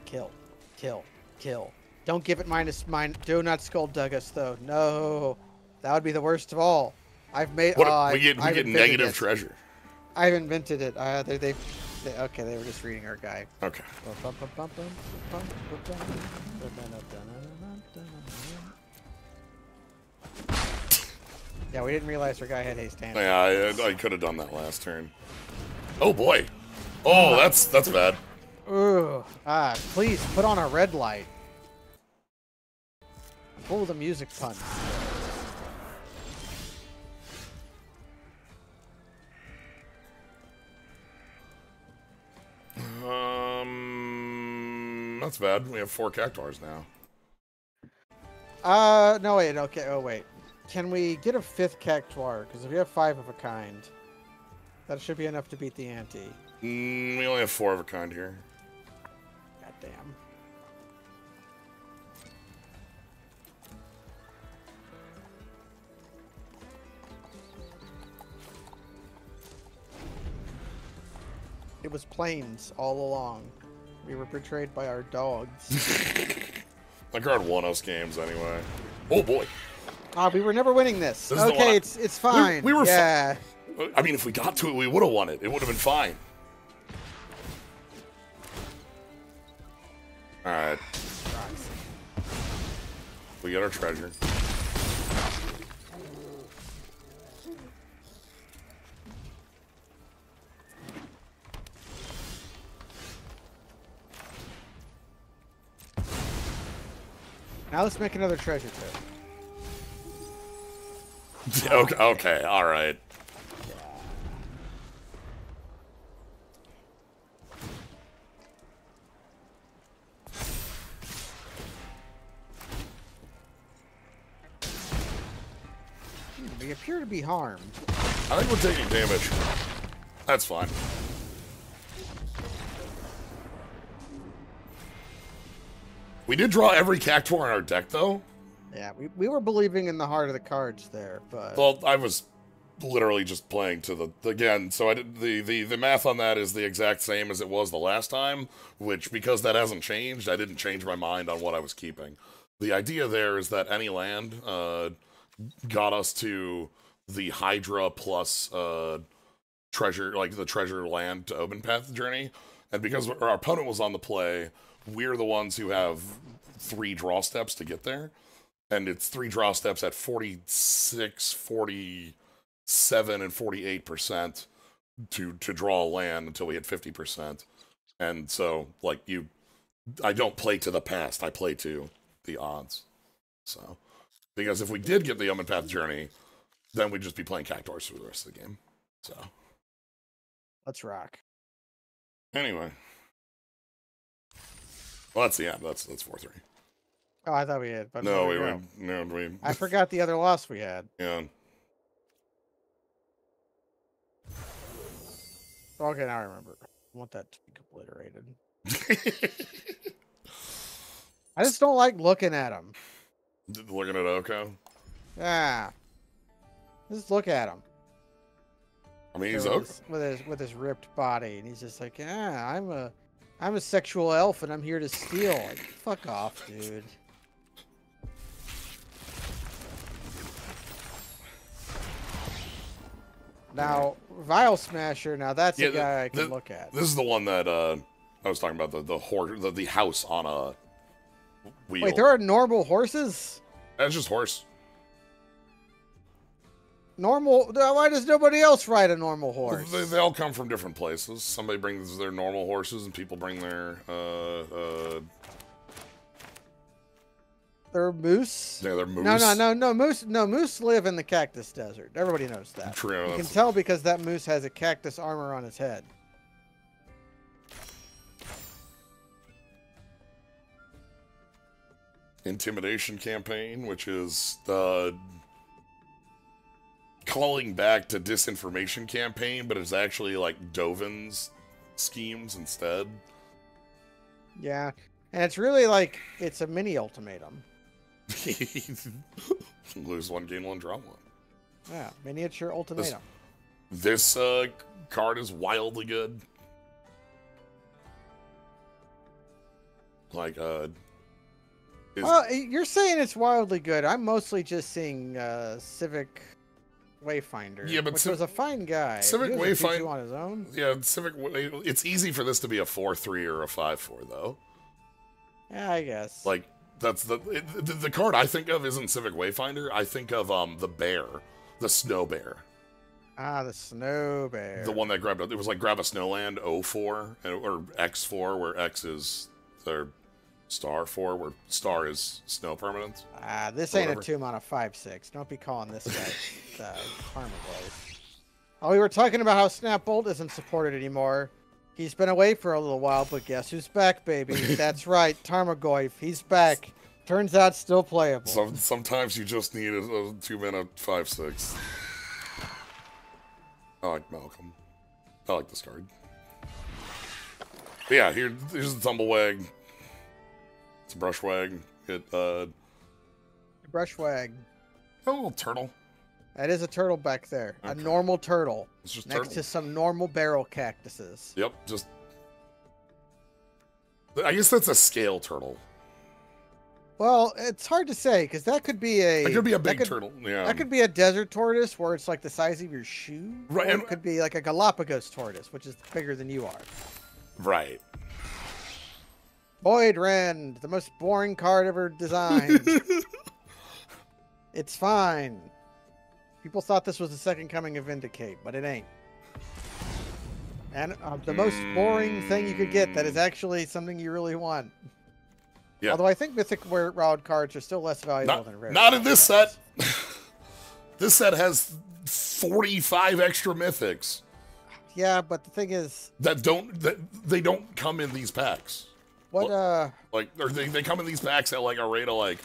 S2: Kill. Don't give it -9. Do not Skulldug us, though. No. That would be the worst of all. I've made...
S1: we get negative treasure.
S2: I've invented it. Okay, they were just reading our guy.
S1: Okay.
S2: Yeah, we didn't realize our guy had haste hand.
S1: Yeah, I could have done that last turn. Oh boy. Oh, that's bad.
S2: Ooh. Please put on a red light. Pull the music pun.
S1: That's bad. We have 4 Cactuars now.
S2: No wait. Okay. Oh wait. Can we get a 5th Cactuar? Because if we have 5 of a kind, that should be enough to beat the ante.
S1: We only have 4 of a kind here.
S2: God damn. It was planes all along. We were betrayed by our dogs.
S1: My card won us games anyway. Oh boy.
S2: We were never winning this. Okay, it's fine.
S1: We were
S2: yeah.
S1: I mean, if we got to it, we would have won it. It would have been fine. All right. We got our treasure.
S2: Now let's make another treasure trove.
S1: Okay, all right.
S2: We appear to be harmed.
S1: I think we're taking damage. That's fine. We did draw every Cactuar in our deck, though.
S2: Yeah, we were believing in the heart of the cards there, but...
S1: Well, I was literally just playing to the again, so I did the math on that is the exact same as it was the last time, which, because that hasn't changed, I didn't change my mind on what I was keeping. The idea there is that any land got us to the Hydra plus treasure, like the treasure land to open path journey, and because our opponent was on the play, we're the ones who have 3 draw steps to get there, and it's 3 draw steps at 46, 47, and 48% to draw a land until we hit 50%, and so like I don't play to the past, I play to the odds. So, because if we did get the open path journey, then we'd just be playing Cactuars for the rest of the game. So,
S2: let's rock.
S1: Anyway. Well, that's the end. That's 4-3.
S2: Oh, I thought we had. But
S1: no, we.
S2: I forgot the other loss we had.
S1: Yeah.
S2: Okay, now I remember. I want that to be obliterated. I just don't like looking at him.
S1: Looking at Oko?
S2: Yeah. Just look at him.
S1: I mean, he's Oko.
S2: With his ripped body, and he's just like, yeah, I'm a sexual elf, and I'm here to steal. Like, fuck off, dude. Now, Vile Smasher. Now that's a guy I can look at.
S1: This is the one that I was talking about. The house on a wheel.
S2: Wait, there are normal horses?
S1: That's just horse.
S2: Normal? Why does nobody else ride a normal horse?
S1: They all come from different places. Somebody brings their normal horses, and people bring their
S2: moose.
S1: Yeah, they're moose.
S2: No, moose. No, moose live in the cactus desert. Everybody knows that.
S1: True.
S2: You can tell because that moose has a cactus armor on his head.
S1: Intimidation campaign, which is calling back to disinformation campaign, but it's actually like Dovin's schemes instead.
S2: Yeah, and it's really like it's a mini ultimatum.
S1: Lose 1, gain 1, draw 1.
S2: Yeah, miniature ultimatum.
S1: This card is wildly good. Like
S2: well, you're saying it's wildly good. I'm mostly just seeing Civic Wayfinder,
S1: yeah, but
S2: which was a fine guy.
S1: Civic Wayfinder
S2: on his own.
S1: Yeah, it's easy for this to be a 4-3 or a 5-4 though.
S2: Yeah, I guess.
S1: Like that's the card I think of isn't Civic Wayfinder. I think of the bear, the snow bear.
S2: Ah, the snow bear.
S1: The one that grabbed it was like grab a snowland 04 or X4, where X is their star 4, where star is snow permanence.
S2: Ah, this ain't a 2 mana 5/6. Don't be calling this guy Karma Blade. Oh, we were talking about how Snap Bolt isn't supported anymore. He's been away for a little while, but guess who's back, baby? That's right, Tarmogoyf. He's back. Turns out still playable.
S1: Sometimes you just need a 2 mana 5/6. I like Malcolm. I like this card. But yeah, here's the Tumblewag. It's a Brushwag.
S2: Brushwag.
S1: A little turtle.
S2: That is a turtle back there. Okay. A normal turtle.
S1: It's just
S2: next to some normal barrel cactuses.
S1: Yep, just... I guess that's a scale turtle.
S2: Well, it's hard to say, because that could be a...
S1: It could be a big turtle, yeah.
S2: That could be a desert tortoise, where it's like the size of your shoe.
S1: Right.
S2: Or it could be like a Galapagos tortoise, which is bigger than you are.
S1: Right.
S2: Void Rend, the most boring card ever designed. It's fine. People thought this was the second coming of Vindicate, but it ain't. And the most boring thing you could get that is actually something you really want.
S1: Yeah.
S2: Although I think mythic wild cards are still less valuable than rare.
S1: Not in this set. This set has 45 extra mythics.
S2: Yeah, but the thing is
S1: that they don't come in these packs.
S2: What
S1: like or they come in these packs at like a rate of like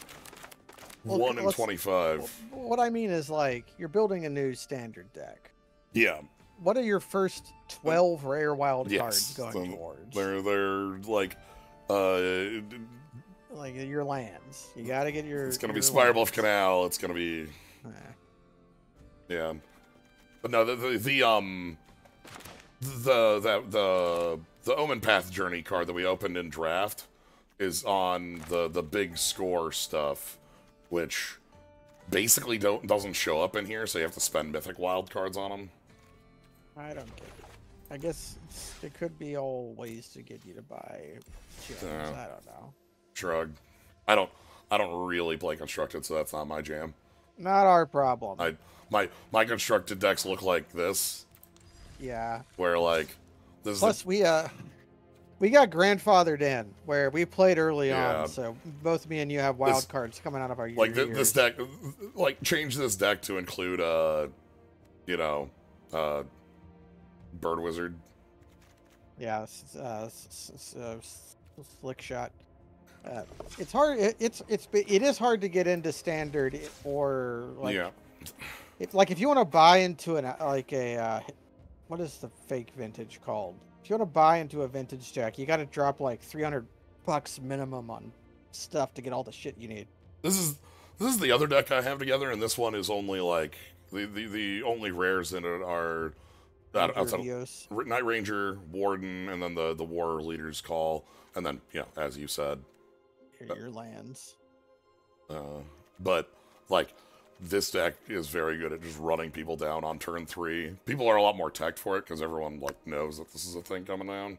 S1: 1 in 25.
S2: What I mean is like you're building a new standard deck.
S1: Yeah.
S2: What are your first 12 rare wild cards going towards?
S1: They're like
S2: your lands. You got to get your.
S1: It's gonna be Spirebluff Canal. It's gonna be. Yeah, but no, the Omen Path Journey card that we opened in draft is on the big score stuff, which basically doesn't show up in here, so you have to spend mythic wild cards on them.
S2: I don't get it. I guess it could be all ways to get you to buy gems. I don't know.
S1: Shrug. I don't really play constructed, so that's not my jam.
S2: Not our problem.
S1: My constructed decks look like this.
S2: Yeah.
S1: Where like this.
S2: Plus we got grandfathered in where we played early on, so both me and you have wild cards coming out of our
S1: like this deck. Like change this deck to include Bird Wizard.
S2: Yeah, Slick Shot. It's hard. It is hard to get into standard or like. Yeah. If you want to buy into what is the fake vintage called? If you want to buy into a vintage deck, you got to drop like $300 minimum on stuff to get all the shit you need.
S1: This is the other deck I have together, and this one is only like the only rares in it are Night Ranger, Warden, and then the War Leader's Call, and then as you said,
S2: your lands.
S1: But like. This deck is very good at just running people down on turn 3. People are a lot more teched for it because everyone like knows that this is a thing coming down.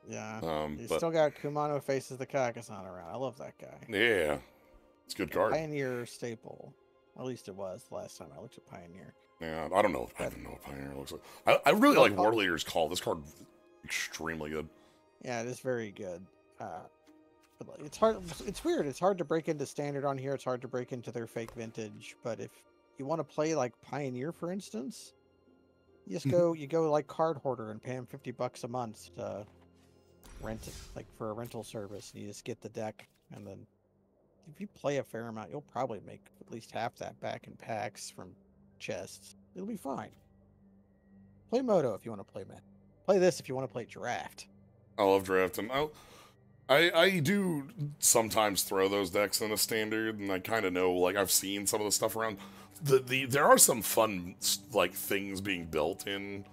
S2: Yeah. You still got Kumano Faces the Kakazan around. I love that guy.
S1: Yeah. It's a good card.
S2: Pioneer staple. At least it was the last time I looked at Pioneer.
S1: Yeah, I don't know. I don't know what Pioneer looks like. I really like War Leader's Call. This card is extremely good.
S2: Yeah, it is very good. It's hard. It's weird. It's hard to break into standard on here. It's hard to break into their fake vintage. But if you want to play like Pioneer, for instance, you just go. You go like Card Hoarder and pay them $50 a month to rent it, like for a rental service. And you just get the deck, and then if you play a fair amount, you'll probably make at least half that back in packs from chests. It'll be fine. Play Moto if you want to play Met. Play this if you want to play Draft.
S1: I love Draft, and I do sometimes throw those decks in a standard, and I kind of know, like, I've seen some of the stuff around. There are some fun, like, things being built in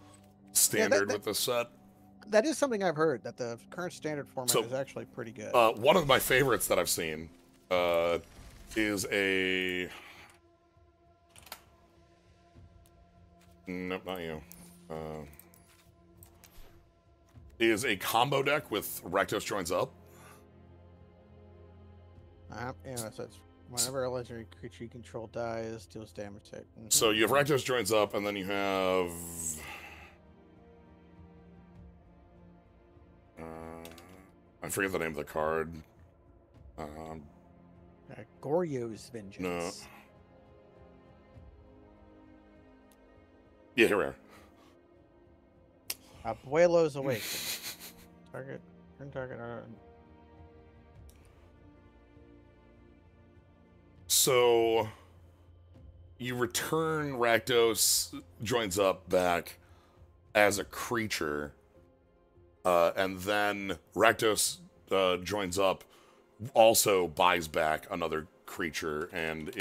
S1: standard with this set.
S2: That is something I've heard, that the current standard format is actually pretty good.
S1: One of my favorites that I've seen is a... Nope, not you. Is a combo deck with Rakdos Joins Up.
S2: Yeah, so it's whenever a legendary creature you control dies, deals damage to it.
S1: So you have Rakdos Joins Up, and then you have... I forget the name of the card.
S2: Goryo's Vengeance.
S1: No. Yeah, here we are.
S2: Abuelo's Awakening. Target.
S1: So you return Rakdos Joins Up back as a creature, and then Rakdos Joins Up also buys back another creature, and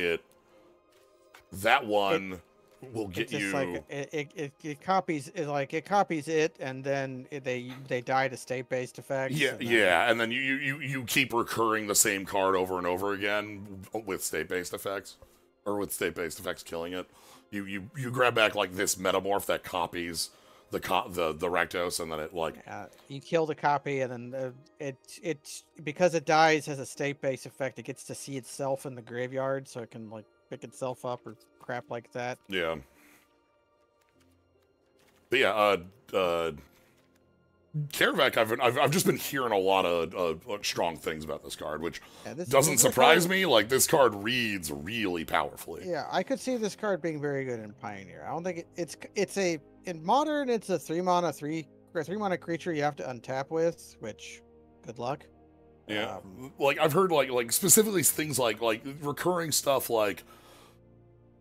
S1: that one will get you.
S2: Like it copies it, and then they die to state-based effects.
S1: Yeah, and then you keep recurring the same card over and over again with state-based effects, or with state-based effects killing it. You grab back like this metamorph that copies the Rakdos, and then it like
S2: you kill the copy, and then it because it dies as a state-based effect, it gets to see itself in the graveyard, so it can like pick itself up or crap like that.
S1: Yeah. But yeah, Karavak, I've just been hearing a lot of strong things about this card, which
S2: Yeah,
S1: doesn't surprise me. Like, this card reads really powerfully.
S2: Yeah, I could see this card being very good in Pioneer. I don't think it's a in Modern. It's a 3-mana 3 mana creature you have to untap with, which good luck.
S1: Yeah, like I've heard like specifically things like recurring stuff like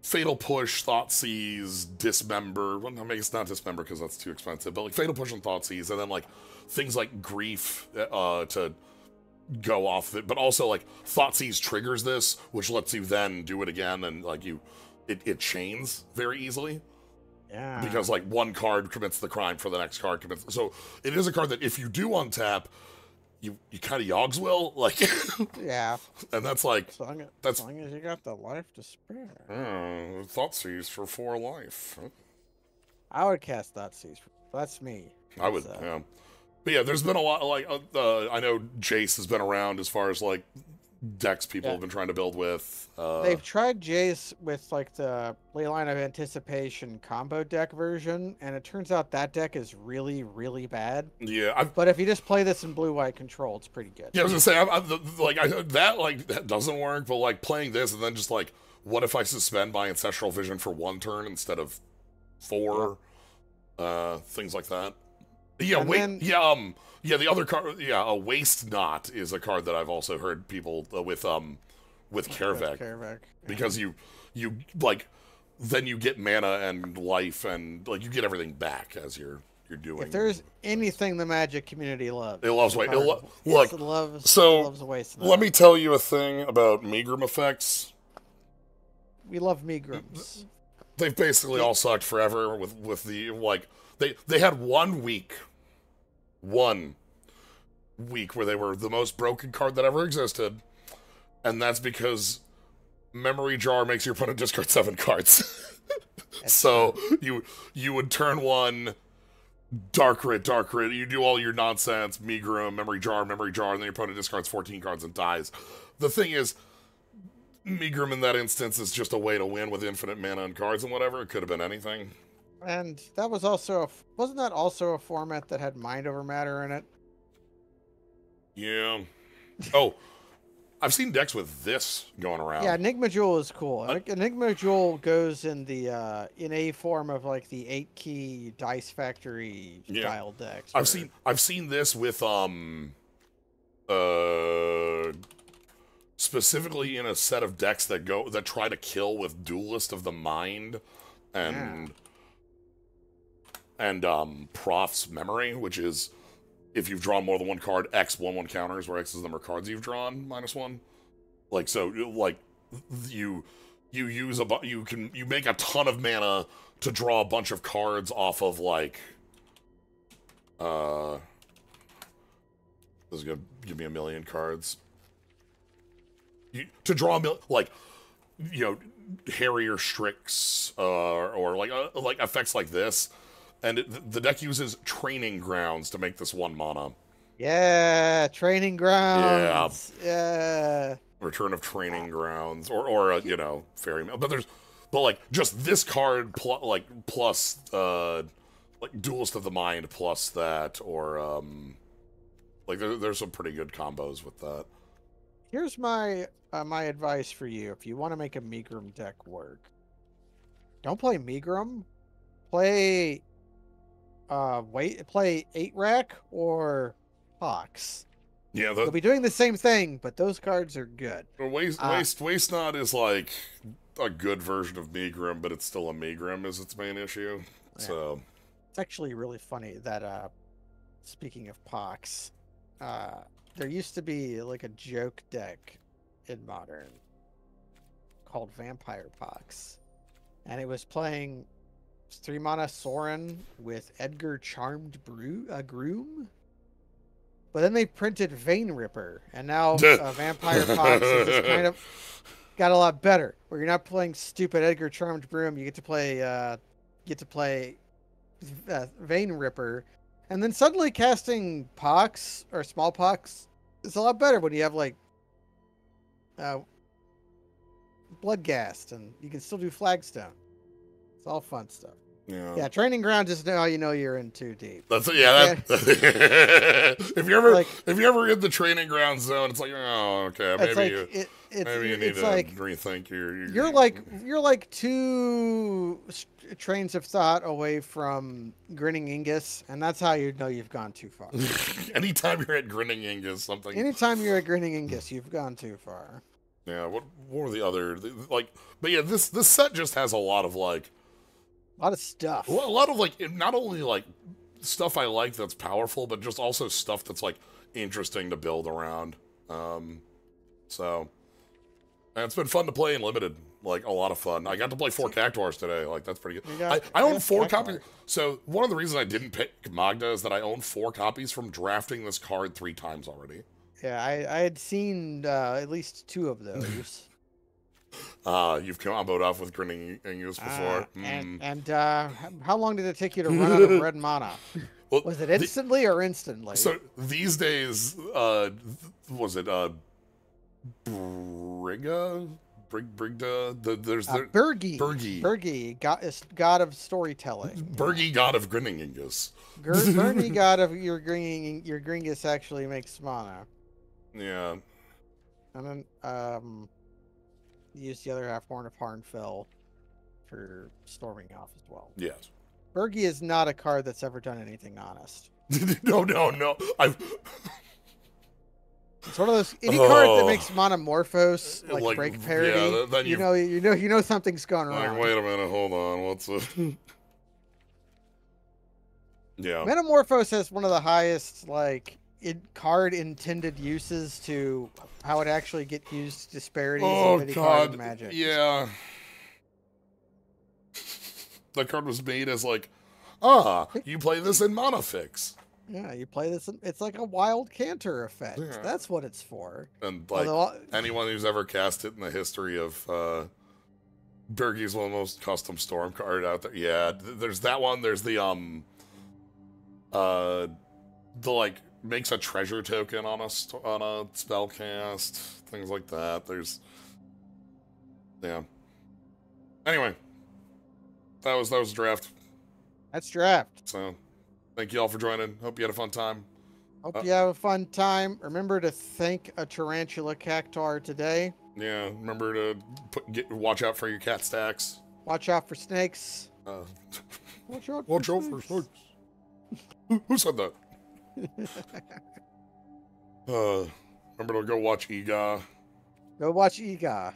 S1: Fatal Push, Thoughtseize, Dismember. Well, I mean, it's not Dismember because that's too expensive, but like Fatal Push and Thoughtseize, and then like things like Grief to go off it, but also like Thoughtseize triggers this, which lets you then do it again, and like it chains very easily.
S2: Yeah.
S1: Because like one card commits the crime for the next card commits. So it is a card that if you do untap, you kind of yogs will like.
S2: Yeah.
S1: And that's like
S2: as long as you got the life to spare.
S1: Thoughtseize for 4 life.
S2: I would cast Thoughtseize. That's me.
S1: I would. Yeah. But yeah, there's been a lot. Like I know Jace has been around as far as like decks people have been trying to build with.
S2: They've tried Jace with like the Leyline of Anticipation combo deck version, and it turns out that deck is really, really bad.
S1: Yeah,
S2: but if you just play this in blue-white control, it's pretty good.
S1: Yeah, I was gonna say that doesn't work, but like playing this and then just like, what if I suspend my Ancestral Vision for 1 turn instead of 4? Things like that. Yeah, the other card, a Waste Not is a card that I've also heard people with Karavak. Because you like, then you get mana and life and like you get everything back as you're doing.
S2: If there's anything the Magic community loves,
S1: it loves Waste.
S2: It loves Waste Not.
S1: Let me tell you a thing about Megrim effects.
S2: We love Megrams.
S1: They've basically all sucked forever with the like they had 1 week where they were the most broken card that ever existed, and that's because Memory Jar makes your opponent discard 7 cards. So you would turn 1 Dark Rit, you do all your nonsense, Megrim, Memory Jar, and then your opponent discards 14 cards and dies. The thing is, Megrim in that instance is just a way to win with infinite mana and cards and whatever. It could have been anything.
S2: And that was also wasn't that also a format that had Mind Over Matter in it?
S1: Yeah. Oh, I've seen decks with this going around.
S2: Yeah, Enigma Jewel is cool. Enigma Jewel goes in the in a form of like the 8-key Dice Factory style decks.
S1: I've seen this with specifically in a set of decks that try to kill with Duelist of the Mind and Prof's Memory, which is if you've drawn more than 1 card, X 1/1 counters, where X is the number of cards you've drawn -1. Like so, like you use you make a ton of mana to draw a bunch of cards off of like this is gonna give me 1,000,000 cards. To draw Harrier Strix or like effects like this. And the deck uses Training Grounds to make this 1 mana.
S2: Yeah, Training Grounds. Yeah.
S1: Return of Training Grounds, or Fairy Mail. But like just this card plus like Duelist of the Mind plus that, or like there's some pretty good combos with that.
S2: Here's my my advice for you if you want to make a Megrim deck work. Don't play Megrim. Play play 8-Rack or Pox.
S1: Yeah,
S2: they'll be doing the same thing, but those cards are good.
S1: Waste Not is like a good version of Megrim, but it's still a Megrim is its main issue. Yeah. So
S2: it's actually really funny that speaking of Pox, there used to be like a joke deck in Modern called Vampire Pox, and it was playing 3-mana Sorin with Edgar Charmed Groom. But then they printed Vein Ripper, and now Vampire Pox is just kind of got a lot better. Where you're not playing stupid Edgar Charmed Broom, you get to play Vein Ripper, and then suddenly casting Pox or Smallpox is a lot better when you have like Bloodghast, and you can still do Flagstone. It's all fun stuff. Yeah, training grounds is now you know you're in too deep.
S1: That's if you're ever in the training ground zone, it's like, oh, okay, maybe you need to rethink
S2: you're like two trains of thought away from Grinning Angus, and that's how you know you've gone too far.
S1: Anytime you're at Grinning Angus, something.
S2: Anytime you're at Grinning Angus, you've gone too far.
S1: Yeah. What were the other like? But yeah, this set just has a lot of like.
S2: A lot of stuff.
S1: A lot of like, not only like stuff I like that's powerful, but just also stuff that's like interesting to build around. So, and it's been fun to play in limited. Like a lot of fun. I got to play 4 Cactuars today. Like that's pretty good. I own 4 copies. So one of the reasons I didn't pick Magda is that I own 4 copies from drafting this card 3 times already.
S2: Yeah, I had seen at least 2 of those.
S1: You've comboed off with Grinning Angus before.
S2: And how long did it take you to run out of red mana? Well, was it instantly or instantly?
S1: So these days, was it Brigda? There's
S2: Bergi, god of storytelling.
S1: Bergi, god of Grinning Angus.
S2: Bergi, god of your Gringus actually makes mana.
S1: Yeah.
S2: And then use the other half Horn of Harnfell for storming off as well.
S1: Yes.
S2: Bergi is not a card that's ever done anything honest.
S1: No.
S2: It's one of those card that makes Monomorphos like break parity.
S1: Yeah, then
S2: you know something's gone wrong.
S1: Wait a minute, hold on. What's it? Yeah.
S2: Metamorphose has one of the highest card intended uses to how it actually get used disparities in card Magic.
S1: Yeah. That card was made as you play this in Monofix.
S2: Yeah, you play this. It's like a wild canter effect. Yeah. That's what it's for.
S1: And anyone who's ever cast it in the history of Bergi's one of the most custom storm card out there. Yeah, there's that one. There's the makes a treasure token on a spell cast, things like that. Anyway, that was draft.
S2: That's draft.
S1: So, thank you all for joining. Hope you had a fun time.
S2: Hope you have a fun time. Remember to thank a tarantula cactuar today.
S1: Yeah, remember to watch out for your cat stacks.
S2: Watch out for snakes.
S1: Watch out for snakes. Who said that? Remember to go watch Ega.
S2: Go watch Ega.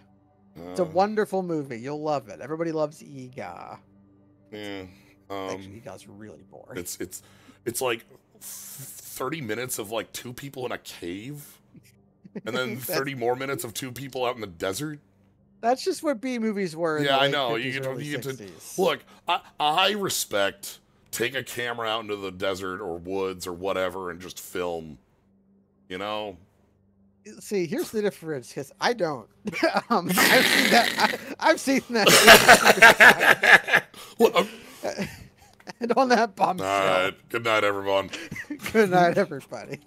S2: It's a wonderful movie. You'll love it. Everybody loves Ega.
S1: Yeah.
S2: Actually, Ega's really boring.
S1: It's like 30 minutes of 2 people in a cave, and then 30 more minutes of 2 people out in the desert.
S2: That's just what B movies were.
S1: Yeah, I know. You get to look. I respect. Take a camera out into the desert or woods or whatever and just film,
S2: See, here's the difference, because I don't. I've seen that. And on that bombshell.
S1: All right. Good night, everyone.
S2: Good night, everybody.